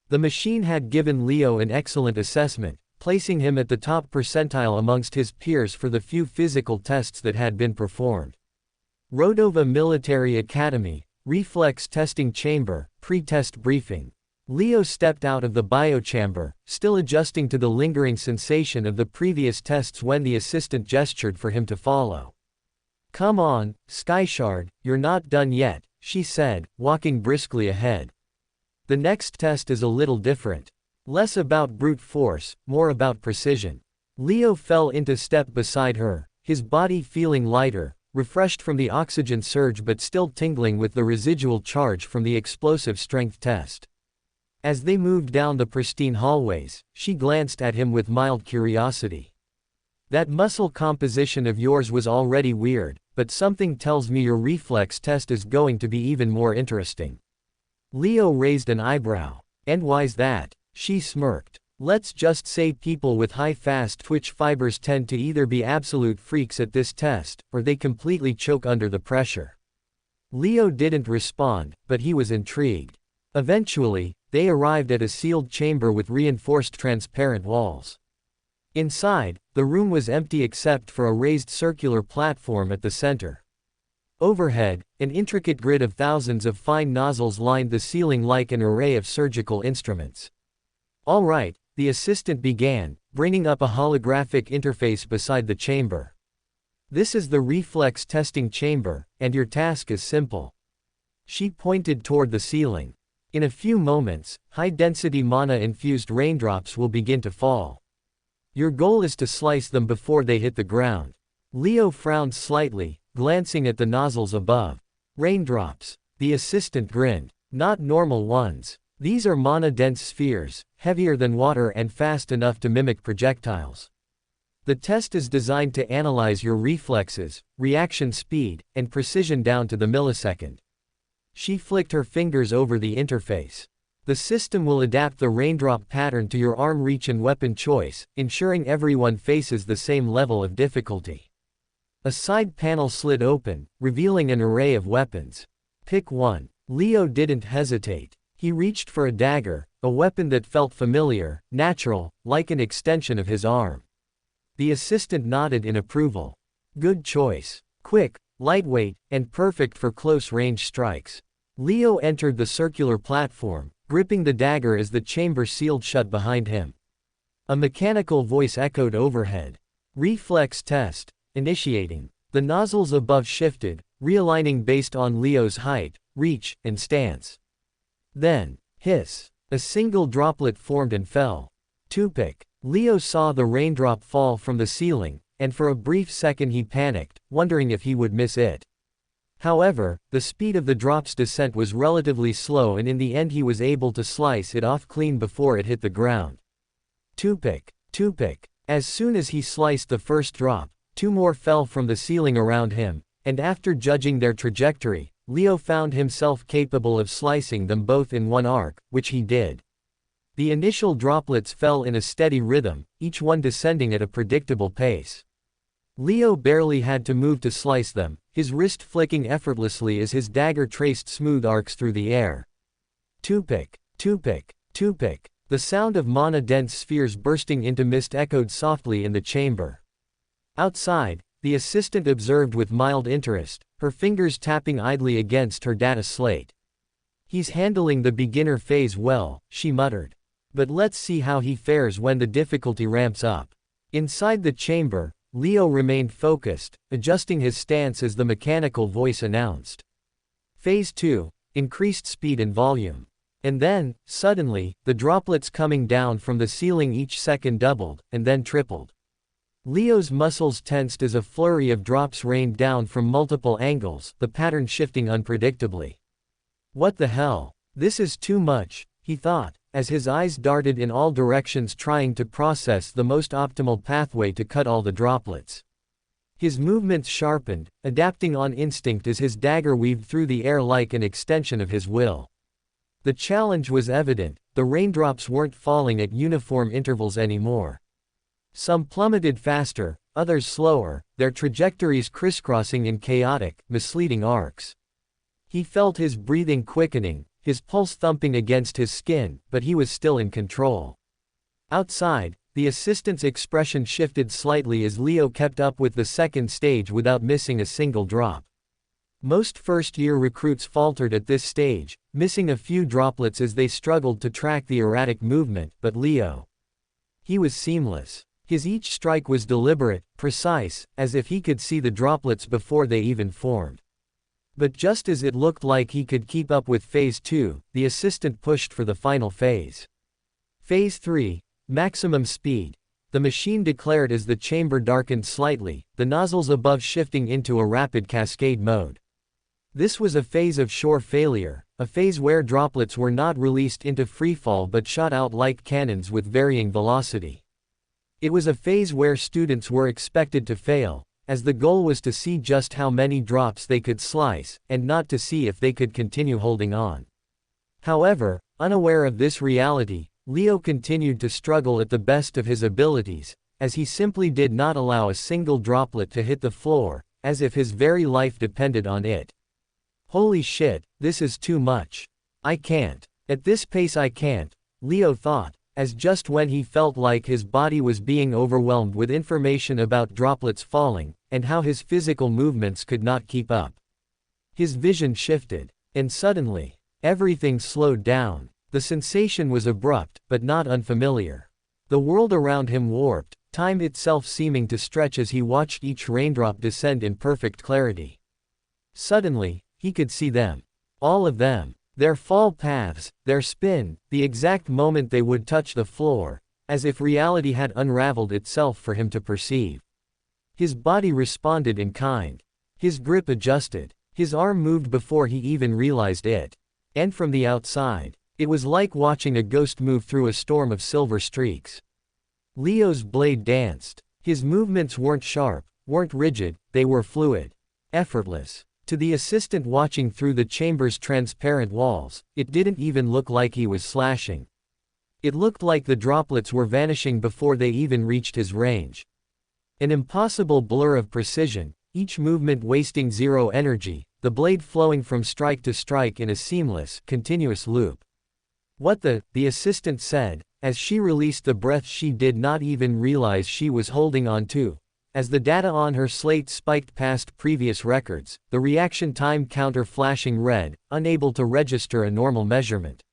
The machine had given Leo an excellent assessment, placing him at the top percentile amongst his peers for the few physical tests that had been performed. Rodova Military Academy, Reflex Testing Chamber, Pre-Test Briefing. Leo stepped out of the biochamber, still adjusting to the lingering sensation of the previous tests when the assistant gestured for him to follow. "Come on, Skyshard, you're not done yet," she said, walking briskly ahead. "The next test is a little different. Less about brute force, more about precision." Leo fell into step beside her, his body feeling lighter, refreshed from the oxygen surge but still tingling with the residual charge from the explosive strength test. As they moved down the pristine hallways, she glanced at him with mild curiosity. "That muscle composition of yours was already weird, but something tells me your reflex test is going to be even more interesting." Leo raised an eyebrow. "And why's that?" She smirked. "Let's just say people with high fast twitch fibers tend to either be absolute freaks at this test, or they completely choke under the pressure." Leo didn't respond, but he was intrigued. Eventually, they arrived at a sealed chamber with reinforced transparent walls. Inside, the room was empty except for a raised circular platform at the center. Overhead, an intricate grid of thousands of fine nozzles lined the ceiling like an array of surgical instruments. "All right," the assistant began, bringing up a holographic interface beside the chamber. "This is the reflex testing chamber, and your task is simple." She pointed toward the ceiling. "In a few moments, high-density mana-infused raindrops will begin to fall. Your goal is to slice them before they hit the ground." Leo frowned slightly, glancing at the nozzles above. "Raindrops." The assistant grinned. "Not normal ones. These are mana-dense spheres, heavier than water and fast enough to mimic projectiles." The test is designed to analyze your reflexes, reaction speed, and precision down to the millisecond. She flicked her fingers over the interface. The system will adapt the raindrop pattern to your arm reach and weapon choice, ensuring everyone faces the same level of difficulty. A side panel slid open, revealing an array of weapons. Pick one. Leo didn't hesitate. He reached for a dagger, a weapon that felt familiar, natural, like an extension of his arm. The assistant nodded in approval. Good choice. Quick, lightweight, and perfect for close-range strikes. Leo entered the circular platform, gripping the dagger as the chamber sealed shut behind him. A mechanical voice echoed overhead. Reflex test. Initiating. The nozzles above shifted, realigning based on Leo's height, reach, and stance. Then, hiss. A single droplet formed and fell. Toothpick. Leo saw the raindrop fall from the ceiling, and for a brief second he panicked, wondering if he would miss it. However, the speed of the drop's descent was relatively slow, and in the end he was able to slice it off clean before it hit the ground. Toothpick. Toothpick. As soon as he sliced the first drop, two more fell from the ceiling around him, and after judging their trajectory, Leo found himself capable of slicing them both in one arc, which he did. The initial droplets fell in a steady rhythm, each one descending at a predictable pace. Leo barely had to move to slice them, his wrist flicking effortlessly as his dagger traced smooth arcs through the air. Toothpick. Toothpick. Toothpick. The sound of mana-dense spheres bursting into mist echoed softly in the chamber. Outside, the assistant observed with mild interest, her fingers tapping idly against her data slate. He's handling the beginner phase well, she muttered. But let's see how he fares when the difficulty ramps up. Inside the chamber, Leo remained focused, adjusting his stance as the mechanical voice announced. Phase 2, increased speed and volume. And then, suddenly, the droplets coming down from the ceiling each second doubled, and then tripled. Leo's muscles tensed as a flurry of drops rained down from multiple angles, the pattern shifting unpredictably. What the hell? This is too much, he thought, as his eyes darted in all directions trying to process the most optimal pathway to cut all the droplets. His movements sharpened, adapting on instinct as his dagger weaved through the air like an extension of his will. The challenge was evident, the raindrops weren't falling at uniform intervals anymore. Some plummeted faster, others slower, their trajectories crisscrossing in chaotic, misleading arcs. He felt his breathing quickening, his pulse thumping against his skin, but he was still in control. Outside, the assistant's expression shifted slightly as Leo kept up with the second stage without missing a single drop. Most first-year recruits faltered at this stage, missing a few droplets as they struggled to track the erratic movement, but Leo. He was seamless. His each strike was deliberate, precise, as if he could see the droplets before they even formed. But just as it looked like he could keep up with Phase 2, the assistant pushed for the final phase. Phase 3, maximum speed. The machine declared as the chamber darkened slightly, the nozzles above shifting into a rapid cascade mode. This was a phase of sure failure, a phase where droplets were not released into freefall but shot out like cannons with varying velocity. It was a phase where students were expected to fail, as the goal was to see just how many drops they could slice, and not to see if they could continue holding on. However, unaware of this reality, Leo continued to struggle at the best of his abilities, as he simply did not allow a single droplet to hit the floor, as if his very life depended on it. Holy shit, this is too much. I can't. At this pace I can't, Leo thought, as just when he felt like his body was being overwhelmed with information about droplets falling, and how his physical movements could not keep up. His vision shifted, and suddenly, everything slowed down. The sensation was abrupt, but not unfamiliar. The world around him warped, time itself seeming to stretch as he watched each raindrop descend in perfect clarity. Suddenly, he could see them. All of them. Their fall paths, their spin, the exact moment they would touch the floor, as if reality had unraveled itself for him to perceive. His body responded in kind. His grip adjusted. His arm moved before he even realized it. And from the outside, it was like watching a ghost move through a storm of silver streaks. Leo's blade danced. His movements weren't sharp, weren't rigid, they were fluid. Effortless. To the assistant watching through the chamber's transparent walls, it didn't even look like he was slashing. It looked like the droplets were vanishing before they even reached his range. An impossible blur of precision, each movement wasting zero energy, the blade flowing from strike to strike in a seamless, continuous loop. "What the assistant said, as she released the breath she did not even realize she was holding on to. As the data on her slate spiked past previous records, the reaction time counter flashing red, unable to register a normal measurement.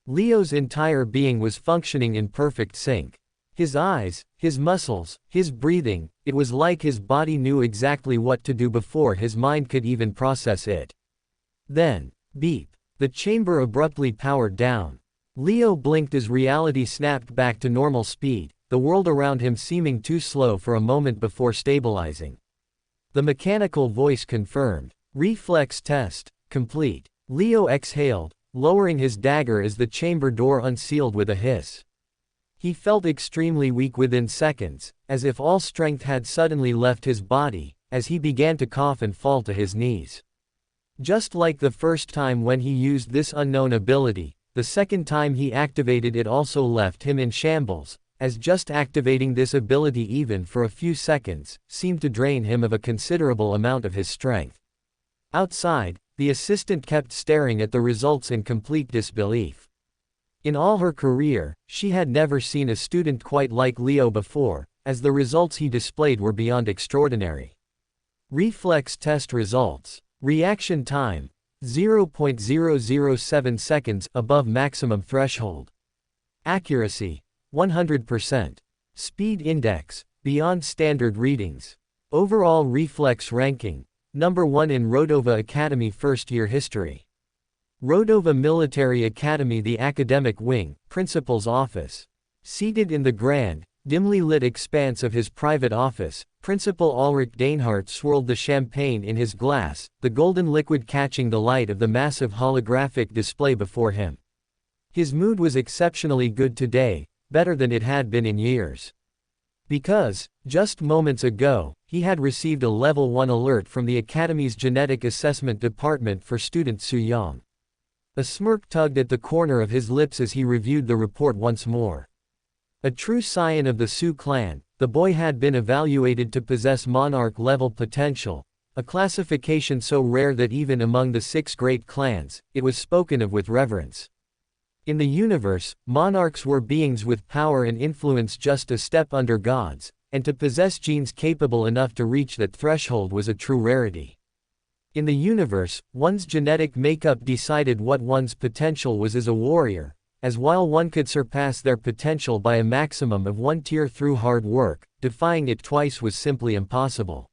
Leo's entire being was functioning in perfect sync. His eyes, his muscles, his breathing, it was like his body knew exactly what to do before his mind could even process it. Then, beep. The chamber abruptly powered down. Leo blinked as reality snapped back to normal speed, the world around him seeming too slow for a moment before stabilizing. The mechanical voice confirmed. Reflex test, complete. Leo exhaled, lowering his dagger as the chamber door unsealed with a hiss. He felt extremely weak within seconds, as if all strength had suddenly left his body, as he began to cough and fall to his knees. Just like the first time when he used this unknown ability, the second time he activated it also left him in shambles, as just activating this ability even for a few seconds, seemed to drain him of a considerable amount of his strength. Outside, the assistant kept staring at the results in complete disbelief. In all her career, she had never seen a student quite like Leo before, as the results he displayed were beyond extraordinary. Reflex test results. Reaction time, 0.007 seconds above maximum threshold. Accuracy, 100%. Speed index, beyond standard readings. Overall reflex ranking, number 1 in Rodova Academy first-year history. Rodova Military Academy, the academic wing, principal's office. Seated in the grand, dimly lit expanse of his private office, Principal Ulrich Dainhardt swirled the champagne in his glass, the golden liquid catching the light of the massive holographic display before him. His mood was exceptionally good today, better than it had been in years. Because, just moments ago, he had received a Level 1 alert from the Academy's Genetic Assessment Department for student Su Yang. A smirk tugged at the corner of his lips as he reviewed the report once more. A true scion of the Su clan, the boy had been evaluated to possess monarch-level potential, a classification so rare that even among the 6 great clans, it was spoken of with reverence. In the universe, monarchs were beings with power and influence just a step under gods, and to possess genes capable enough to reach that threshold was a true rarity. In the universe, one's genetic makeup decided what one's potential was as a warrior, as while one could surpass their potential by a maximum of 1 tier through hard work, defying it twice was simply impossible.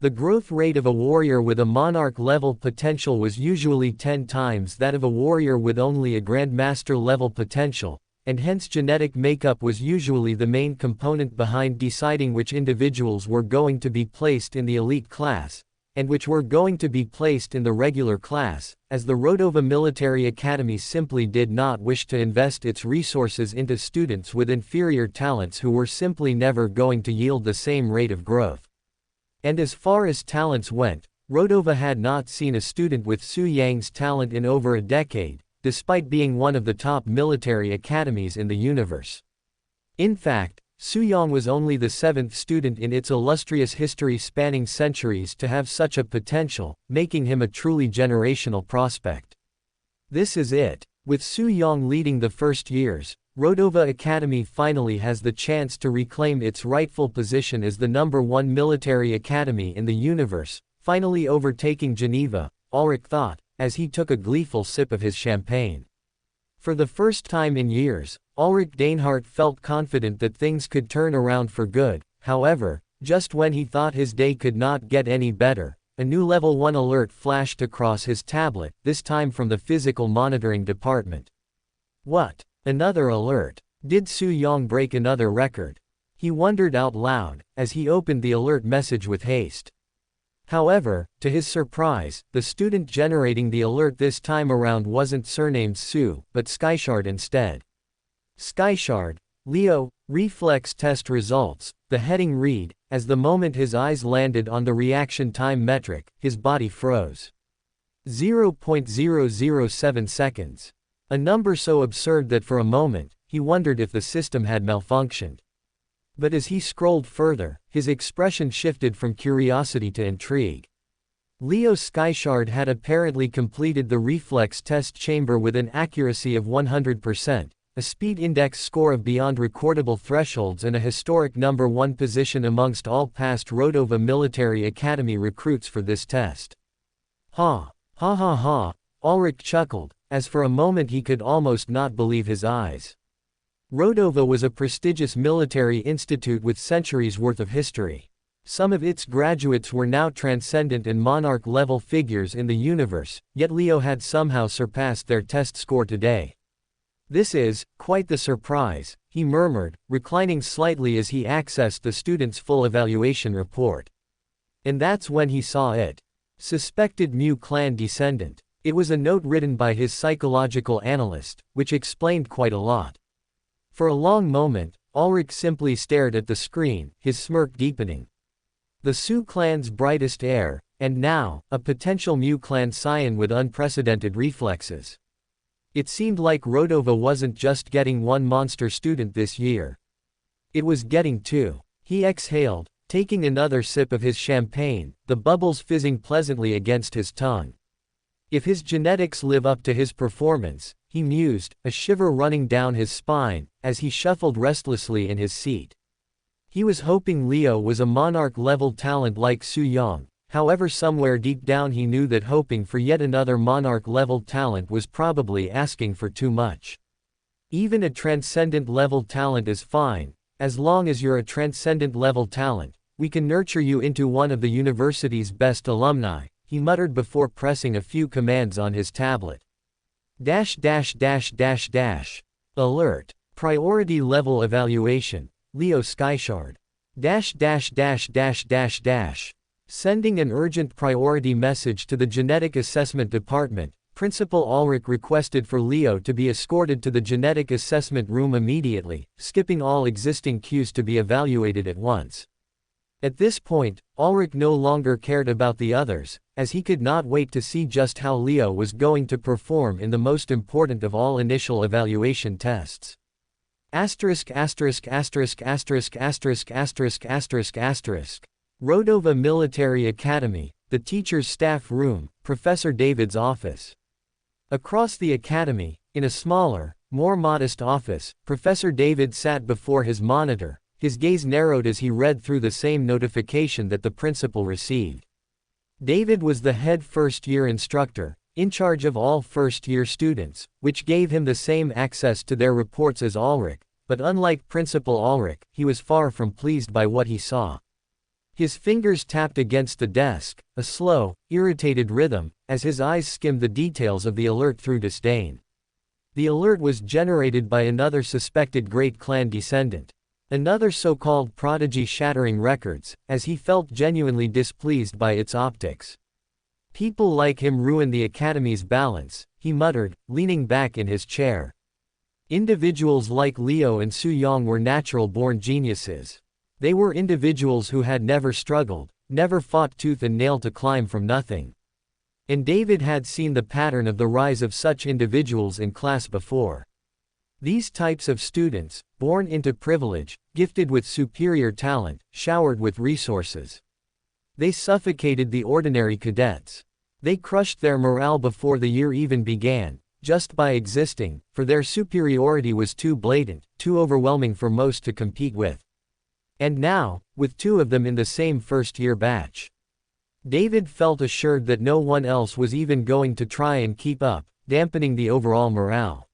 The growth rate of a warrior with a monarch-level potential was usually 10 times that of a warrior with only a grandmaster-level potential, and hence genetic makeup was usually the main component behind deciding which individuals were going to be placed in the elite class, and which were going to be placed in the regular class, as the Rodova Military Academy simply did not wish to invest its resources into students with inferior talents who were simply never going to yield the same rate of growth. And as far as talents went, Rodova had not seen a student with Su Yang's talent in over a decade, despite being one of the top military academies in the universe. In fact, Su Yang was only the 7th student in its illustrious history spanning centuries to have such a potential, making him a truly generational prospect. This is it. With Su Yang leading the first years, Rodova Academy finally has the chance to reclaim its rightful position as the number 1 military academy in the universe, finally overtaking Geneva, Ulrich thought, as he took a gleeful sip of his champagne. For the first time in years, Ulrich Dainhardt felt confident that things could turn around for good. However, just when he thought his day could not get any better, a new Level 1 alert flashed across his tablet, this time from the Physical Monitoring Department. What? Another alert? Did Su Yang break another record? He wondered out loud, as he opened the alert message with haste. However, to his surprise, the student generating the alert this time around wasn't surnamed Su, but Skyshard instead. Skyshard, Leo, reflex test results, the heading read, as the moment his eyes landed on the reaction time metric, his body froze. 0.007 seconds. A number so absurd that for a moment, he wondered if the system had malfunctioned. But as he scrolled further, his expression shifted from curiosity to intrigue. Leo Skyshard had apparently completed the reflex test chamber with an accuracy of 100%, a speed index score of beyond recordable thresholds and a historic number 1 position amongst all past Rodova Military Academy recruits for this test. Ha! Ha ha ha! Ulrich chuckled, as for a moment he could almost not believe his eyes. Rodova was a prestigious military institute with centuries worth of history. Some of its graduates were now transcendent and monarch-level figures in the universe, yet Leo had somehow surpassed their test score today. This is quite the surprise, he murmured, reclining slightly as he accessed the student's full evaluation report. And that's when he saw it. Suspected Mu clan descendant. It was a note written by his psychological analyst, which explained quite a lot. For a long moment, Ulrich simply stared at the screen, his smirk deepening. The Su clan's brightest heir, and now, a potential Mu clan scion with unprecedented reflexes. It seemed like Rodova wasn't just getting one monster student this year. It was getting two. He exhaled, taking another sip of his champagne, the bubbles fizzing pleasantly against his tongue. If his genetics live up to his performance, he mused, a shiver running down his spine, as he shuffled restlessly in his seat. He was hoping Leo was a monarch-level talent like Su Yang, however somewhere deep down he knew that hoping for yet another monarch-level talent was probably asking for too much. Even a transcendent-level talent is fine, as long as you're a transcendent-level talent, we can nurture you into one of the university's best alumni, he muttered before pressing a few commands on his tablet. Alert. Priority level evaluation. Leo Skyshard. Sending an urgent priority message to the Genetic Assessment Department, Principal Ulrich requested for Leo to be escorted to the genetic assessment room immediately, skipping all existing queues to be evaluated at once. At this point, Ulrich no longer cared about the others, as he could not wait to see just how Leo was going to perform in the most important of all initial evaluation tests. Rodova Military Academy, the teacher's staff room, Professor David's office. Across the academy, in a smaller, more modest office, Professor David sat before his monitor, his gaze narrowed as he read through the same notification that the principal received. David was the head first-year instructor, in charge of all first-year students, which gave him the same access to their reports as Ulrich, but unlike Principal Ulrich, he was far from pleased by what he saw. His fingers tapped against the desk, a slow, irritated rhythm, as his eyes skimmed the details of the alert through disdain. The alert was generated by another suspected Great Clan descendant. Another so-called prodigy shattering records, as he felt genuinely displeased by its optics. People like him ruin the Academy's balance, he muttered, leaning back in his chair. Individuals like Leo and Su Yang were natural-born geniuses. They were individuals who had never struggled, never fought tooth and nail to climb from nothing. And David had seen the pattern of the rise of such individuals in class before. These types of students, born into privilege, gifted with superior talent, showered with resources. They suffocated the ordinary cadets. They crushed their morale before the year even began, just by existing, for their superiority was too blatant, too overwhelming for most to compete with. And now, with two of them in the same first-year batch. David felt assured that no one else was even going to try and keep up, dampening the overall morale.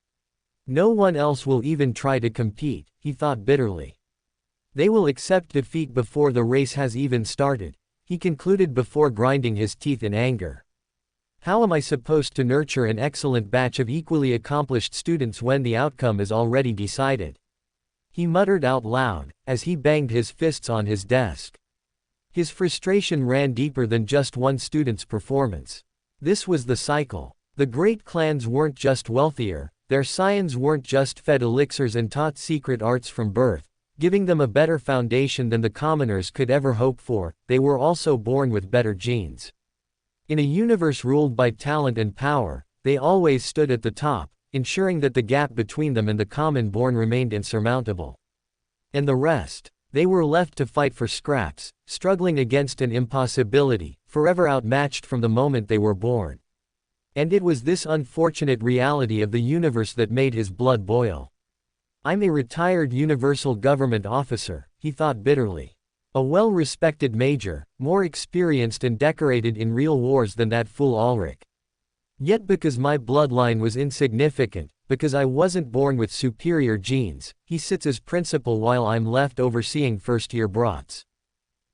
No one else will even try to compete, he thought bitterly. They will accept defeat before the race has even started, he concluded before grinding his teeth in anger. How am I supposed to nurture an excellent batch of equally accomplished students when the outcome is already decided? He muttered out loud, as he banged his fists on his desk. His frustration ran deeper than just one student's performance. This was the cycle. The great clans weren't just wealthier, their scions weren't just fed elixirs and taught secret arts from birth, giving them a better foundation than the commoners could ever hope for, they were also born with better genes. In a universe ruled by talent and power, they always stood at the top, ensuring that the gap between them and the common-born remained insurmountable. And the rest? They were left to fight for scraps, struggling against an impossibility, forever outmatched from the moment they were born. And it was this unfortunate reality of the universe that made his blood boil. I'm a retired universal government officer, he thought bitterly. A well-respected major, more experienced and decorated in real wars than that fool Ulrich. Yet because my bloodline was insignificant, because I wasn't born with superior genes, he sits as principal while I'm left overseeing first-year brats.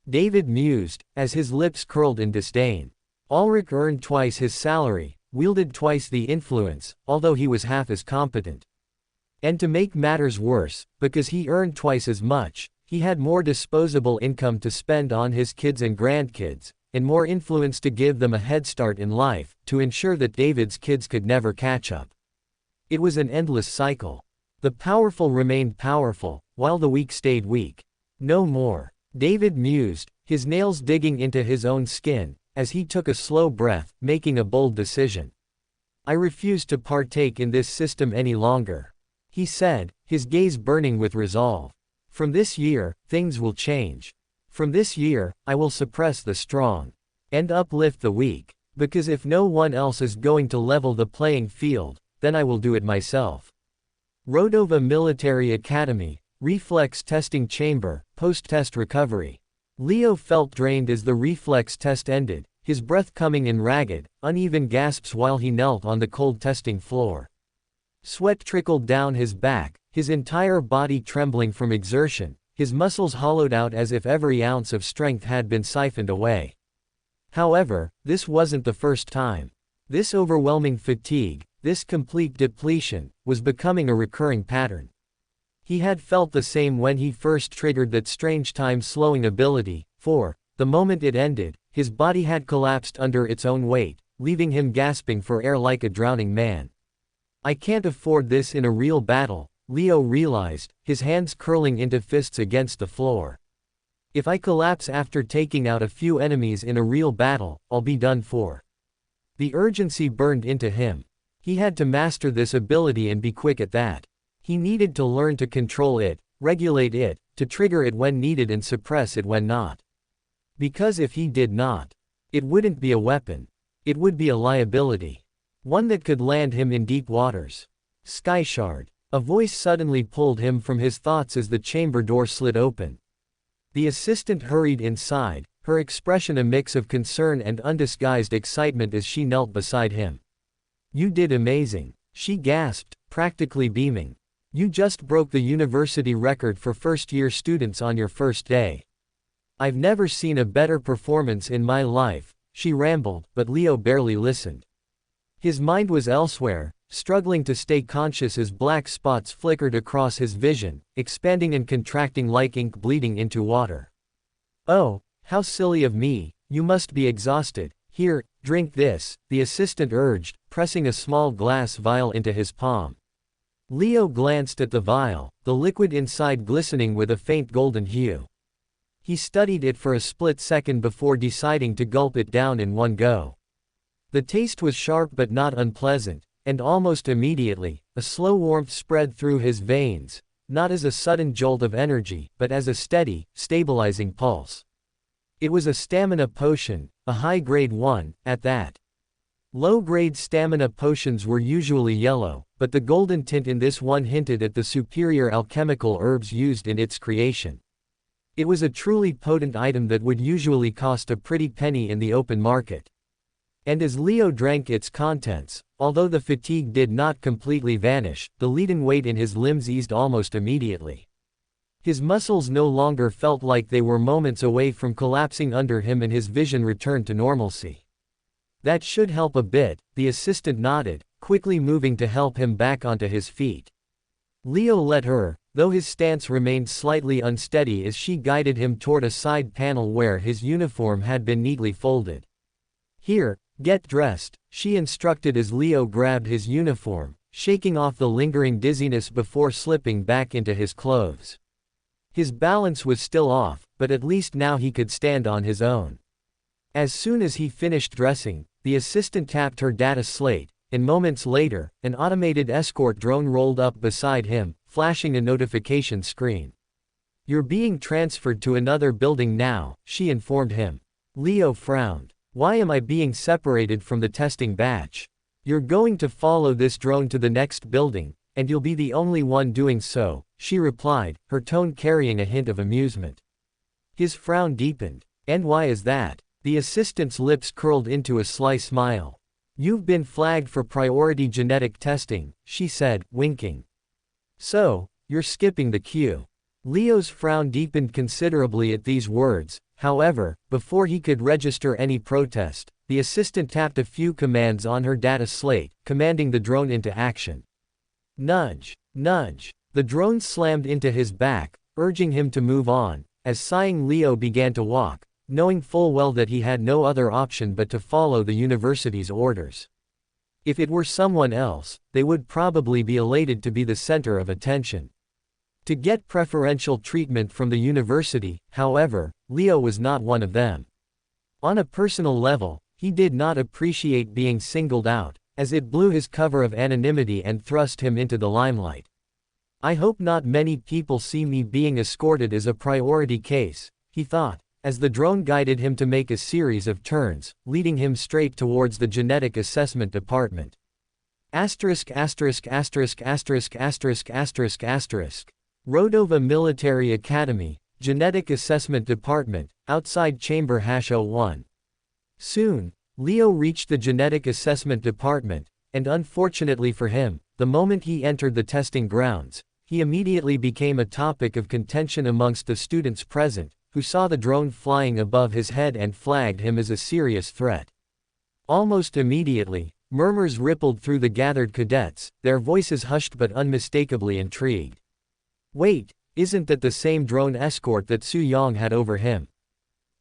David mused, as his lips curled in disdain. Ulrich earned twice his salary, wielded twice the influence, although he was half as competent. And to make matters worse, because he earned twice as much, he had more disposable income to spend on his kids and grandkids, and more influence to give them a head start in life, to ensure that David's kids could never catch up. It was an endless cycle. The powerful remained powerful, while the weak stayed weak. No more. David mused, his nails digging into his own skin, as he took a slow breath, making a bold decision. I refuse to partake in this system any longer, he said, his gaze burning with resolve. From this year, things will change. From this year, I will suppress the strong and uplift the weak, because if no one else is going to level the playing field, then I will do it myself. Rodova Military Academy, Reflex Testing Chamber, Post-Test Recovery. Leo felt drained as the reflex test ended, his breath coming in ragged, uneven gasps while he knelt on the cold testing floor. Sweat trickled down his back, his entire body trembling from exertion, his muscles hollowed out as if every ounce of strength had been siphoned away. However, this wasn't the first time. This overwhelming fatigue, this complete depletion, was becoming a recurring pattern. He had felt the same when he first triggered that strange time-slowing ability, for, the moment it ended, his body had collapsed under its own weight, leaving him gasping for air like a drowning man. I can't afford this in a real battle, Leo realized, his hands curling into fists against the floor. If I collapse after taking out a few enemies in a real battle, I'll be done for. The urgency burned into him. He had to master this ability and be quick at that. He needed to learn to control it, regulate it, to trigger it when needed and suppress it when not. Because if he did not, it wouldn't be a weapon. It would be a liability. One that could land him in deep waters. Skyshard. A voice suddenly pulled him from his thoughts as the chamber door slid open. The assistant hurried inside, her expression a mix of concern and undisguised excitement as she knelt beside him. You did amazing, she gasped, practically beaming. You just broke the university record for first-year students on your first day. I've never seen a better performance in my life, she rambled, but Leo barely listened. His mind was elsewhere, struggling to stay conscious as black spots flickered across his vision, expanding and contracting like ink bleeding into water. Oh, how silly of me, you must be exhausted. Here, drink this, the assistant urged, pressing a small glass vial into his palm. Leo glanced at the vial, the liquid inside glistening with a faint golden hue. He studied it for a split second before deciding to gulp it down in one go. The taste was sharp but not unpleasant, and almost immediately, a slow warmth spread through his veins, not as a sudden jolt of energy, but as a steady, stabilizing pulse. It was a stamina potion, a high-grade one, at that. Low-grade stamina potions were usually yellow, but the golden tint in this one hinted at the superior alchemical herbs used in its creation. It was a truly potent item that would usually cost a pretty penny in the open market. And as Leo drank its contents, although the fatigue did not completely vanish, the leaden weight in his limbs eased almost immediately. His muscles no longer felt like they were moments away from collapsing under him and his vision returned to normalcy. That should help a bit, the assistant nodded, quickly moving to help him back onto his feet. Leo let her, though his stance remained slightly unsteady as she guided him toward a side panel where his uniform had been neatly folded. Here, get dressed, she instructed as Leo grabbed his uniform, shaking off the lingering dizziness before slipping back into his clothes. His balance was still off, but at least now he could stand on his own. As soon as he finished dressing, the assistant tapped her data slate, and moments later, an automated escort drone rolled up beside him, flashing a notification screen. "You're being transferred to another building now," she informed him. Leo frowned. "Why am I being separated from the testing batch?" "You're going to follow this drone to the next building, and you'll be the only one doing so," she replied, her tone carrying a hint of amusement. His frown deepened. "And why is that?" The assistant's lips curled into a sly smile. "You've been flagged for priority genetic testing," she said, winking. "So, you're skipping the queue." Leo's frown deepened considerably at these words. However, before he could register any protest, the assistant tapped a few commands on her data slate, commanding the drone into action. Nudge, nudge. The drone slammed into his back, urging him to move on, as sighing Leo began to walk, knowing full well that he had no other option but to follow the university's orders. If it were someone else, they would probably be elated to be the center of attention. To get preferential treatment from the university, however, Leo was not one of them. On a personal level, he did not appreciate being singled out, as it blew his cover of anonymity and thrust him into the limelight. "I hope not many people see me being escorted as a priority case," he thought, as the drone guided him to make a series of turns, leading him straight towards the genetic assessment department. Rodova Military Academy, Genetic Assessment Department, outside Chamber #01. Soon, Leo reached the Genetic Assessment Department, and unfortunately for him, the moment he entered the testing grounds, he immediately became a topic of contention amongst the students present, who saw the drone flying above his head and flagged him as a serious threat. Almost immediately, murmurs rippled through the gathered cadets, their voices hushed but unmistakably intrigued. "Wait, isn't that the same drone escort that Su Yong had over him?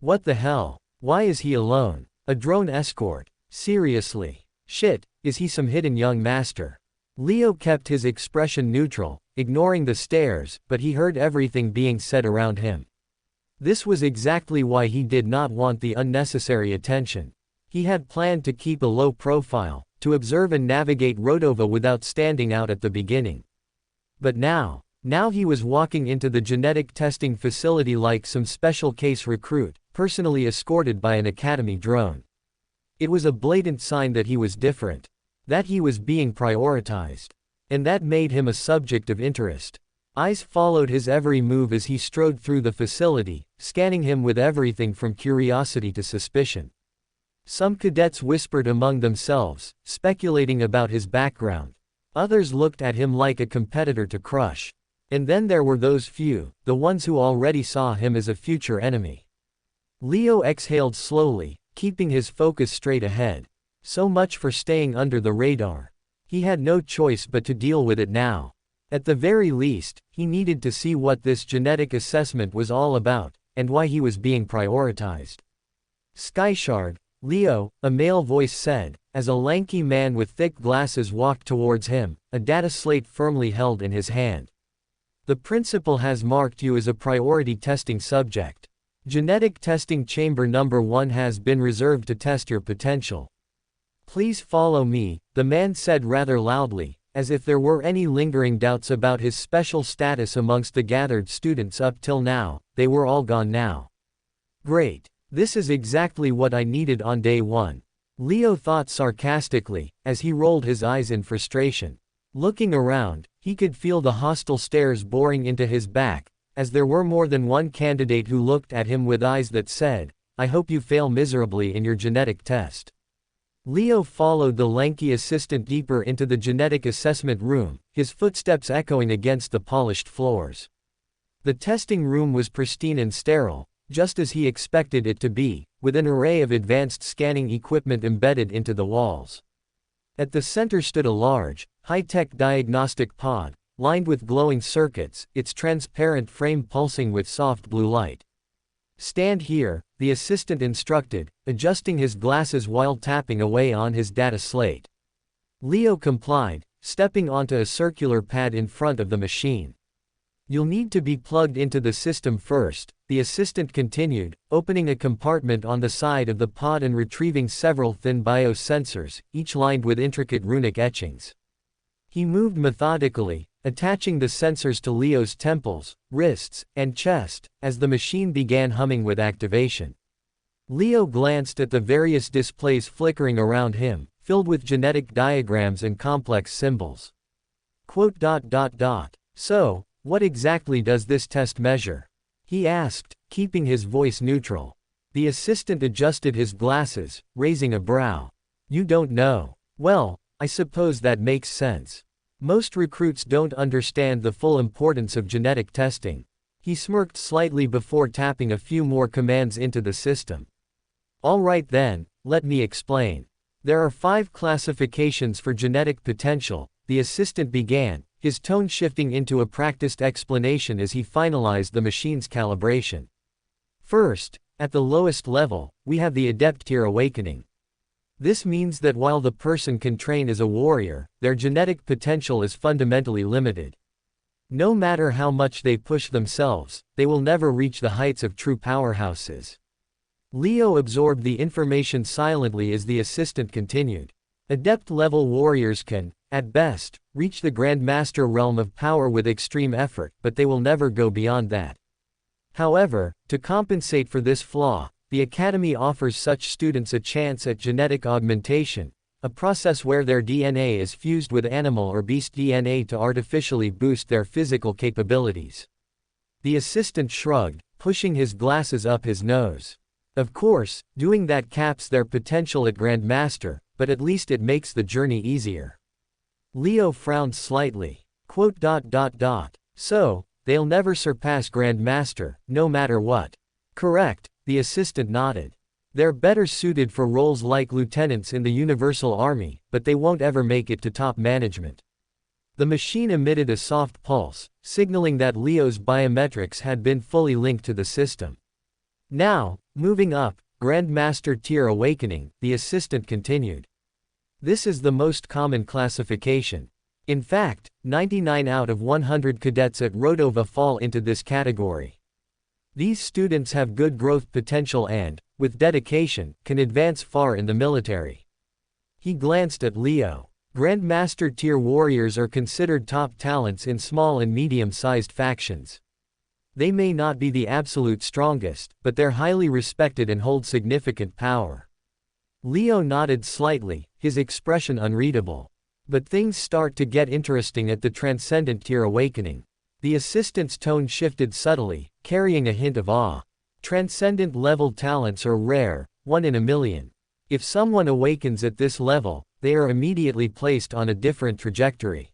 What the hell? Why is he alone? A drone escort? Seriously? Shit, is he some hidden young master?" Leo kept his expression neutral, ignoring the stares, but he heard everything being said around him. This was exactly why he did not want the unnecessary attention. He had planned to keep a low profile, to observe and navigate Rodova without standing out at the beginning. But now he was walking into the genetic testing facility like some special case recruit, personally escorted by an academy drone. It was a blatant sign that he was different, that he was being prioritized, and that made him a subject of interest. Eyes followed his every move as he strode through the facility, scanning him with everything from curiosity to suspicion. Some cadets whispered among themselves, speculating about his background. Others looked at him like a competitor to crush. And then there were those few, the ones who already saw him as a future enemy. Leo exhaled slowly, keeping his focus straight ahead. So much for staying under the radar. He had no choice but to deal with it now. At the very least, he needed to see what this genetic assessment was all about, and why he was being prioritized. "Skyshard, Leo," a male voice said, as a lanky man with thick glasses walked towards him, a data slate firmly held in his hand. "The principal has marked you as a priority testing subject. Genetic testing chamber #1 has been reserved to test your potential. Please follow me," the man said rather loudly, as if there were any lingering doubts about his special status amongst the gathered students up till now. They were all gone now. "Great. This is exactly what I needed on day one," Leo thought sarcastically, as he rolled his eyes in frustration. Looking around, he could feel the hostile stares boring into his back, as there were more than one candidate who looked at him with eyes that said, "I hope you fail miserably in your genetic test." Leo followed the lanky assistant deeper into the genetic assessment room, his footsteps echoing against the polished floors. The testing room was pristine and sterile, just as he expected it to be, with an array of advanced scanning equipment embedded into the walls. At the center stood a large, high-tech diagnostic pod, lined with glowing circuits, its transparent frame pulsing with soft blue light. "Stand here," the assistant instructed, adjusting his glasses while tapping away on his data slate. Leo complied, stepping onto a circular pad in front of the machine. You'll need to be plugged into the system first, the assistant continued, opening a compartment on the side of the pod and retrieving several thin biosensors, each lined with intricate runic etchings. He moved methodically, attaching the sensors to Leo's temples, wrists, and chest, as the machine began humming with activation. Leo glanced at the various displays flickering around him, filled with genetic diagrams and complex symbols. So, what exactly does this test measure? He asked, keeping his voice neutral. The assistant adjusted his glasses, raising a brow. You don't know. Well, I suppose that makes sense. Most recruits don't understand the full importance of genetic testing. He smirked slightly before tapping a few more commands into the system. All right then, let me explain. There are 5 classifications for genetic potential, the assistant began, his tone shifting into a practiced explanation as he finalized the machine's calibration. First, at the lowest level, we have the adept tier awakening. This means that while the person can train as a warrior, their genetic potential is fundamentally limited. No matter how much they push themselves, they will never reach the heights of true powerhouses. Leo absorbed the information silently as the assistant continued. Adept-level warriors can, at best, reach the Grand Master realm of power with extreme effort, but they will never go beyond that. However, to compensate for this flaw, the Academy offers such students a chance at genetic augmentation, a process where their DNA is fused with animal or beast DNA to artificially boost their physical capabilities. The assistant shrugged, pushing his glasses up his nose. Of course, doing that caps their potential at Grand Master, but at least it makes the journey easier. Leo frowned slightly. So, they'll never surpass Grand Master, no matter what. Correct, the assistant nodded. They're better suited for roles like lieutenants in the Universal Army, but they won't ever make it to top management. The machine emitted a soft pulse, signaling that Leo's biometrics had been fully linked to the system. Now, moving up, Grand Master Tier Awakening, the assistant continued. This is the most common classification. In fact, 99 out of 100 cadets at Rodova fall into this category. These students have good growth potential and, with dedication, can advance far in the military. He glanced at Leo. Grand Master Tier warriors are considered top talents in small and medium-sized factions. They may not be the absolute strongest, but they're highly respected and hold significant power. Leo nodded slightly, his expression unreadable. But things start to get interesting at the Transcendent Tier Awakening. The assistant's tone shifted subtly, carrying a hint of awe. Transcendent-level talents are rare, 1 in a million. If someone awakens at this level, they are immediately placed on a different trajectory.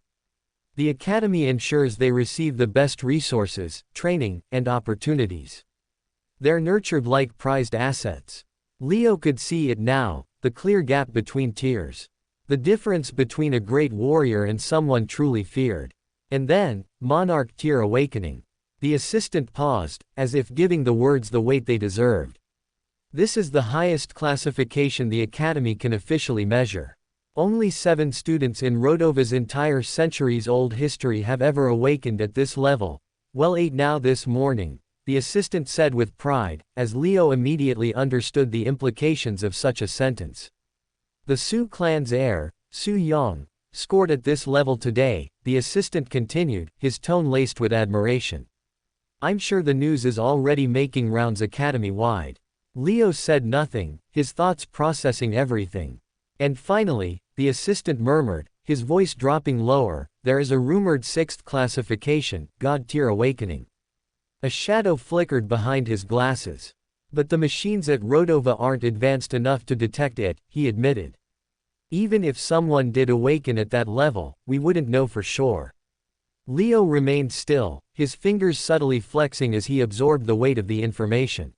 The Academy ensures they receive the best resources, training, and opportunities. They're nurtured like prized assets. Leo could see it now, the clear gap between tiers. The difference between a great warrior and someone truly feared. And then, Monarch Tier Awakening. The assistant paused, as if giving the words the weight they deserved. This is the highest classification the Academy can officially measure. Only 7 students in Rodova's entire centuries-old history have ever awakened at this level. Well, 8 now this morning, the assistant said with pride, as Leo immediately understood the implications of such a sentence. The Su clan's heir, Su Yong, scored at this level today, the assistant continued, his tone laced with admiration. I'm sure the news is already making rounds academy-wide. Leo said nothing, his thoughts processing everything. And finally, the assistant murmured, his voice dropping lower, there is a rumored 6th classification, God Tier Awakening. A shadow flickered behind his glasses. But the machines at Rodova aren't advanced enough to detect it, he admitted. Even if someone did awaken at that level, we wouldn't know for sure. Leo remained still, his fingers subtly flexing as he absorbed the weight of the information.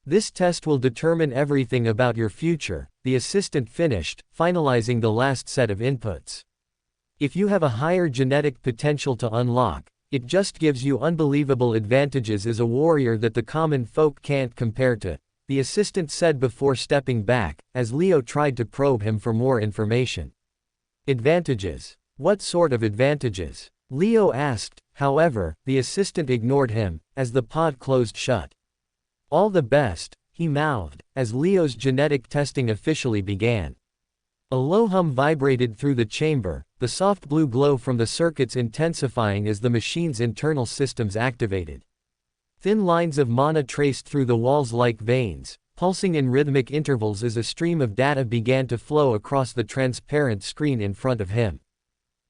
This test will determine everything about your future, the assistant finished, finalizing the last set of inputs. If you have a higher genetic potential to unlock, it just gives you unbelievable advantages as a warrior that the common folk can't compare to, the assistant said before stepping back, as Leo tried to probe him for more information. Advantages. What sort of advantages? Leo asked. However, the assistant ignored him, as the pod closed shut. All the best, he mouthed, as Leo's genetic testing officially began. A low hum vibrated through the chamber, the soft blue glow from the circuits intensifying as the machine's internal systems activated. Thin lines of mana traced through the walls like veins, pulsing in rhythmic intervals as a stream of data began to flow across the transparent screen in front of him.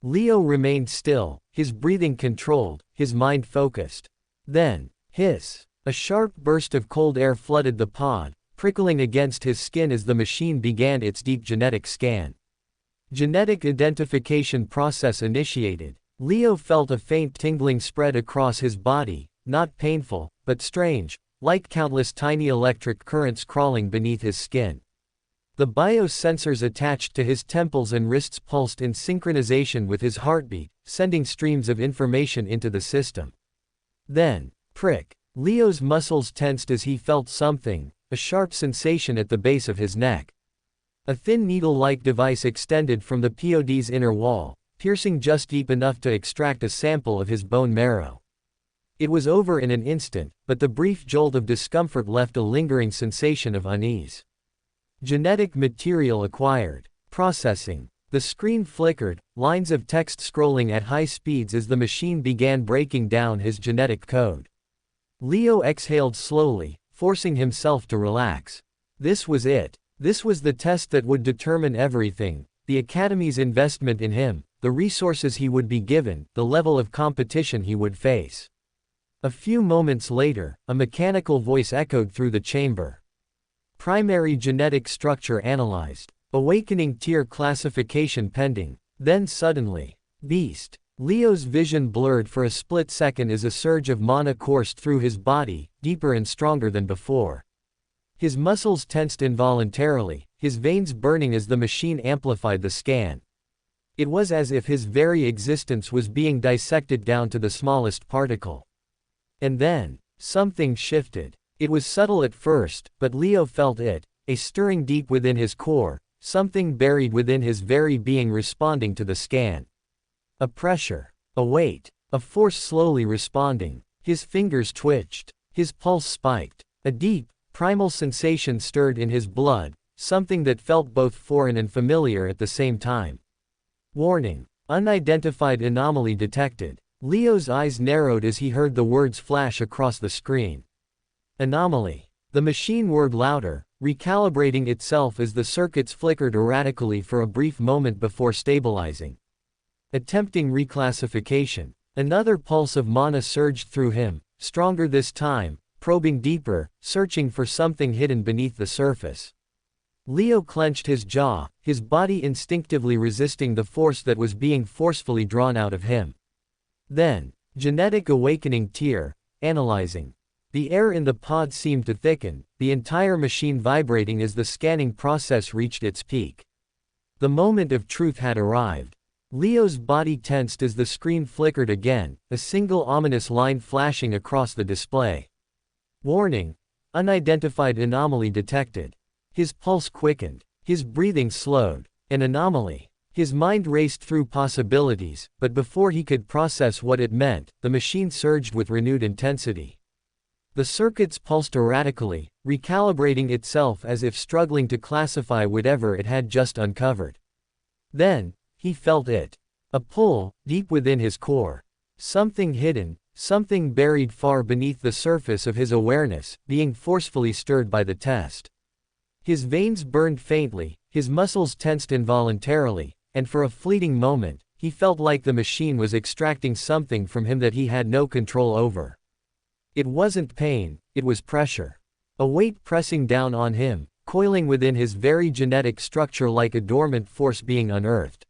Leo remained still, his breathing controlled, his mind focused. Then, hiss! A sharp burst of cold air flooded the pod, prickling against his skin as the machine began its deep genetic scan. Genetic identification process initiated. Leo felt a faint tingling spread across his body, not painful, but strange, like countless tiny electric currents crawling beneath his skin. The biosensors attached to his temples and wrists pulsed in synchronization with his heartbeat, sending streams of information into the system. Then, prick! Leo's muscles tensed as he felt something, a sharp sensation at the base of his neck. A thin needle-like device extended from the pod's inner wall, piercing just deep enough to extract a sample of his bone marrow. It was over in an instant, but the brief jolt of discomfort left a lingering sensation of unease. Genetic material acquired. Processing. The screen flickered, lines of text scrolling at high speeds as the machine began breaking down his genetic code. Leo exhaled slowly, forcing himself to relax. This was it. This was the test that would determine everything: the Academy's investment in him, the resources he would be given, the level of competition he would face. A few moments later, a mechanical voice echoed through the chamber. Primary genetic structure analyzed. Awakening tier classification pending. Then suddenly, beast. Leo's vision blurred for a split second as a surge of mana coursed through his body, deeper and stronger than before. His muscles tensed involuntarily, his veins burning as the machine amplified the scan. It was as if his very existence was being dissected down to the smallest particle. And then, something shifted. It was subtle at first, but Leo felt it, a stirring deep within his core, something buried within his very being responding to the scan. A pressure, a weight, a force slowly responding. His fingers twitched, his pulse spiked. A deep, primal sensation stirred in his blood, something that felt both foreign and familiar at the same time. Warning: unidentified anomaly detected. Leo's eyes narrowed as he heard the words flash across the screen. Anomaly. The machine whirred louder, recalibrating itself as the circuits flickered erratically for a brief moment before stabilizing. Attempting reclassification. Another pulse of mana surged through him, stronger this time, probing deeper, searching for something hidden beneath the surface. Leo clenched his jaw, his body instinctively resisting the force that was being forcefully drawn out of him. Then, genetic awakening tier, analyzing. The air in the pod seemed to thicken, the entire machine vibrating as the scanning process reached its peak. The moment of truth had arrived. Leo's body tensed as the screen flickered again, a single ominous line flashing across the display. Warning: unidentified anomaly detected. His pulse quickened, his breathing slowed. An anomaly. His mind raced through possibilities, but before he could process what it meant, the machine surged with renewed intensity. The circuits pulsed erratically, recalibrating itself as if struggling to classify whatever it had just uncovered. Then, he felt it. A pull, deep within his core. Something hidden, something buried far beneath the surface of his awareness, being forcefully stirred by the test. His veins burned faintly, his muscles tensed involuntarily, and for a fleeting moment, he felt like the machine was extracting something from him that he had no control over. It wasn't pain, it was pressure. A weight pressing down on him, coiling within his very genetic structure like a dormant force being unearthed.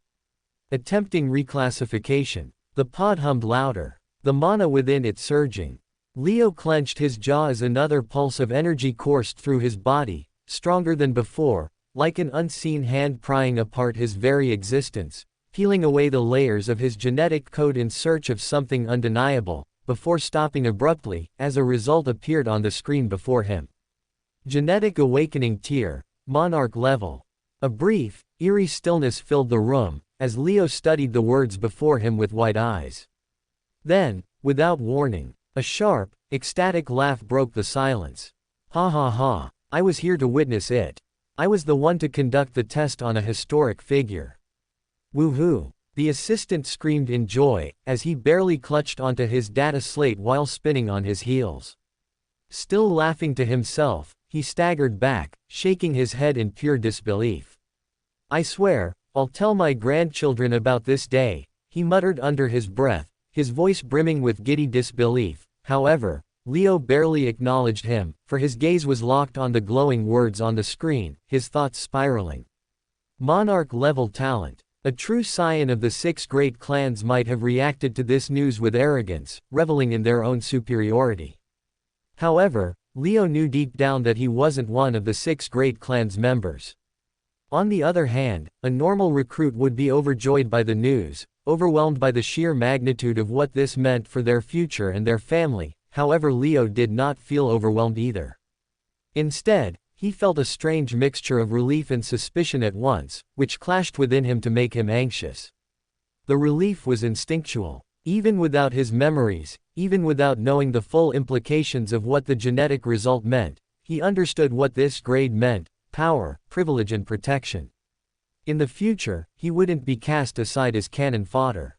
Attempting reclassification. The pod hummed louder, the mana within it surging. Leo clenched his jaw as another pulse of energy coursed through his body, stronger than before, like an unseen hand prying apart his very existence, peeling away the layers of his genetic code in search of something undeniable, before stopping abruptly, as a result appeared on the screen before him. Genetic awakening tier, monarch level. A brief, eerie stillness filled the room, as Leo studied the words before him with wide eyes. Then, without warning, a sharp, ecstatic laugh broke the silence. Ha ha ha, I was here to witness it. I was the one to conduct the test on a historic figure. Woohoo! The assistant screamed in joy, as he barely clutched onto his data slate while spinning on his heels. Still laughing to himself, he staggered back, shaking his head in pure disbelief. I swear, I'll tell my grandchildren about this day, he muttered under his breath, his voice brimming with giddy disbelief. However, Leo barely acknowledged him, for his gaze was locked on the glowing words on the screen, his thoughts spiraling. Monarch-level talent. A true scion of the 6 great clans might have reacted to this news with arrogance, reveling in their own superiority. However, Leo knew deep down that he wasn't one of the 6 great clans' members. On the other hand, a normal recruit would be overjoyed by the news, overwhelmed by the sheer magnitude of what this meant for their future and their family. However, Leo did not feel overwhelmed either. Instead, he felt a strange mixture of relief and suspicion at once, which clashed within him to make him anxious. The relief was instinctual. Even without his memories, even without knowing the full implications of what the genetic result meant, he understood what this grade meant: power, privilege and protection. In the future, he wouldn't be cast aside as cannon fodder.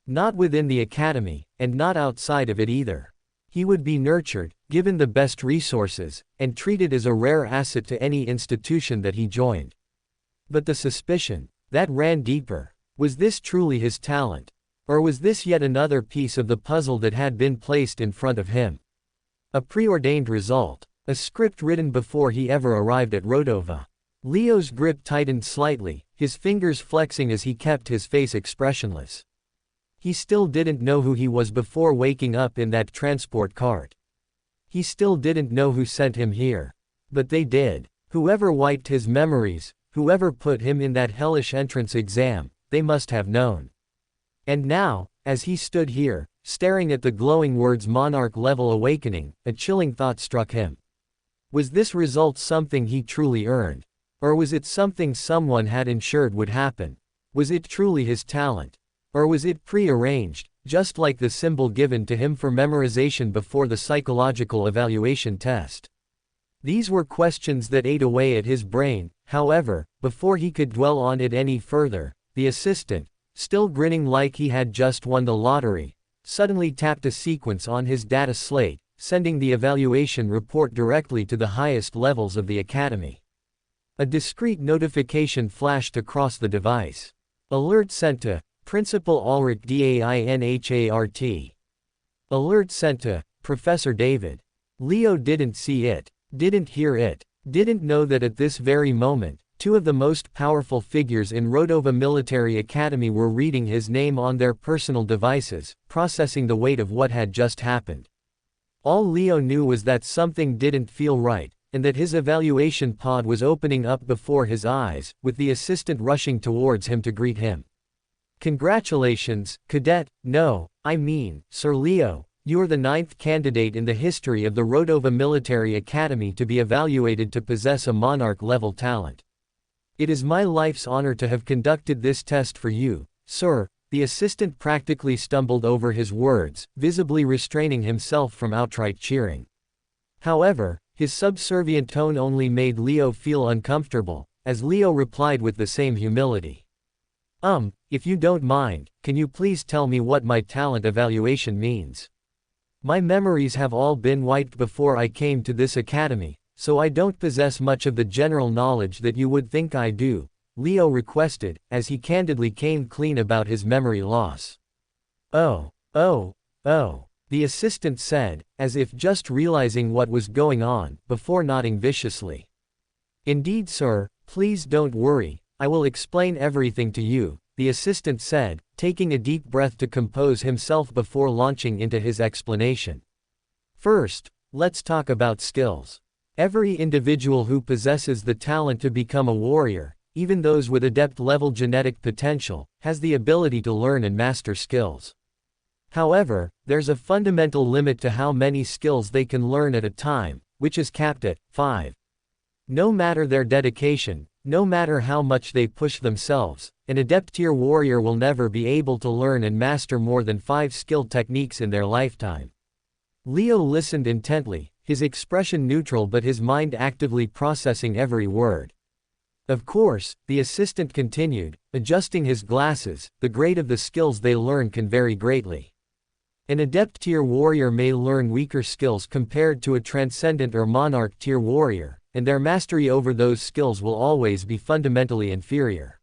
Not within the academy, and not outside of it either. He would be nurtured, given the best resources, and treated as a rare asset to any institution that he joined. But the suspicion, that ran deeper. Was this truly his talent? Or was this yet another piece of the puzzle that had been placed in front of him? A preordained result. A script written before he ever arrived at Rodova. Leo's grip tightened slightly, his fingers flexing as he kept his face expressionless. He still didn't know who he was before waking up in that transport cart. He still didn't know who sent him here. But they did. Whoever wiped his memories, whoever put him in that hellish entrance exam, they must have known. And now, as he stood here, staring at the glowing words monarch-level awakening, a chilling thought struck him. Was this result something he truly earned? Or was it something someone had ensured would happen? Was it truly his talent? Or was it pre-arranged, just like the symbol given to him for memorization before the psychological evaluation test? These were questions that ate away at his brain. However, before he could dwell on it any further, the assistant, still grinning like he had just won the lottery, suddenly tapped a sequence on his data slate, sending the evaluation report directly to the highest levels of the academy. A discreet notification flashed across the device. Alert sent to Principal Ulrich Dainhart. Alert sent to Professor David. Leo didn't see it, didn't hear it, didn't know that at this very moment, 2 of the most powerful figures in Rodova Military Academy were reading his name on their personal devices, processing the weight of what had just happened. All Leo knew was that something didn't feel right, and that his evaluation pod was opening up before his eyes, with the assistant rushing towards him to greet him. Congratulations, Cadet. No, I mean, Sir Leo, you're the 9th candidate in the history of the Rodova Military Academy to be evaluated to possess a monarch-level talent. It is my life's honor to have conducted this test for you, sir. The assistant practically stumbled over his words, visibly restraining himself from outright cheering. However, his subservient tone only made Leo feel uncomfortable, as Leo replied with the same humility. If you don't mind, can you please tell me what my talent evaluation means? My memories have all been wiped before I came to this academy, so I don't possess much of the general knowledge that you would think I do, Leo requested, as he candidly came clean about his memory loss. Oh, the assistant said, as if just realizing what was going on, before nodding viciously. Indeed, sir, please don't worry, I will explain everything to you, the assistant said, taking a deep breath to compose himself before launching into his explanation. First, let's talk about skills. Every individual who possesses the talent to become a warrior, even those with adept-level genetic potential, has the ability to learn and master skills. However, there's a fundamental limit to how many skills they can learn at a time, which is capped at 5. No matter their dedication, no matter how much they push themselves, an Adept tier warrior will never be able to learn and master more than 5 skilled techniques in their lifetime. Leo listened intently, his expression neutral but his mind actively processing every word. Of course, the assistant continued, adjusting his glasses, the grade of the skills they learn can vary greatly. An Adept tier warrior may learn weaker skills compared to a Transcendent or Monarch tier warrior, and their mastery over those skills will always be fundamentally inferior.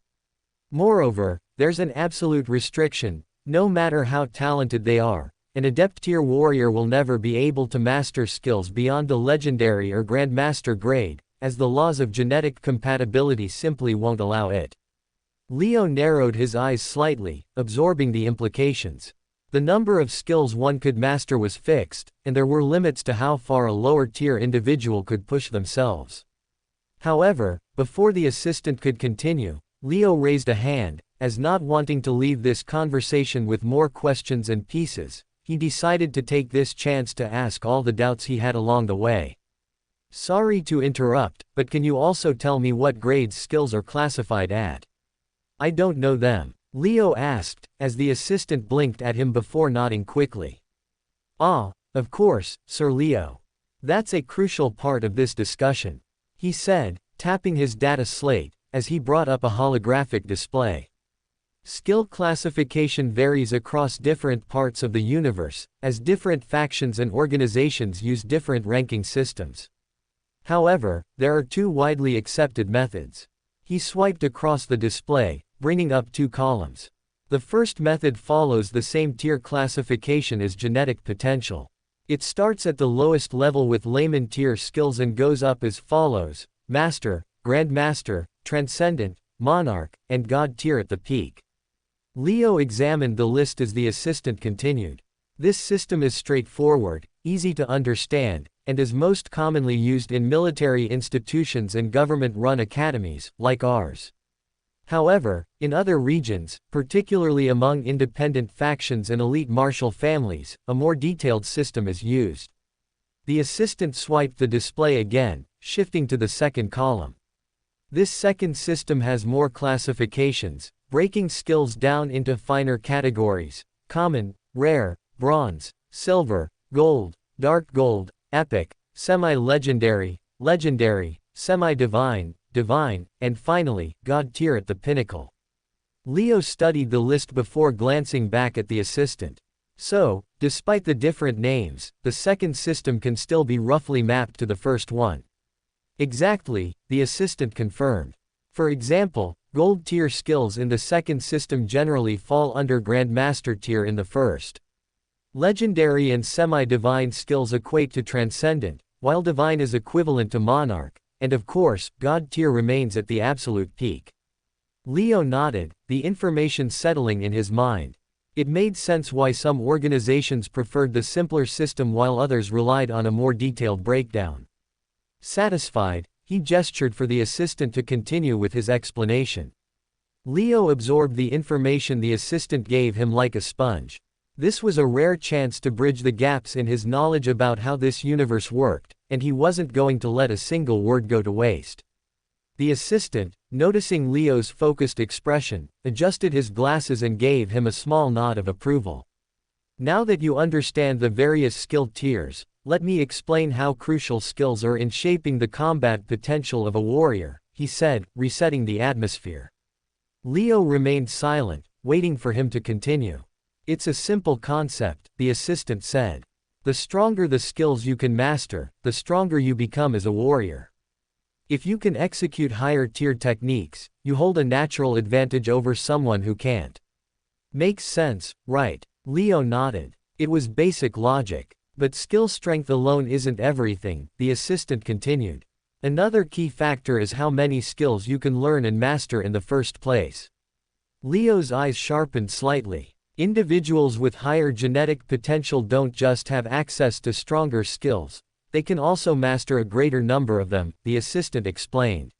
Moreover, there's an absolute restriction: no matter how talented they are, an Adept tier warrior will never be able to master skills beyond the Legendary or Grandmaster grade, as the laws of genetic compatibility simply won't allow it. Leo narrowed his eyes slightly, absorbing the implications. The number of skills one could master was fixed, and there were limits to how far a lower-tier individual could push themselves. However, before the assistant could continue, Leo raised a hand, as not wanting to leave this conversation with more questions and pieces. He decided to take this chance to ask all the doubts he had along the way. Sorry to interrupt, but can you also tell me what grades skills are classified at? I don't know them, Leo asked, as the assistant blinked at him before nodding quickly. Ah, of course, Sir Leo. That's a crucial part of this discussion, he said, tapping his data slate, as he brought up a holographic display. Skill classification varies across different parts of the universe, as different factions and organizations use different ranking systems. However, there are 2 widely accepted methods. He swiped across the display, bringing up 2 columns. The first method follows the same tier classification as genetic potential. It starts at the lowest level with layman tier skills and goes up as follows: Master, Grandmaster, Transcendent, Monarch, and God tier at the peak. Leo examined the list as the assistant continued. This system is straightforward, easy to understand, and is most commonly used in military institutions and government-run academies, like ours. However, in other regions, particularly among independent factions and elite martial families, a more detailed system is used. The assistant swiped the display again, shifting to the second column. This second system has more classifications, breaking skills down into finer categories: common, rare, bronze, silver, gold, dark gold, epic, semi-legendary, legendary, semi-divine, divine, and finally, God tier at the pinnacle. Leo studied the list before glancing back at the assistant. So, despite the different names, the second system can still be roughly mapped to the first one. Exactly, the assistant confirmed. For example, Gold tier skills in the second system generally fall under Grandmaster tier in the first. Legendary and semi-divine skills equate to Transcendent, while Divine is equivalent to Monarch, and of course, God tier remains at the absolute peak. Leo nodded, the information settling in his mind. It made sense why some organizations preferred the simpler system while others relied on a more detailed breakdown. Satisfied, he gestured for the assistant to continue with his explanation. Leo absorbed the information the assistant gave him like a sponge. This was a rare chance to bridge the gaps in his knowledge about how this universe worked, and he wasn't going to let a single word go to waste. The assistant, noticing Leo's focused expression, adjusted his glasses and gave him a small nod of approval. Now that you understand the various skill tiers, let me explain how crucial skills are in shaping the combat potential of a warrior, he said, resetting the atmosphere. Leo remained silent, waiting for him to continue. It's a simple concept, the assistant said. The stronger the skills you can master, the stronger you become as a warrior. If you can execute higher-tier techniques, you hold a natural advantage over someone who can't. Makes sense, right? Leo nodded. It was basic logic. But skill strength alone isn't everything, the assistant continued. Another key factor is how many skills you can learn and master in the first place. Leo's eyes sharpened slightly. Individuals with higher genetic potential don't just have access to stronger skills, they can also master a greater number of them, the assistant explained.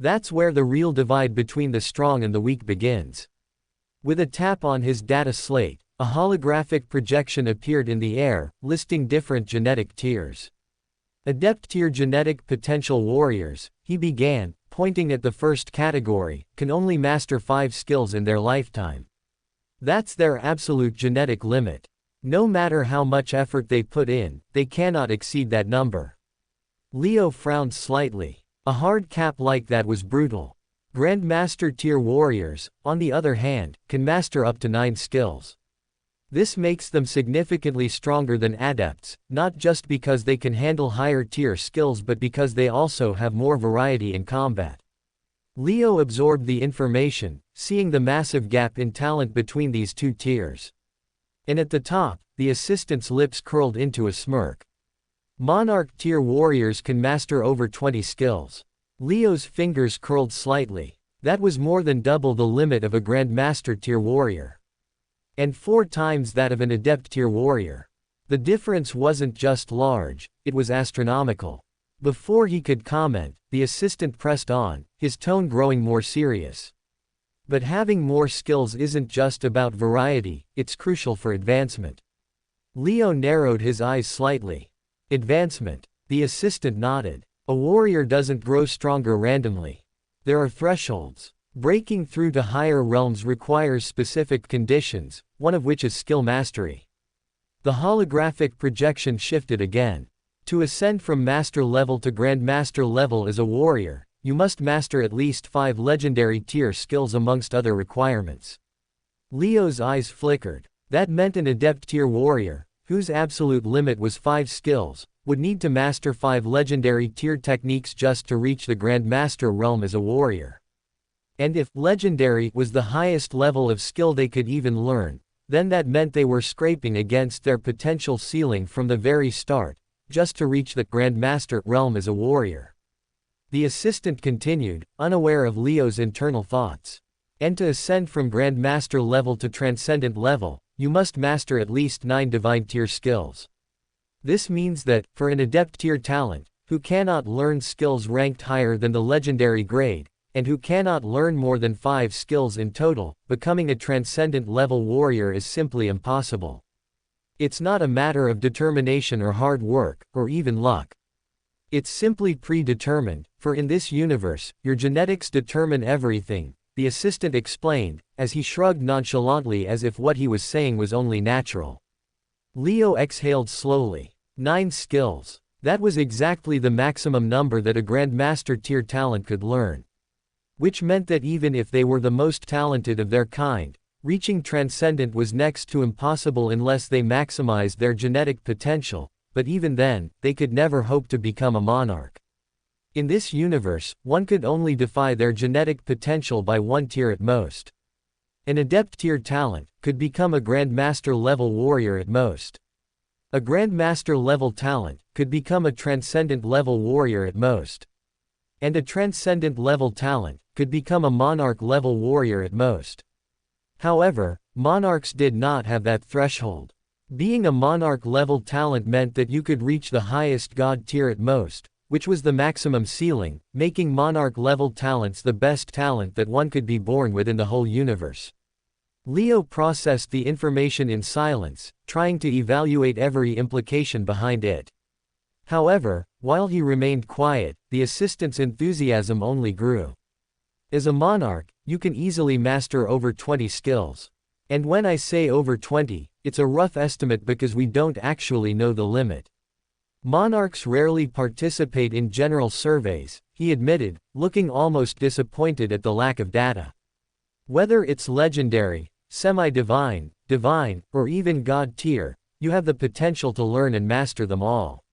That's where the real divide between the strong and the weak begins. With a tap on his data slate, a holographic projection appeared in the air, listing different genetic tiers. Adept tier genetic potential warriors, he began, pointing at the first category, can only master 5 skills in their lifetime. That's their absolute genetic limit. No matter how much effort they put in, they cannot exceed that number. Leo frowned slightly. A hard cap like that was brutal. Grandmaster tier warriors, on the other hand, can master up to 9 skills. This makes them significantly stronger than adepts, not just because they can handle higher tier skills but because they also have more variety in combat. Leo absorbed the information, seeing the massive gap in talent between these two tiers. And at the top, the assistant's lips curled into a smirk. Monarch tier warriors can master over 20 skills. Leo's fingers curled slightly. That was more than double the limit of a Grandmaster tier warrior. And 4 times that of an Adept tier warrior. The difference wasn't just large, it was astronomical. Before he could comment, the assistant pressed on, his tone growing more serious. But having more skills isn't just about variety, it's crucial for advancement. Leo narrowed his eyes slightly. Advancement. The assistant nodded. A warrior doesn't grow stronger randomly. There are thresholds. Breaking through to higher realms requires specific conditions, one of which is skill mastery. The holographic projection shifted again. To ascend from master level to grandmaster level as a warrior, you must master at least 5 legendary tier skills amongst other requirements. Leo's eyes flickered. That meant an adept tier warrior, whose absolute limit was 5 skills, would need to master 5 legendary tier techniques just to reach the grandmaster realm as a warrior. And if legendary was the highest level of skill they could even learn, then that meant they were scraping against their potential ceiling from the very start, just to reach the grandmaster realm as a warrior. The assistant continued, unaware of Leo's internal thoughts. And to ascend from grandmaster level to transcendent level, you must master at least 9 divine tier skills. This means that, for an adept tier talent, who cannot learn skills ranked higher than the legendary grade, and who cannot learn more than 5 skills in total, becoming a transcendent level warrior is simply impossible. It's not a matter of determination or hard work, or even luck. It's simply predetermined, for in this universe, your genetics determine everything, the assistant explained, as he shrugged nonchalantly as if what he was saying was only natural. Leo exhaled slowly. 9 skills. That was exactly the maximum number that a Grandmaster tier talent could learn. Which meant that even if they were the most talented of their kind, reaching Transcendent was next to impossible unless they maximized their genetic potential, but even then, they could never hope to become a monarch. In this universe, one could only defy their genetic potential by 1 tier at most. An Adept tier talent could become a Grandmaster level warrior at most. A Grandmaster level talent could become a Transcendent level warrior at most. And a Transcendent level talent could become a Monarch level warrior at most. However, Monarchs did not have that threshold. Being a Monarch level talent meant that you could reach the highest God tier at most, which was the maximum ceiling, making Monarch level talents the best talent that one could be born with in the whole universe. Leo processed the information in silence, trying to evaluate every implication behind it. However, while he remained quiet, the assistant's enthusiasm only grew. As a monarch, you can easily master over 20 skills. And when I say over 20, it's a rough estimate because we don't actually know the limit. Monarchs rarely participate in general surveys, he admitted, looking almost disappointed at the lack of data. Whether it's legendary, semi-divine, divine, or even God tier, you have the potential to learn and master them all.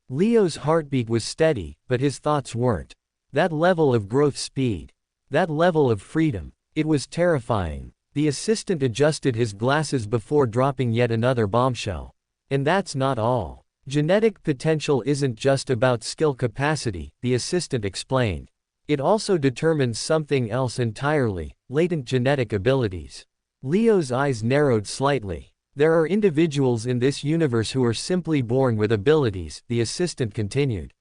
Leo's heartbeat was steady, but his thoughts weren't. That level of growth speed. That level of freedom. It was terrifying. The assistant adjusted his glasses before dropping yet another bombshell. And that's not all. Genetic potential isn't just about skill capacity, the assistant explained. It also determines something else entirely, latent genetic abilities. Leo's eyes narrowed slightly. There are individuals in this universe who are simply born with abilities, the assistant continued.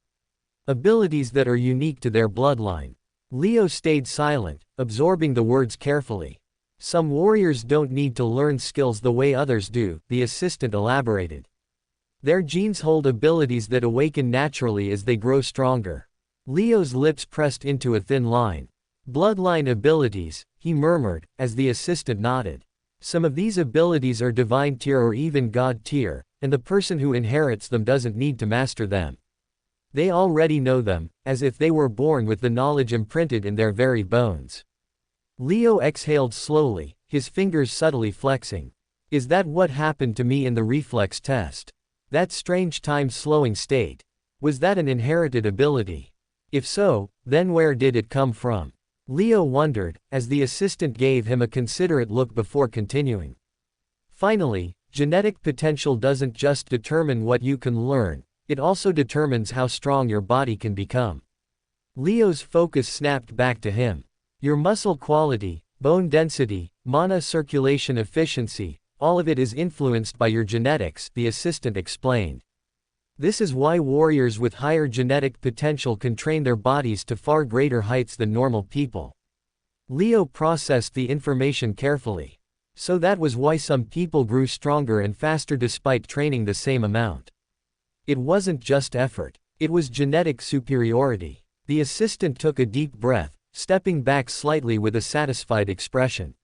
Abilities that are unique to their bloodline. Leo stayed silent, absorbing the words carefully. Some warriors don't need to learn skills the way others do, the assistant elaborated. Their genes hold abilities that awaken naturally as they grow stronger. Leo's lips pressed into a thin line. Bloodline abilities, he murmured, as the assistant nodded. Some of these abilities are divine tier or even god tier, and the person who inherits them doesn't need to master them. They already know them, as if they were born with the knowledge imprinted in their very bones. Leo exhaled slowly, his fingers subtly flexing. Is that what happened to me in the reflex test? That strange time-slowing state? Was that an inherited ability? If so, then where did it come from? Leo wondered, as the assistant gave him a considerate look before continuing. Finally, genetic potential doesn't just determine what you can learn, it also determines how strong your body can become. Leo's focus snapped back to him. Your muscle quality, bone density, mana circulation efficiency, all of it is influenced by your genetics, the assistant explained. This is why warriors with higher genetic potential can train their bodies to far greater heights than normal people. Leo processed the information carefully. So that was why some people grew stronger and faster despite training the same amount. It wasn't just effort, it was genetic superiority. The assistant took a deep breath, stepping back slightly with a satisfied expression.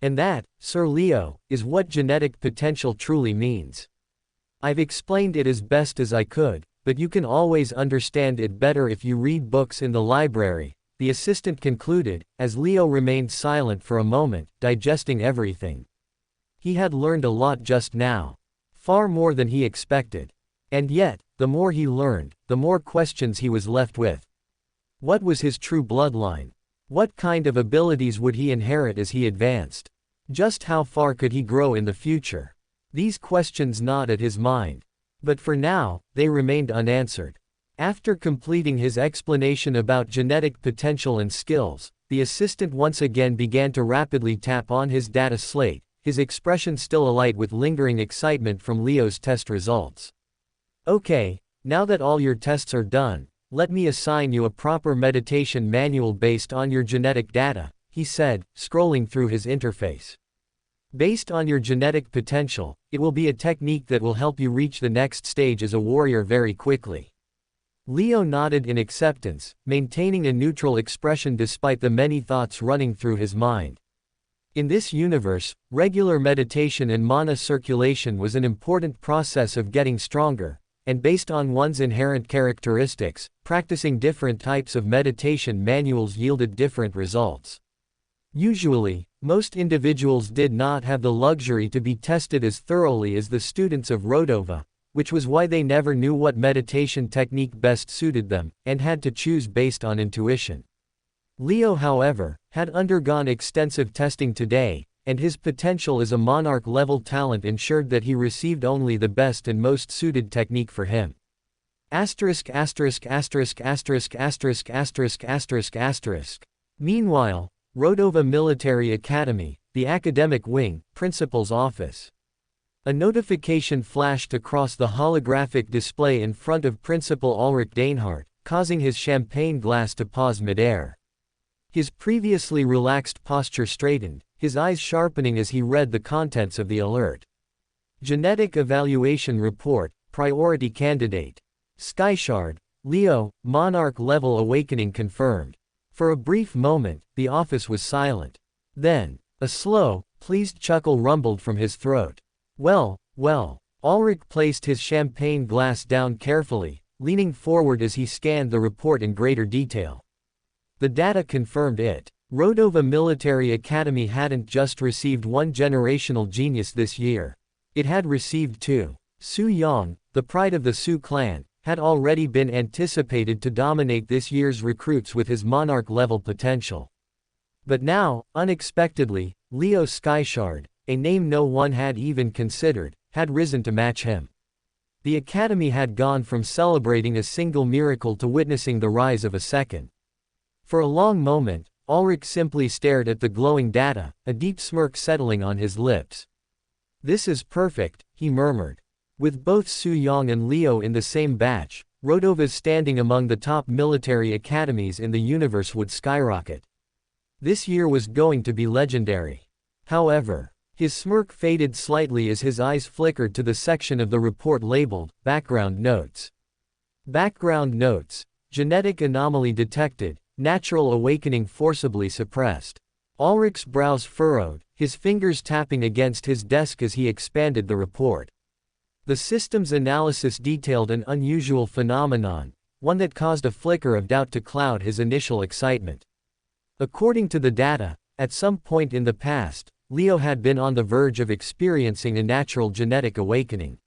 And that, Sir Leo, is what genetic potential truly means. I've explained it as best as I could, but you can always understand it better if you read books in the library, the assistant concluded, as Leo remained silent for a moment, digesting everything. He had learned a lot just now. Far more than he expected. And yet, the more he learned, the more questions he was left with. What was his true bloodline? What kind of abilities would he inherit as he advanced? Just how far could he grow in the future? These questions gnawed at his mind. But for now, they remained unanswered. After completing his explanation about genetic potential and skills, the assistant once again began to rapidly tap on his data slate, his expression still alight with lingering excitement from Leo's test results. Okay, now that all your tests are done, let me assign you a proper meditation manual based on your genetic data, he said, scrolling through his interface. Based on your genetic potential, it will be a technique that will help you reach the next stage as a warrior very quickly. Leo nodded in acceptance, maintaining a neutral expression despite the many thoughts running through his mind. In this universe, regular meditation and mana circulation was an important process of getting stronger, and based on one's inherent characteristics, practicing different types of meditation manuals yielded different results. Usually, most individuals did not have the luxury to be tested as thoroughly as the students of Rodova, which was why they never knew what meditation technique best suited them, and had to choose based on intuition. Leo, however, had undergone extensive testing today, and his potential as a monarch-level talent ensured that he received only the best and most suited technique for him. Meanwhile, Rodova Military Academy, the academic wing, principal's office. A notification flashed across the holographic display in front of Principal Ulrich Dainhardt, causing his champagne glass to pause midair. His previously relaxed posture straightened, his eyes sharpening as he read the contents of the alert. Genetic Evaluation Report, Priority Candidate. Skyshard, Leo, Monarch-level awakening confirmed. For a brief moment, the office was silent. Then, a slow, pleased chuckle rumbled from his throat. Well, Ulrich placed his champagne glass down carefully, leaning forward as he scanned the report in greater detail. The data confirmed it. Rodova Military Academy hadn't just received one generational genius this year. It had received two. Su Yong, the pride of the Su clan, had already been anticipated to dominate this year's recruits with his monarch-level potential. But now, unexpectedly, Leo Skyshard, a name no one had even considered, had risen to match him. The academy had gone from celebrating a single miracle to witnessing the rise of a second. For a long moment, Ulrich simply stared at the glowing data, a deep smirk settling on his lips. This is perfect, he murmured. With both Su Yong and Leo in the same batch, Rodova's standing among the top military academies in the universe would skyrocket. This year was going to be legendary. However, his smirk faded slightly as his eyes flickered to the section of the report labeled, Background Notes. Background Notes. Genetic anomaly detected. Natural awakening forcibly suppressed. Ulrich's brows furrowed, his fingers tapping against his desk as he expanded the report. The system's analysis detailed an unusual phenomenon, one that caused a flicker of doubt to cloud his initial excitement. According to the data, at some point in the past, Leo had been on the verge of experiencing a natural genetic awakening.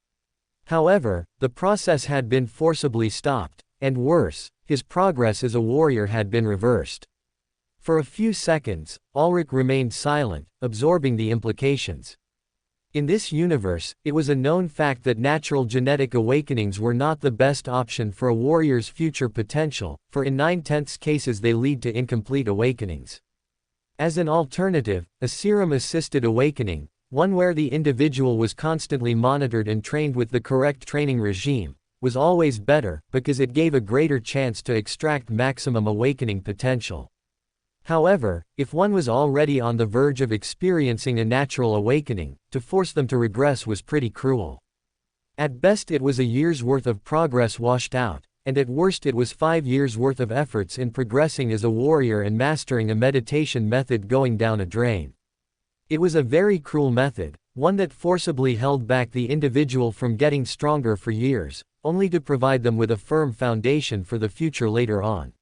However, the process had been forcibly stopped, and worse, his progress as a warrior had been reversed. For a few seconds, Ulrich remained silent, absorbing the implications. In this universe, it was a known fact that natural genetic awakenings were not the best option for a warrior's future potential, for in 9/10 cases they lead to incomplete awakenings. As an alternative, a serum-assisted awakening, one where the individual was constantly monitored and trained with the correct training regime, was always better, because it gave a greater chance to extract maximum awakening potential. However, if one was already on the verge of experiencing a natural awakening, to force them to regress was pretty cruel. At best it was a year's worth of progress washed out, and at worst it was 5 years' worth of efforts in progressing as a warrior and mastering a meditation method going down a drain. It was a very cruel method, one that forcibly held back the individual from getting stronger for years, only to provide them with a firm foundation for the future later on.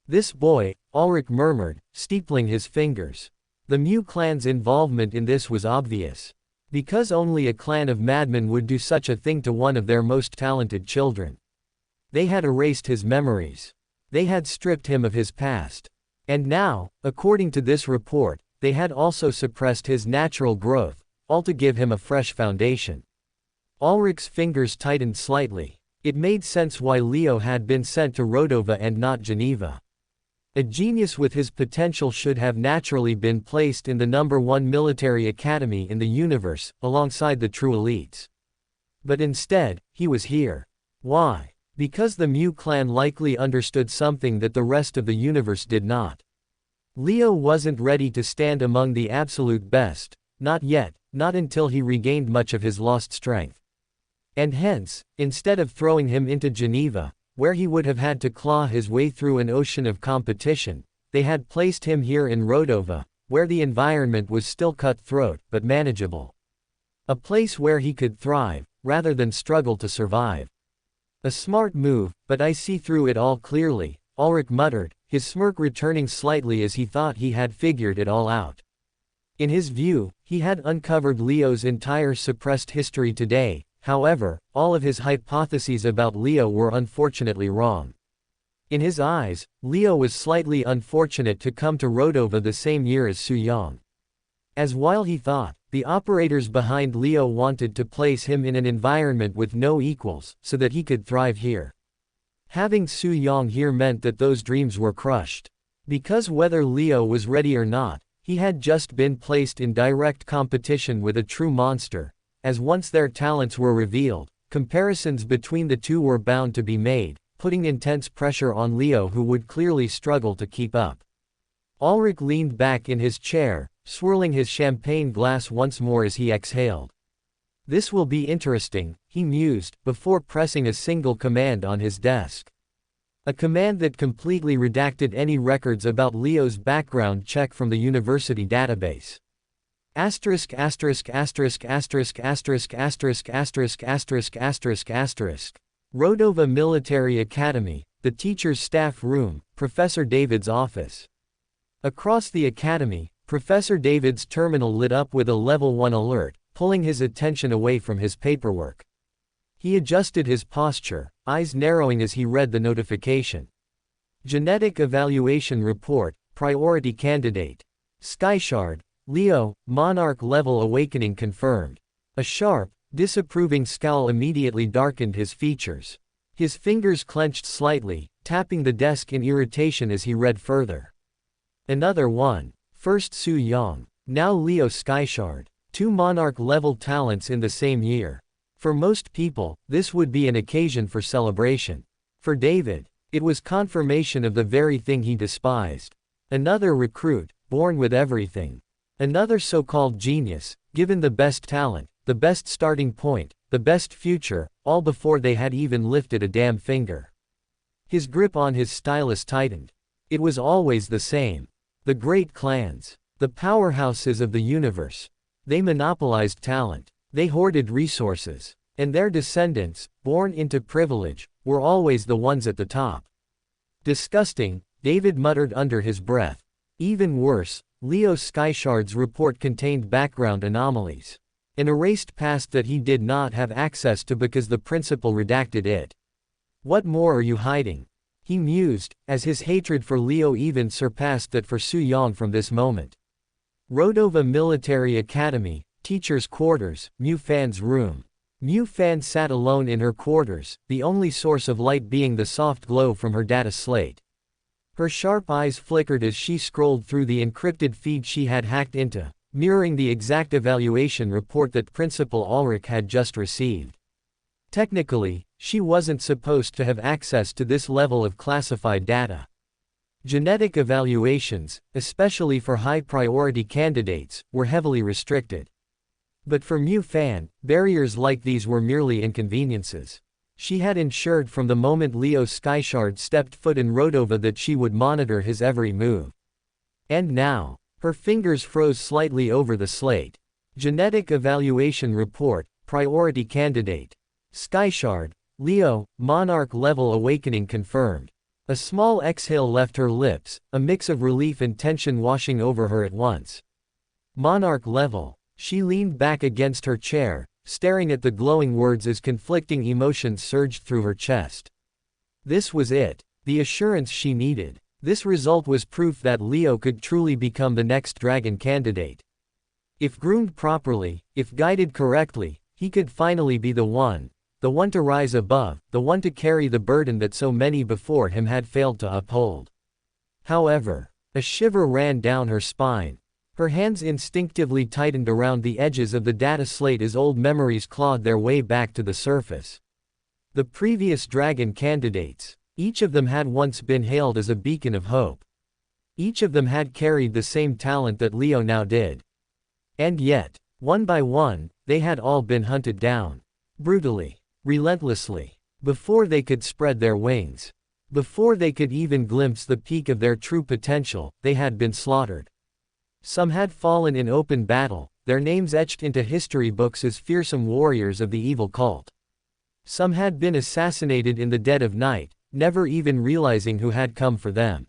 This boy, Ulrich murmured, steepling his fingers. The Mu clan's involvement in this was obvious. Because only a clan of madmen would do such a thing to one of their most talented children. They had erased his memories. They had stripped him of his past. And now, according to this report, they had also suppressed his natural growth, all to give him a fresh foundation. Ulrich's fingers tightened slightly. It made sense why Leo had been sent to Rodova and not Geneva. A genius with his potential should have naturally been placed in the #1 military academy in the universe, alongside the true elites. But instead, he was here. Why? Because the Mu clan likely understood something that the rest of the universe did not. Leo wasn't ready to stand among the absolute best, not yet, not until he regained much of his lost strength. And hence, instead of throwing him into Geneva, where he would have had to claw his way through an ocean of competition, they had placed him here in Rodova, where the environment was still cutthroat but manageable. A place where he could thrive, rather than struggle to survive. A smart move, but I see through it all clearly, Ulrich muttered, his smirk returning slightly as he thought he had figured it all out. In his view, he had uncovered Leo's entire suppressed history today. However, all of his hypotheses about Leo were unfortunately wrong. In his eyes, Leo was slightly unfortunate to come to Rodova the same year as Su Yang. As while he thought, the operators behind Leo wanted to place him in an environment with no equals, so that he could thrive here. Having Su Yang here meant that those dreams were crushed. Because whether Leo was ready or not, he had just been placed in direct competition with a true monster. As once their talents were revealed, comparisons between the two were bound to be made, putting intense pressure on Leo, who would clearly struggle to keep up. Ulrich leaned back in his chair, swirling his champagne glass once more as he exhaled. This will be interesting, he mused, before pressing a single command on his desk. A command that completely redacted any records about Leo's background check from the university database. Asterisk asterisk asterisk asterisk asterisk asterisk asterisk asterisk asterisk asterisk. Rodova Military Academy, the teacher's staff room, Professor David's office. Across the academy, Professor David's terminal lit up with a level 1 alert, pulling his attention away from his paperwork. He adjusted his posture, eyes narrowing as he read the notification. Genetic Evaluation Report, Priority Candidate. Skyshard. Leo, Monarch level awakening confirmed. A sharp, disapproving scowl immediately darkened his features. His fingers clenched slightly, tapping the desk in irritation as he read further. Another one. First Su Yang, now Leo Skyshard. 2 Monarch level talents in the same year. For most people, this would be an occasion for celebration. For David, it was confirmation of the very thing he despised. Another recruit, born with everything. Another so-called genius, given the best talent, the best starting point, the best future, all before they had even lifted a damn finger. His grip on his stylus tightened. It was always the same. The great clans. The powerhouses of the universe. They monopolized talent. They hoarded resources. And their descendants, born into privilege, were always the ones at the top. Disgusting, David muttered under his breath. Even worse, Leo Skyshard's report contained background anomalies. An erased past that he did not have access to because the principal redacted it. What more are you hiding? He mused, as his hatred for Leo even surpassed that for Su Yang from this moment. Rodova Military Academy, Teacher's Quarters, Mu Fan's room. Mu Fan sat alone in her quarters, the only source of light being the soft glow from her data slate. Her sharp eyes flickered as she scrolled through the encrypted feed she had hacked into, mirroring the exact evaluation report that Principal Ulrich had just received. Technically, she wasn't supposed to have access to this level of classified data. Genetic evaluations, especially for high-priority candidates, were heavily restricted. But for Mu Fan, barriers like these were merely inconveniences. She had ensured from the moment Leo Skyshard stepped foot in Rodova that she would monitor his every move. And now, her fingers froze slightly over the slate. Genetic evaluation report, priority candidate. Skyshard, Leo, monarch level awakening confirmed. A small exhale left her lips, a mix of relief and tension washing over her at once. Monarch level. She leaned back against her chair, staring at the glowing words as conflicting emotions surged through her chest. This was it, the assurance she needed. This result was proof that Leo could truly become the next dragon candidate. If groomed properly, if guided correctly, he could finally be the one to rise above, the one to carry the burden that so many before him had failed to uphold. However, a shiver ran down her spine. Her hands instinctively tightened around the edges of the data slate as old memories clawed their way back to the surface. The previous dragon candidates, each of them had once been hailed as a beacon of hope. Each of them had carried the same talent that Leo now did. And yet, one by one, they had all been hunted down. Brutally. Relentlessly. Before they could spread their wings. Before they could even glimpse the peak of their true potential, they had been slaughtered. Some had fallen in open battle, their names etched into history books as fearsome warriors of the evil cult. Some had been assassinated in the dead of night, never even realizing who had come for them.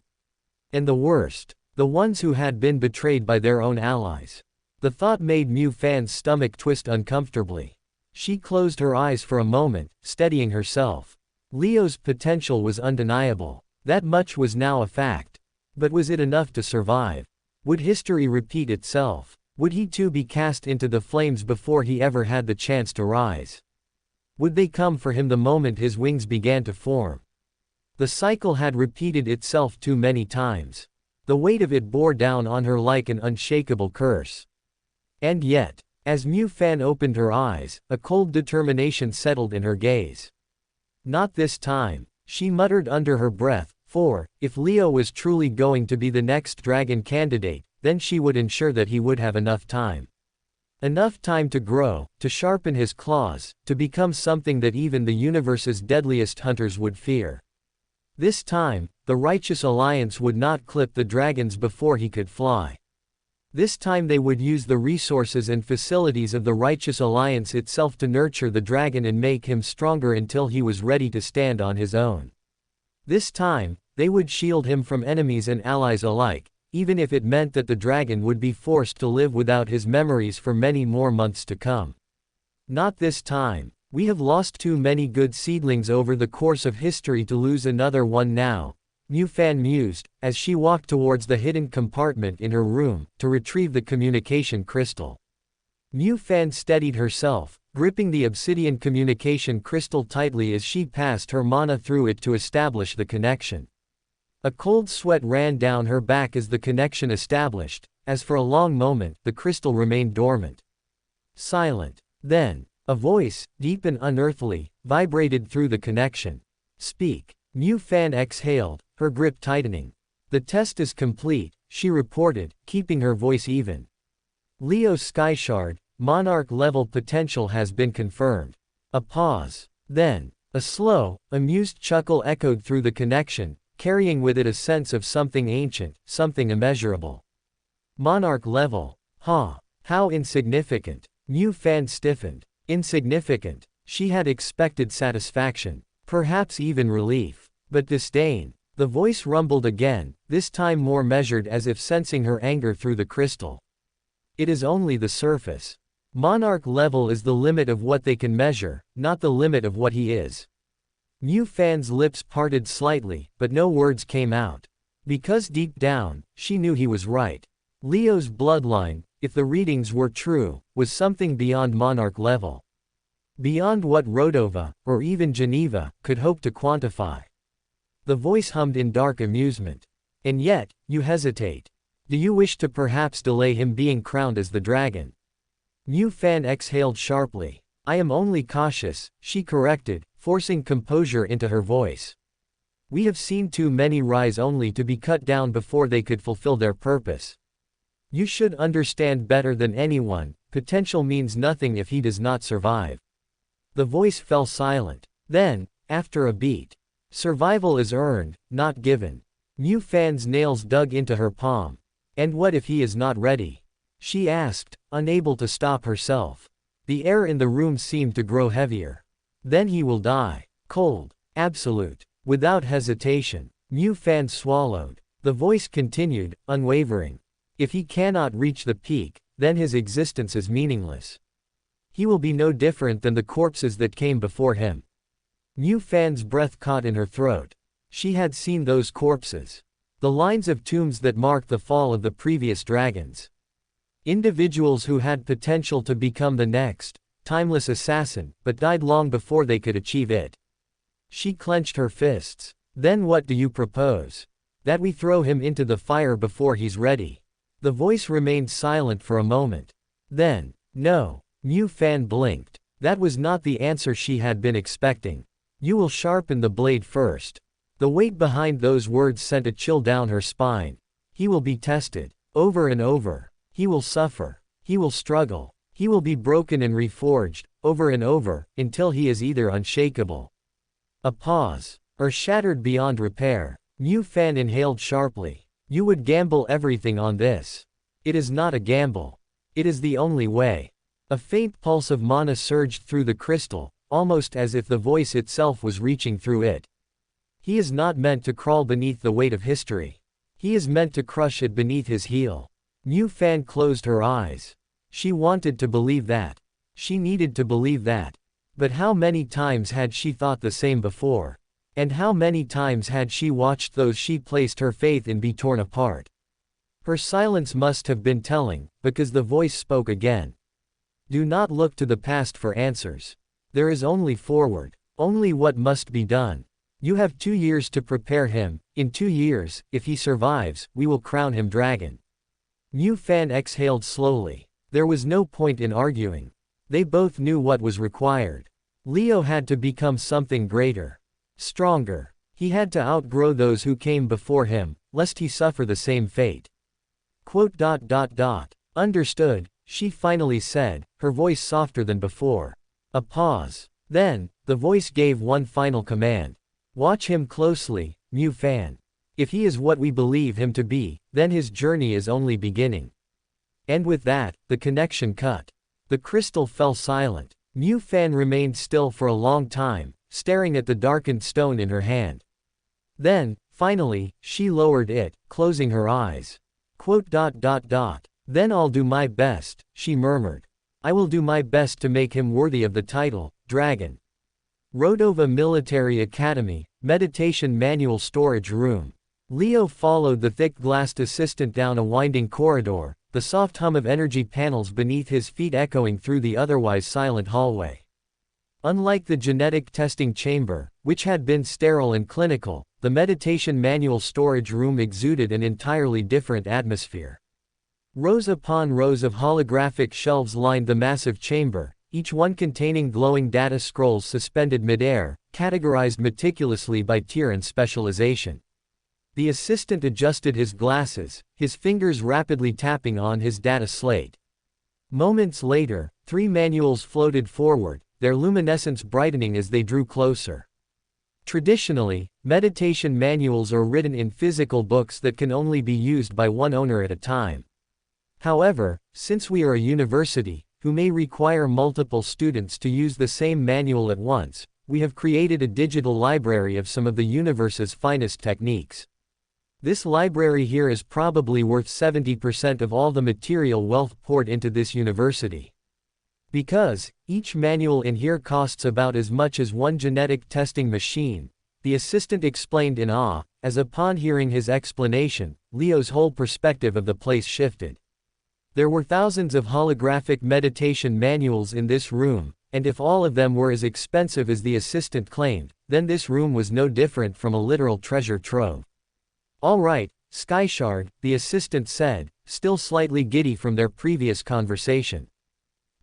And the worst, the ones who had been betrayed by their own allies. The thought made Mu Fan's stomach twist uncomfortably. She closed her eyes for a moment, steadying herself. Leo's potential was undeniable. That much was now a fact. But was it enough to survive? Would history repeat itself? Would he too be cast into the flames before he ever had the chance to rise? Would they come for him the moment his wings began to form? The cycle had repeated itself too many times. The weight of it bore down on her like an unshakable curse. And yet, as Mu Fan opened her eyes, a cold determination settled in her gaze. Not this time, she muttered under her breath, for, if Leo was truly going to be the next dragon candidate, then she would ensure that he would have enough time. Enough time to grow, to sharpen his claws, to become something that even the universe's deadliest hunters would fear. This time, the Righteous Alliance would not clip the dragons before he could fly. This time they would use the resources and facilities of the Righteous Alliance itself to nurture the dragon and make him stronger until he was ready to stand on his own. This time, they would shield him from enemies and allies alike, even if it meant that the dragon would be forced to live without his memories for many more months to come. Not this time. We have lost too many good seedlings over the course of history to lose another one now, Mu Fan mused, as she walked towards the hidden compartment in her room, to retrieve the communication crystal. Mu Fan steadied herself, gripping the obsidian communication crystal tightly as she passed her mana through it to establish the connection. A cold sweat ran down her back as the connection established, as for a long moment, the crystal remained dormant. Silent. Then, a voice, deep and unearthly, vibrated through the connection. Speak. Mu Fan exhaled, her grip tightening. The test is complete, she reported, keeping her voice even. Leo Skyshard, monarch level potential has been confirmed. A pause. Then, A slow, amused chuckle echoed through the connection, carrying with it a sense of something ancient, something immeasurable. Monarch level. Huh. How insignificant. Mu Fan stiffened. Insignificant. She had expected satisfaction. Perhaps even relief. But disdain. The voice rumbled again, this time more measured, as if sensing her anger through the crystal. It is only the surface. Monarch level is the limit of what they can measure, not the limit of what he is. Mu Fan's lips parted slightly, but no words came out. Because deep down, she knew he was right. Leo's bloodline, if the readings were true, was something beyond monarch level. Beyond what Rodova, or even Geneva, could hope to quantify. The voice hummed in dark amusement. And yet, you hesitate. Do you wish to perhaps delay him being crowned as the dragon? Mu Fan exhaled sharply. I am only cautious, she corrected, forcing composure into her voice. We have seen too many rise only to be cut down before they could fulfill their purpose. You should understand better than anyone, potential means nothing if he does not survive. The voice fell silent. Then, after a beat, survival is earned, not given. Mu Fan's nails dug into her palm. And what if he is not ready? She asked, unable to stop herself. The air in the room seemed to grow heavier. Then he will die. Cold. Absolute. Without hesitation. Mu Fan swallowed. The voice continued, unwavering. If he cannot reach the peak, then his existence is meaningless. He will be no different than the corpses that came before him. Mu Fan's breath caught in her throat. She had seen those corpses. The lines of tombs that marked the fall of the previous dragons. Individuals who had potential to become the next, timeless assassin, but died long before they could achieve it. She clenched her fists. Then what do you propose? That we throw him into the fire before he's ready? The voice remained silent for a moment. Then, no. Mu Fan blinked. That was not the answer she had been expecting. You will sharpen the blade first. The weight behind those words sent a chill down her spine. He will be tested. Over and over. He will suffer. He will struggle. He will be broken and reforged, over and over, until he is either unshakable. A pause. Or shattered beyond repair. Mu Fan inhaled sharply. You would gamble everything on this. It is not a gamble. It is the only way. A faint pulse of mana surged through the crystal, almost as if the voice itself was reaching through it. He is not meant to crawl beneath the weight of history. He is meant to crush it beneath his heel. Mu Fan closed her eyes. She wanted to believe that. She needed to believe that. But how many times had she thought the same before? And how many times had she watched those she placed her faith in be torn apart? Her silence must have been telling, because the voice spoke again. Do not look to the past for answers. There is only forward. Only what must be done. You have 2 years to prepare him. In 2 years, if he survives, we will crown him dragon. Mu Fan exhaled slowly. There was no point in arguing. They both knew what was required. Leo had to become something greater. Stronger. He had to outgrow those who came before him, lest he suffer the same fate. Understood, she finally said, her voice softer than before. A pause. Then, the voice gave one final command. Watch him closely, Mu Fan. If he is what we believe him to be, then his journey is only beginning. And with that, the connection cut. The crystal fell silent. Mu Fan remained still for a long time, staring at the darkened stone in her hand. Then, finally, she lowered it, closing her eyes. Then I'll do my best, she murmured. I will do my best to make him worthy of the title, Dragon. Rodova Military Academy, Meditation Manual Storage Room. Leo followed the thick-glassed assistant down a winding corridor, the soft hum of energy panels beneath his feet echoing through the otherwise silent hallway. Unlike the genetic testing chamber, which had been sterile and clinical, the meditation manual storage room exuded an entirely different atmosphere. Rows upon rows of holographic shelves lined the massive chamber, each one containing glowing data scrolls suspended mid-air, categorized meticulously by tier and specialization. The assistant adjusted his glasses, his fingers rapidly tapping on his data slate. Moments later, 3 manuals floated forward, their luminescence brightening as they drew closer. Traditionally, meditation manuals are written in physical books that can only be used by one owner at a time. However, since we are a university, who may require multiple students to use the same manual at once, we have created a digital library of some of the universe's finest techniques. This library here is probably worth 70% of all the material wealth poured into this university. Because each manual in here costs about as much as one genetic testing machine, the assistant explained in awe, as upon hearing his explanation, Leo's whole perspective of the place shifted. There were thousands of holographic meditation manuals in this room, and if all of them were as expensive as the assistant claimed, then this room was no different from a literal treasure trove. "All right, Skyshard," the assistant said, still slightly giddy from their previous conversation.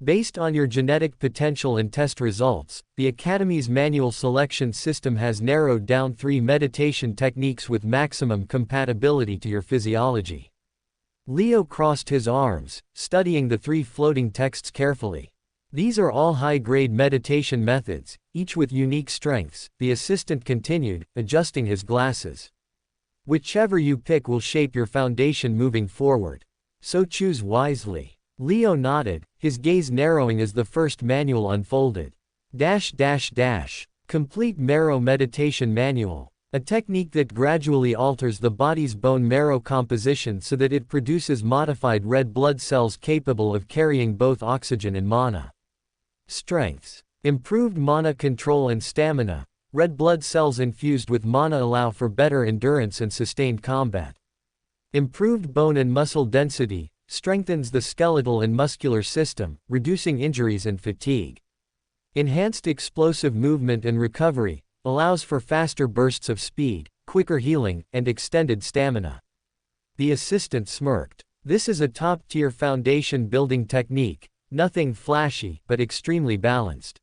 "Based on your genetic potential and test results, the Academy's manual selection system has narrowed down 3 meditation techniques with maximum compatibility to your physiology." Leo crossed his arms, studying the 3 floating texts carefully. "These are all high-grade meditation methods, each with unique strengths," the assistant continued, adjusting his glasses. "Whichever you pick will shape your foundation moving forward. So choose wisely." Leo nodded, his gaze narrowing as the first manual unfolded. Complete Marrow Meditation Manual. A technique that gradually alters the body's bone marrow composition so that it produces modified red blood cells capable of carrying both oxygen and mana. Strengths. Improved mana control and stamina. Red blood cells infused with mana allow for better endurance and sustained combat. Improved bone and muscle density. Strengthens the skeletal and muscular system, reducing injuries and fatigue. Enhanced explosive movement and recovery. Allows for faster bursts of speed, quicker healing, and extended stamina. The assistant smirked. "This is a top-tier foundation building technique, nothing flashy, but extremely balanced.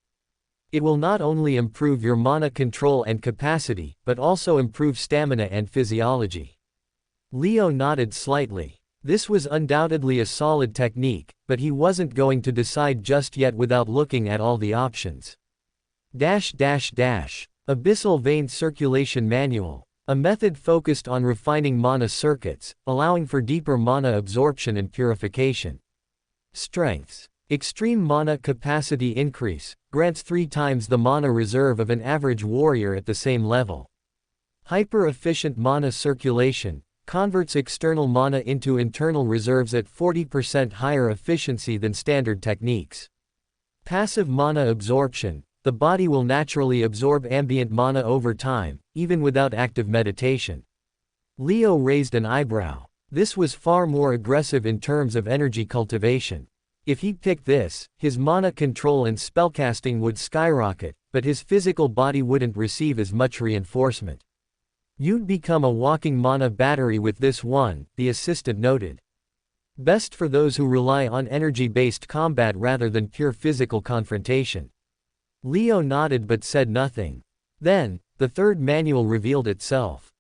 It will not only improve your mana control and capacity, but also improve stamina and physiology." Leo nodded slightly. This was undoubtedly a solid technique, but he wasn't going to decide just yet without looking at all the options. Abyssal Vein Circulation Manual. A method focused on refining mana circuits, allowing for deeper mana absorption and purification. Strengths. Extreme mana capacity increase, grants 3 times the mana reserve of an average warrior at the same level. Hyper-efficient mana circulation. Converts external mana into internal reserves at 40% higher efficiency than standard techniques. Passive mana absorption. The body will naturally absorb ambient mana over time, even without active meditation. Leo raised an eyebrow. This was far more aggressive in terms of energy cultivation. If he picked this, his mana control and spellcasting would skyrocket, but his physical body wouldn't receive as much reinforcement. "You'd become a walking mana battery with this one," the assistant noted. "Best for those who rely on energy-based combat rather than pure physical confrontation." Leo nodded but said nothing. Then, the third manual revealed itself.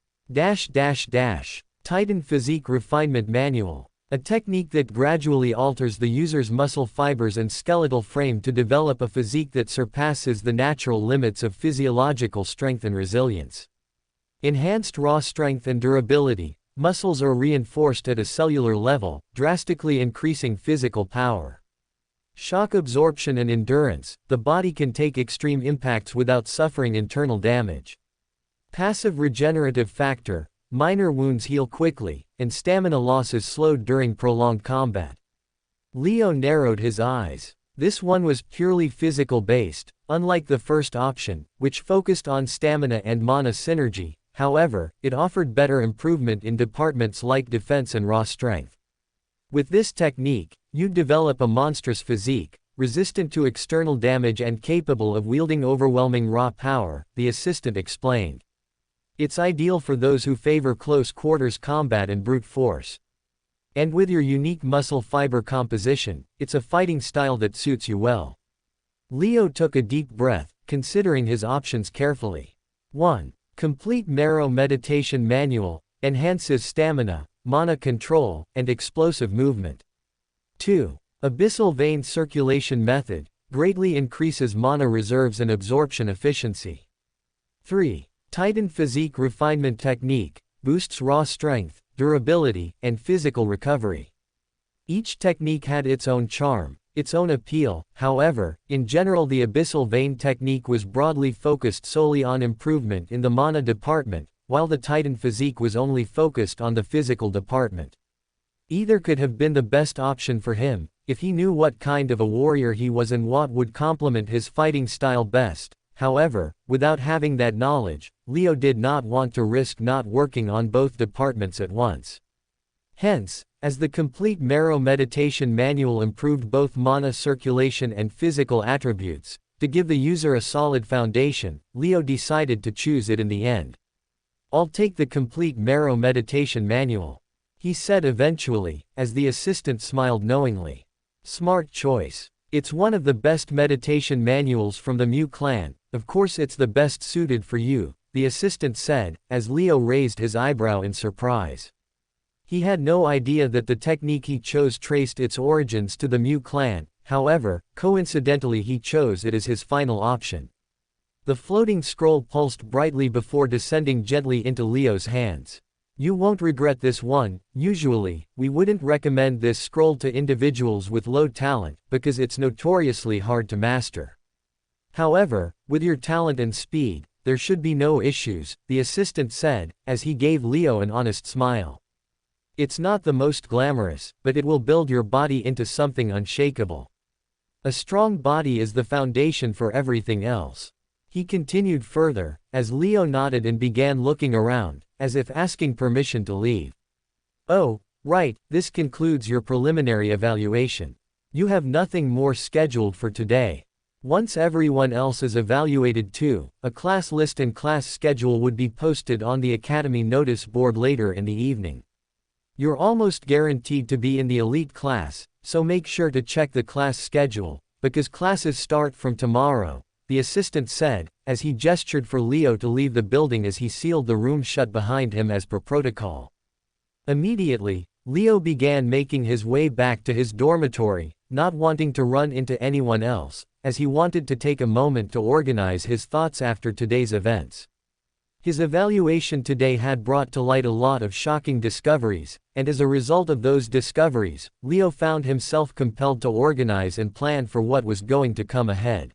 Titan Physique Refinement Manual. A technique that gradually alters the user's muscle fibers and skeletal frame to develop a physique that surpasses the natural limits of physiological strength and resilience. Enhanced raw strength and durability. Muscles are reinforced at a cellular level, drastically increasing physical power. Shock absorption and endurance. The body can take extreme impacts without suffering internal damage. Passive regenerative factor. Minor wounds heal quickly, and stamina loss is slowed during prolonged combat. Leo narrowed his eyes. This one was purely physical based, unlike the first option, which focused on stamina and mana synergy. However, it offered better improvement in departments like defense and raw strength. With this technique, you'd develop a monstrous physique, resistant to external damage and capable of wielding overwhelming raw power, the assistant explained. It's ideal for those who favor close quarters combat and brute force. And with your unique muscle fiber composition, it's a fighting style that suits you well. Leo took a deep breath, considering his options carefully. 1. Complete Marrow Meditation Manual, enhances stamina, mana control, and explosive movement. 2. Abyssal Vein Circulation Method, greatly increases mana reserves and absorption efficiency. 3. Titan Physique Refinement Technique, boosts raw strength, durability, and physical recovery. Each technique had its own charm, its own appeal. However, in general the Abyssal Vein technique was broadly focused solely on improvement in the mana department, while the Titan Physique was only focused on the physical department. Either could have been the best option for him, if he knew what kind of a warrior he was and what would complement his fighting style best. However, without having that knowledge, Leo did not want to risk not working on both departments at once. Hence, as the complete Marrow Meditation Manual improved both mana circulation and physical attributes, to give the user a solid foundation, Leo decided to choose it in the end. "I'll take the complete Marrow Meditation Manual," he said eventually, as the assistant smiled knowingly. "Smart choice. It's one of the best meditation manuals from the Mu clan. Of course it's the best suited for you," the assistant said, as Leo raised his eyebrow in surprise. He had no idea that the technique he chose traced its origins to the Mu clan. However, coincidentally he chose it as his final option. The floating scroll pulsed brightly before descending gently into Leo's hands. "You won't regret this one. Usually, we wouldn't recommend this scroll to individuals with low talent, because it's notoriously hard to master. However, with your talent and speed, there should be no issues," the assistant said, as he gave Leo an honest smile. "It's not the most glamorous, but it will build your body into something unshakable. A strong body is the foundation for everything else," he continued further, as Leo nodded and began looking around, as if asking permission to leave. "Oh, right, this concludes your preliminary evaluation. You have nothing more scheduled for today. Once everyone else is evaluated too, a class list and class schedule would be posted on the Academy notice board later in the evening. You're almost guaranteed to be in the elite class, so make sure to check the class schedule, because classes start from tomorrow," the assistant said, as he gestured for Leo to leave the building as he sealed the room shut behind him as per protocol. Immediately, Leo began making his way back to his dormitory, not wanting to run into anyone else, as he wanted to take a moment to organize his thoughts after today's events. His evaluation today had brought to light a lot of shocking discoveries, and as a result of those discoveries, Leo found himself compelled to organize and plan for what was going to come ahead.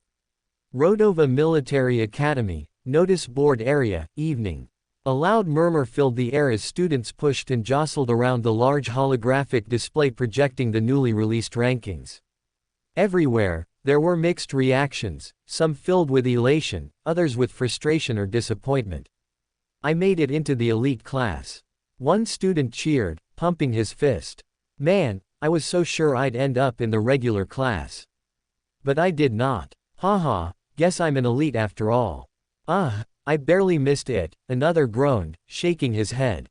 Rodova Military Academy, notice board area, evening. A loud murmur filled the air as students pushed and jostled around the large holographic display projecting the newly released rankings. Everywhere, there were mixed reactions, some filled with elation, others with frustration or disappointment. "I made it into the elite class," one student cheered, pumping his fist. "Man, I was so sure I'd end up in the regular class. But I did not. Haha, guess I'm an elite after all. I barely missed it," another groaned, shaking his head.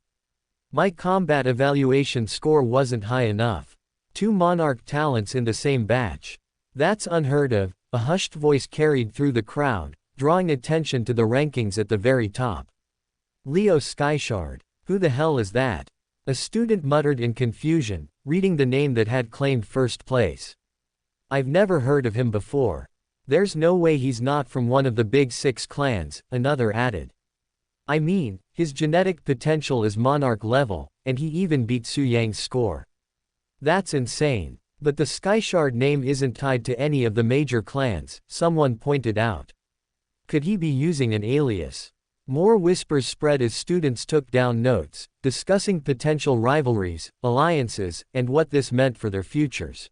"My combat evaluation score wasn't high enough. 2 monarch talents in the same batch. That's unheard of," a hushed voice carried through the crowd, drawing attention to the rankings at the very top. "Leo Skyshard. Who the hell is that?" a student muttered in confusion, reading the name that had claimed first place. "I've never heard of him before. There's no way he's not from one of the big 6 clans," another added. "I mean, his genetic potential is monarch level, and he even beat Su Yang's score. That's insane. But the Skyshard name isn't tied to any of the major clans," someone pointed out. "Could he be using an alias?" More whispers spread as students took down notes, discussing potential rivalries, alliances, and what this meant for their futures.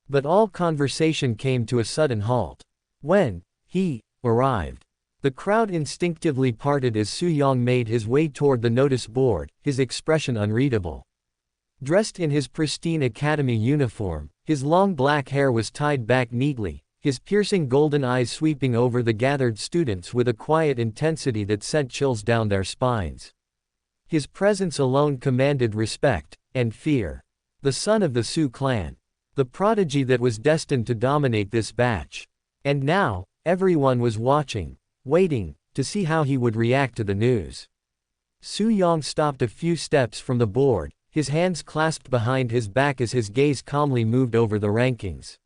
But all conversation came to a sudden halt when he arrived. The crowd instinctively parted as Su Yang made his way toward the notice board, his expression unreadable. Dressed in his pristine academy uniform, his long black hair was tied back neatly, his piercing golden eyes sweeping over the gathered students with a quiet intensity that sent chills down their spines. His presence alone commanded respect and fear. The son of the Su clan. The prodigy that was destined to dominate this batch. And now, everyone was watching, waiting, to see how he would react to the news. Su Yang stopped a few steps from the board, his hands clasped behind his back as his gaze calmly moved over the rankings.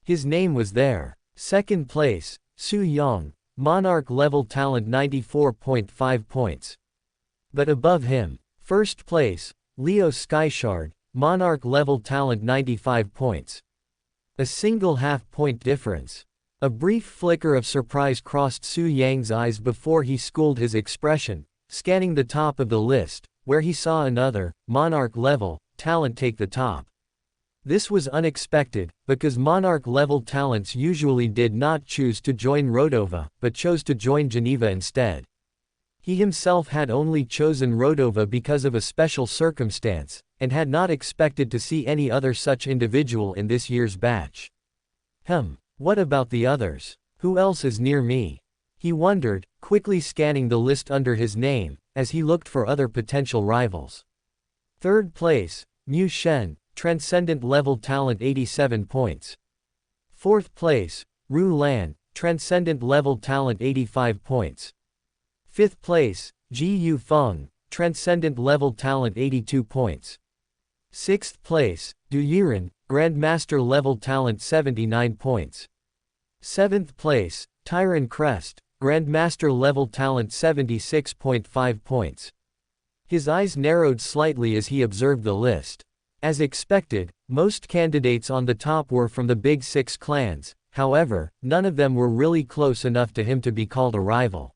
His name was there. Second place, Su Yong, Monarch level talent 94.5 points. But above him, first place, Leo Skyshard, Monarch level talent 95 points. A single half-point difference. A brief flicker of surprise crossed Su Yang's eyes before he schooled his expression, scanning the top of the list, where he saw another, Monarch level, talent take the top. This was unexpected, because Monarch level talents usually did not choose to join Rodova, but chose to join Geneva instead. He himself had only chosen Rodova because of a special circumstance, and had not expected to see any other such individual in this year's batch. What about the others? Who else is near me? He wondered, quickly scanning the list under his name, as he looked for other potential rivals. Third place, Mu Shen, Transcendent level talent 87 points. Fourth place, Ru Lan, Transcendent level talent 85 points. Fifth place, Ji Yu Feng, Transcendent level talent 82 points. Sixth place, Du Yiren, Grandmaster level talent 79 points. Seventh place, Tyron Crest, Grandmaster level talent 76.5 points. His eyes narrowed slightly as he observed the list. As expected, most candidates on the top were from the Big Six clans, however, none of them were really close enough to him to be called a rival.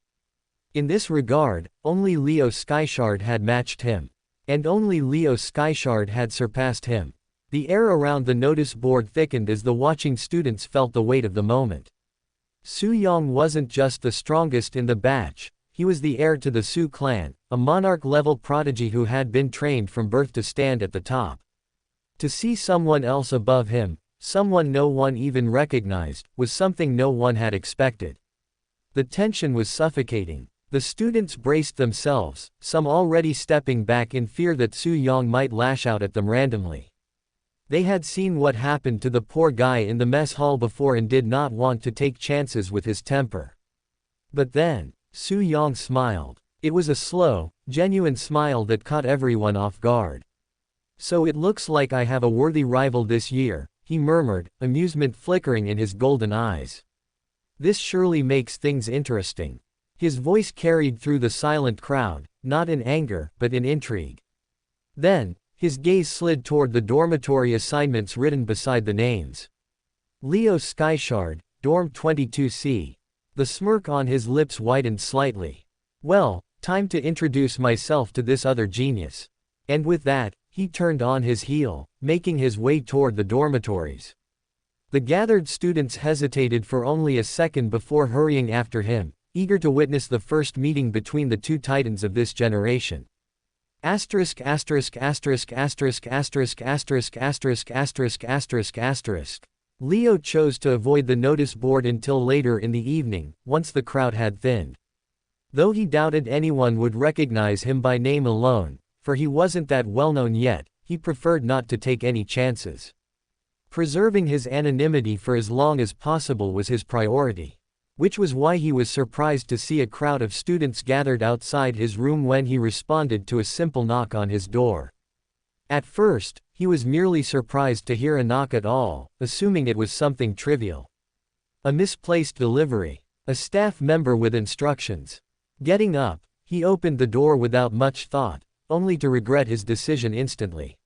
In this regard, only Leo Skyshard had matched him. And only Leo Skyshard had surpassed him. The air around the notice board thickened as the watching students felt the weight of the moment. Su Yong wasn't just the strongest in the batch, he was the heir to the Su clan, a monarch-level prodigy who had been trained from birth to stand at the top. To see someone else above him, someone no one even recognized, was something no one had expected. The tension was suffocating. The students braced themselves, some already stepping back in fear that Su Yong might lash out at them randomly. They had seen what happened to the poor guy in the mess hall before and did not want to take chances with his temper. But then, Su Yong smiled. It was a slow, genuine smile that caught everyone off guard. "So it looks like I have a worthy rival this year," he murmured, amusement flickering in his golden eyes. "This surely makes things interesting." His voice carried through the silent crowd, not in anger, but in intrigue. Then, his gaze slid toward the dormitory assignments written beside the names. Leo Skyshard, Dorm 22C. The smirk on his lips widened slightly. "Well, time to introduce myself to this other genius." And with that, he turned on his heel, making his way toward the dormitories. The gathered students hesitated for only a second before hurrying after him, eager to witness the first meeting between the two titans of this generation. Asterisk asterisk asterisk asterisk asterisk asterisk asterisk asterisk asterisk asterisk. Leo chose to avoid the notice board until later in the evening, once the crowd had thinned. Though he doubted anyone would recognize him by name alone, for he wasn't that well known yet, he preferred not to take any chances. Preserving his anonymity for as long as possible was his priority. Which was why he was surprised to see a crowd of students gathered outside his room when he responded to a simple knock on his door. At first, he was merely surprised to hear a knock at all, assuming it was something trivial. A misplaced delivery. A staff member with instructions. Getting up, he opened the door without much thought, only to regret his decision instantly.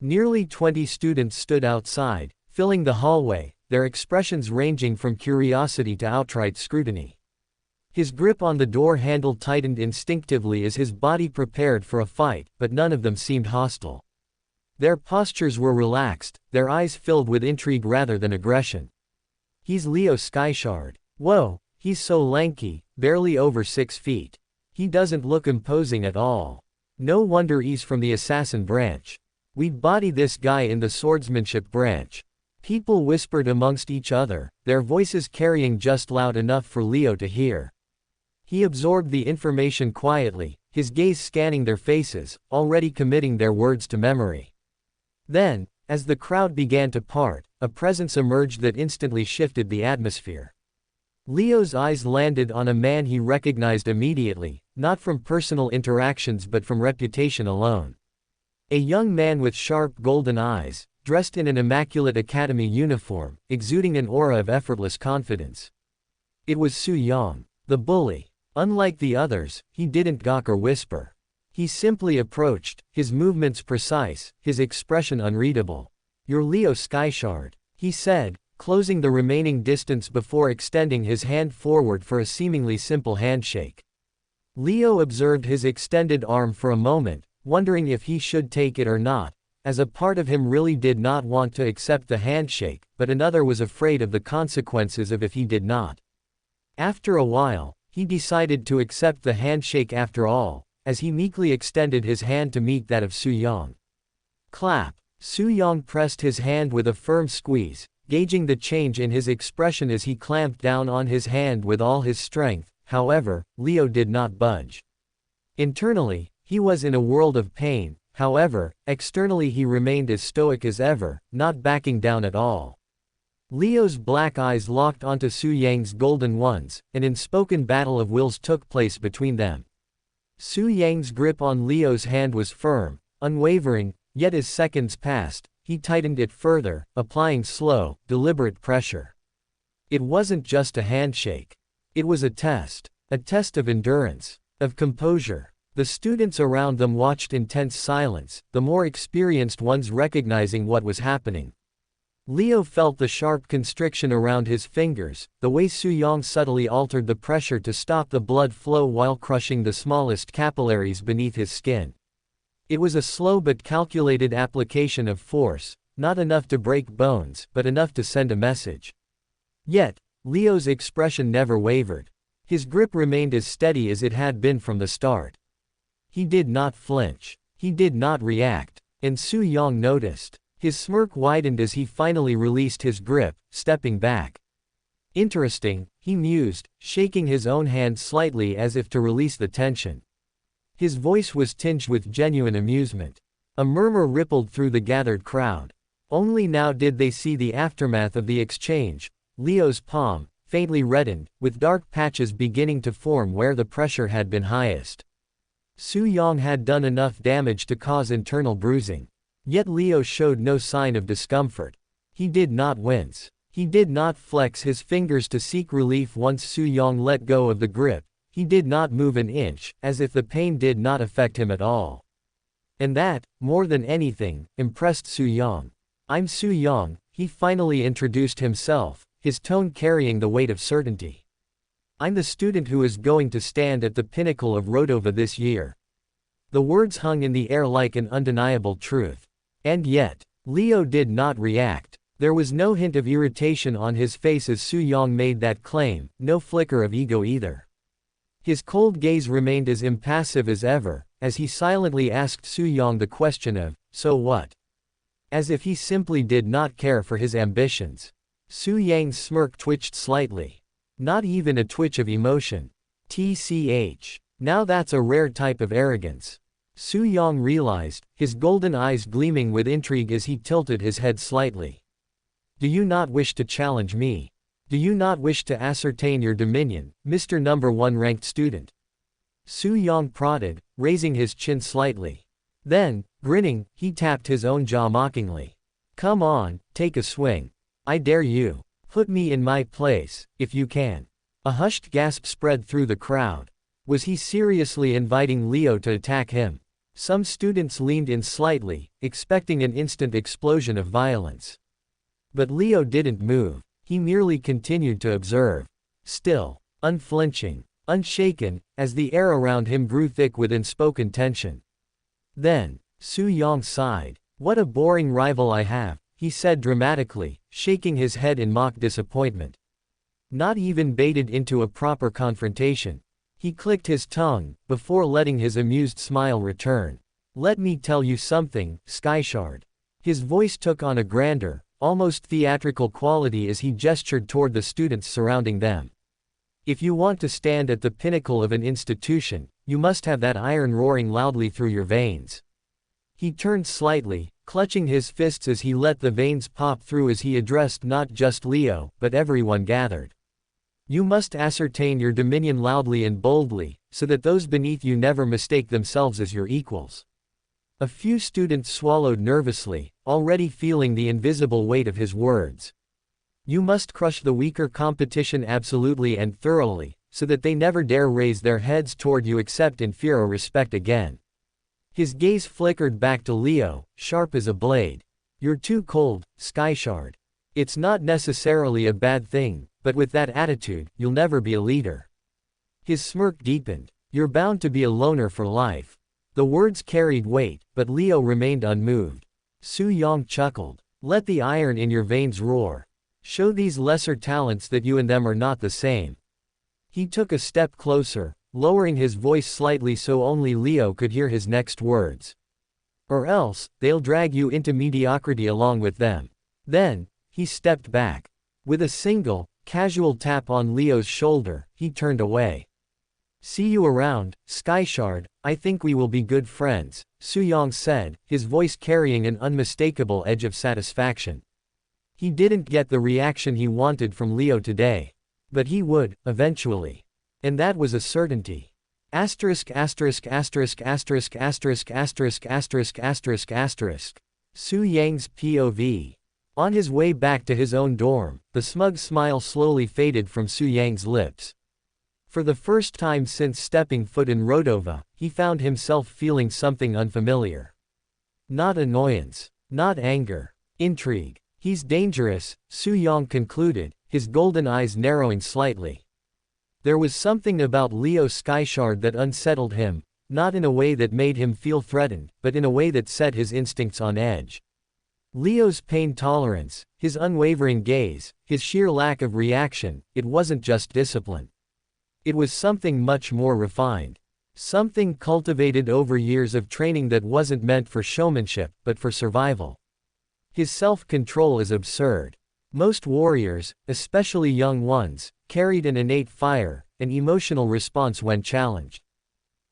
Nearly 20 students stood outside, filling the hallway, their expressions ranging from curiosity to outright scrutiny. His grip on the door handle tightened instinctively as his body prepared for a fight, but none of them seemed hostile. Their postures were relaxed, their eyes filled with intrigue rather than aggression. "He's Leo Skyshard. Whoa, he's so lanky, barely over 6 feet. He doesn't look imposing at all. No wonder he's from the assassin branch. We'd body this guy in the swordsmanship branch." People whispered amongst each other, their voices carrying just loud enough for Leo to hear. He absorbed the information quietly, his gaze scanning their faces, already committing their words to memory. Then, as the crowd began to part, a presence emerged that instantly shifted the atmosphere. Leo's eyes landed on a man he recognized immediately, not from personal interactions but from reputation alone. A young man with sharp golden eyes, dressed in an immaculate academy uniform, exuding an aura of effortless confidence. It was Su Yang, the bully. Unlike the others, he didn't gawk or whisper. He simply approached, his movements precise, his expression unreadable. "You're Leo Skyshard," he said, closing the remaining distance before extending his hand forward for a seemingly simple handshake. Leo observed his extended arm for a moment, wondering if he should take it or not, as a part of him really did not want to accept the handshake, but another was afraid of the consequences of if he did not. After a while, he decided to accept the handshake after all, as he meekly extended his hand to meet that of Su Yang. Clap! Su Yang pressed his hand with a firm squeeze, gauging the change in his expression as he clamped down on his hand with all his strength. However, Leo did not budge. Internally, he was in a world of pain. However, externally he remained as stoic as ever, not backing down at all. Leo's black eyes locked onto Su Yang's golden ones, an unspoken battle of wills took place between them. Su Yang's grip on Leo's hand was firm, unwavering, yet as seconds passed, he tightened it further, applying slow, deliberate pressure. It wasn't just a handshake. It was a test of endurance, of composure. The students around them watched in tense silence, the more experienced ones recognizing what was happening. Leo felt the sharp constriction around his fingers, the way Su Yang subtly altered the pressure to stop the blood flow while crushing the smallest capillaries beneath his skin. It was a slow but calculated application of force, not enough to break bones, but enough to send a message. Yet, Leo's expression never wavered. His grip remained as steady as it had been from the start. He did not flinch. He did not react. And Su Yang noticed. His smirk widened as he finally released his grip, stepping back. Interesting, he mused, shaking his own hand slightly as if to release the tension. His voice was tinged with genuine amusement. A murmur rippled through the gathered crowd. Only now did they see the aftermath of the exchange. Leo's palm, faintly reddened, with dark patches beginning to form where the pressure had been highest. Su Yang had done enough damage to cause internal bruising. Yet Leo showed no sign of discomfort. He did not wince. He did not flex his fingers to seek relief once Su Yang let go of the grip. He did not move an inch, as if the pain did not affect him at all. And that, more than anything, impressed Su Yang. "I'm Su Yang," he finally introduced himself, his tone carrying the weight of certainty. "I'm the student who is going to stand at the pinnacle of Rodova this year." The words hung in the air like an undeniable truth. And yet, Leo did not react. There was no hint of irritation on his face as Su Yang made that claim, no flicker of ego either. His cold gaze remained as impassive as ever, as he silently asked Su Yang the question of, "So what?" As if he simply did not care for his ambitions. Su Yang's smirk twitched slightly. Not even a twitch of emotion. TCH. Now that's a rare type of arrogance. Su Yang realized, his golden eyes gleaming with intrigue as he tilted his head slightly. "Do you not wish to challenge me? Do you not wish to ascertain your dominion, Mr. Number 1 ranked student?" Su Yang prodded, raising his chin slightly. Then, grinning, he tapped his own jaw mockingly. "Come on, take a swing. I dare you. Put me in my place, if you can." A hushed gasp spread through the crowd. Was he seriously inviting Leo to attack him? Some students leaned in slightly, expecting an instant explosion of violence. But Leo didn't move. He merely continued to observe. Still, unflinching, unshaken, as the air around him grew thick with unspoken tension. Then, Su Yang sighed. "What a boring rival I have," he said dramatically, shaking his head in mock disappointment. Not even baited into a proper confrontation. He clicked his tongue, before letting his amused smile return. "Let me tell you something, Skyshard." His voice took on a grander, almost theatrical quality as he gestured toward the students surrounding them. "If you want to stand at the pinnacle of an institution, you must have that iron roaring loudly through your veins." He turned slightly, clutching his fists as he let the veins pop through as he addressed not just Leo, but everyone gathered. "You must ascertain your dominion loudly and boldly, so that those beneath you never mistake themselves as your equals. A few students swallowed nervously, already feeling the invisible weight of his words. You must crush the weaker competition absolutely and thoroughly, so that they never dare raise their heads toward you except in fear or respect again. His gaze flickered back to Leo, sharp as a blade. You're too cold, Skyshard. It's not necessarily a bad thing, but with that attitude, you'll never be a leader. His smirk deepened. You're bound to be a loner for life. The words carried weight, but Leo remained unmoved. Su Yang chuckled. Let the iron in your veins roar. Show these lesser talents that you and them are not the same. He took a step closer, lowering his voice slightly so only Leo could hear his next words. Or else, they'll drag you into mediocrity along with them. Then, he stepped back. With a single, casual tap on Leo's shoulder, he turned away. See you around, Skyshard. I think we will be good friends, Su Yang said, his voice carrying an unmistakable edge of satisfaction. He didn't get the reaction he wanted from Leo today. But he would, eventually. And that was a certainty. Asterisk asterisk asterisk asterisk asterisk asterisk asterisk asterisk asterisk. Su Yang's POV. On his way back to his own dorm, the smug smile slowly faded from Su Yang's lips. For the first time since stepping foot in Rodova, he found himself feeling something unfamiliar. Not annoyance. Not anger. Intrigue. He's dangerous, Su Yang concluded, his golden eyes narrowing slightly. There was something about Leo Skyshard that unsettled him, not in a way that made him feel threatened, but in a way that set his instincts on edge. Leo's pain tolerance, his unwavering gaze, his sheer lack of reaction, it wasn't just discipline. It was something much more refined. Something cultivated over years of training that wasn't meant for showmanship, but for survival. His self-control is absurd. Most warriors, especially young ones, carried an innate fire, an emotional response when challenged.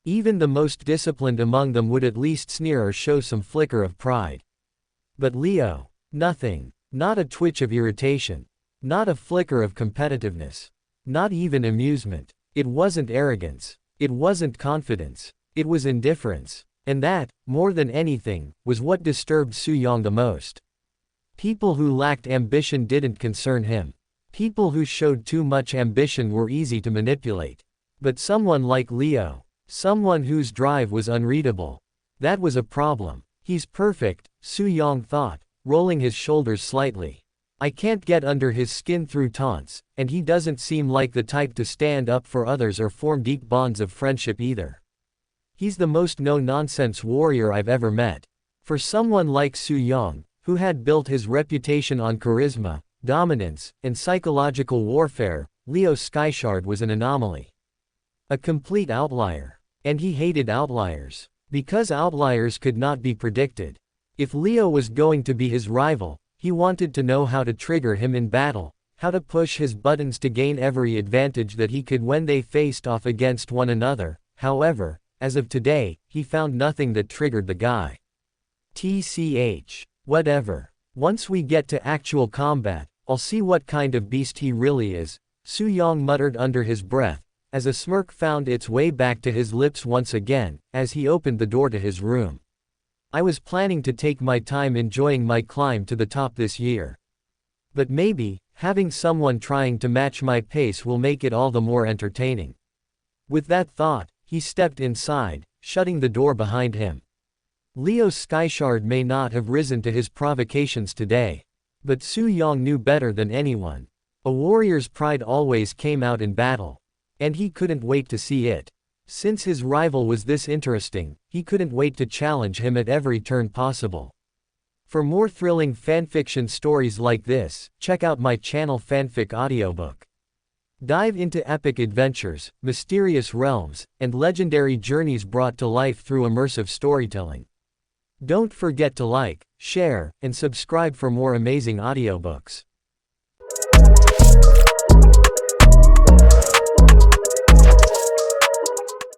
Even the most disciplined among them would at least sneer or show some flicker of pride. But Leo, nothing. Not a twitch of irritation. Not a flicker of competitiveness. Not even amusement. It wasn't arrogance. It wasn't confidence. It was indifference. And that, more than anything, was what disturbed Su Yang the most. People who lacked ambition didn't concern him. People who showed too much ambition were easy to manipulate. But someone like Leo, someone whose drive was unreadable, that was a problem. He's perfect, Su Yang thought, rolling his shoulders slightly. I can't get under his skin through taunts, and he doesn't seem like the type to stand up for others or form deep bonds of friendship either. He's the most no-nonsense warrior I've ever met. For someone like Su Yang, who had built his reputation on charisma, dominance, and psychological warfare, Leo Skyshard was an anomaly. A complete outlier. And he hated outliers. Because outliers could not be predicted. If Leo was going to be his rival, he wanted to know how to trigger him in battle, how to push his buttons to gain every advantage that he could when they faced off against one another. However, as of today, he found nothing that triggered the guy. TCH. Whatever. Once we get to actual combat, I'll see what kind of beast he really is, Su Yang muttered under his breath, as a smirk found its way back to his lips once again, as he opened the door to his room. I was planning to take my time enjoying my climb to the top this year. But maybe, having someone trying to match my pace will make it all the more entertaining. With that thought, he stepped inside, shutting the door behind him. Leo Skyshard may not have risen to his provocations today. But Su Yang knew better than anyone. A warrior's pride always came out in battle. And he couldn't wait to see it. Since his rival was this interesting, he couldn't wait to challenge him at every turn possible. For more thrilling fanfiction stories like this, check out my channel Fanfic Audiobook. Dive into epic adventures, mysterious realms, and legendary journeys brought to life through immersive storytelling. Don't forget to like, share, and subscribe for more amazing audiobooks.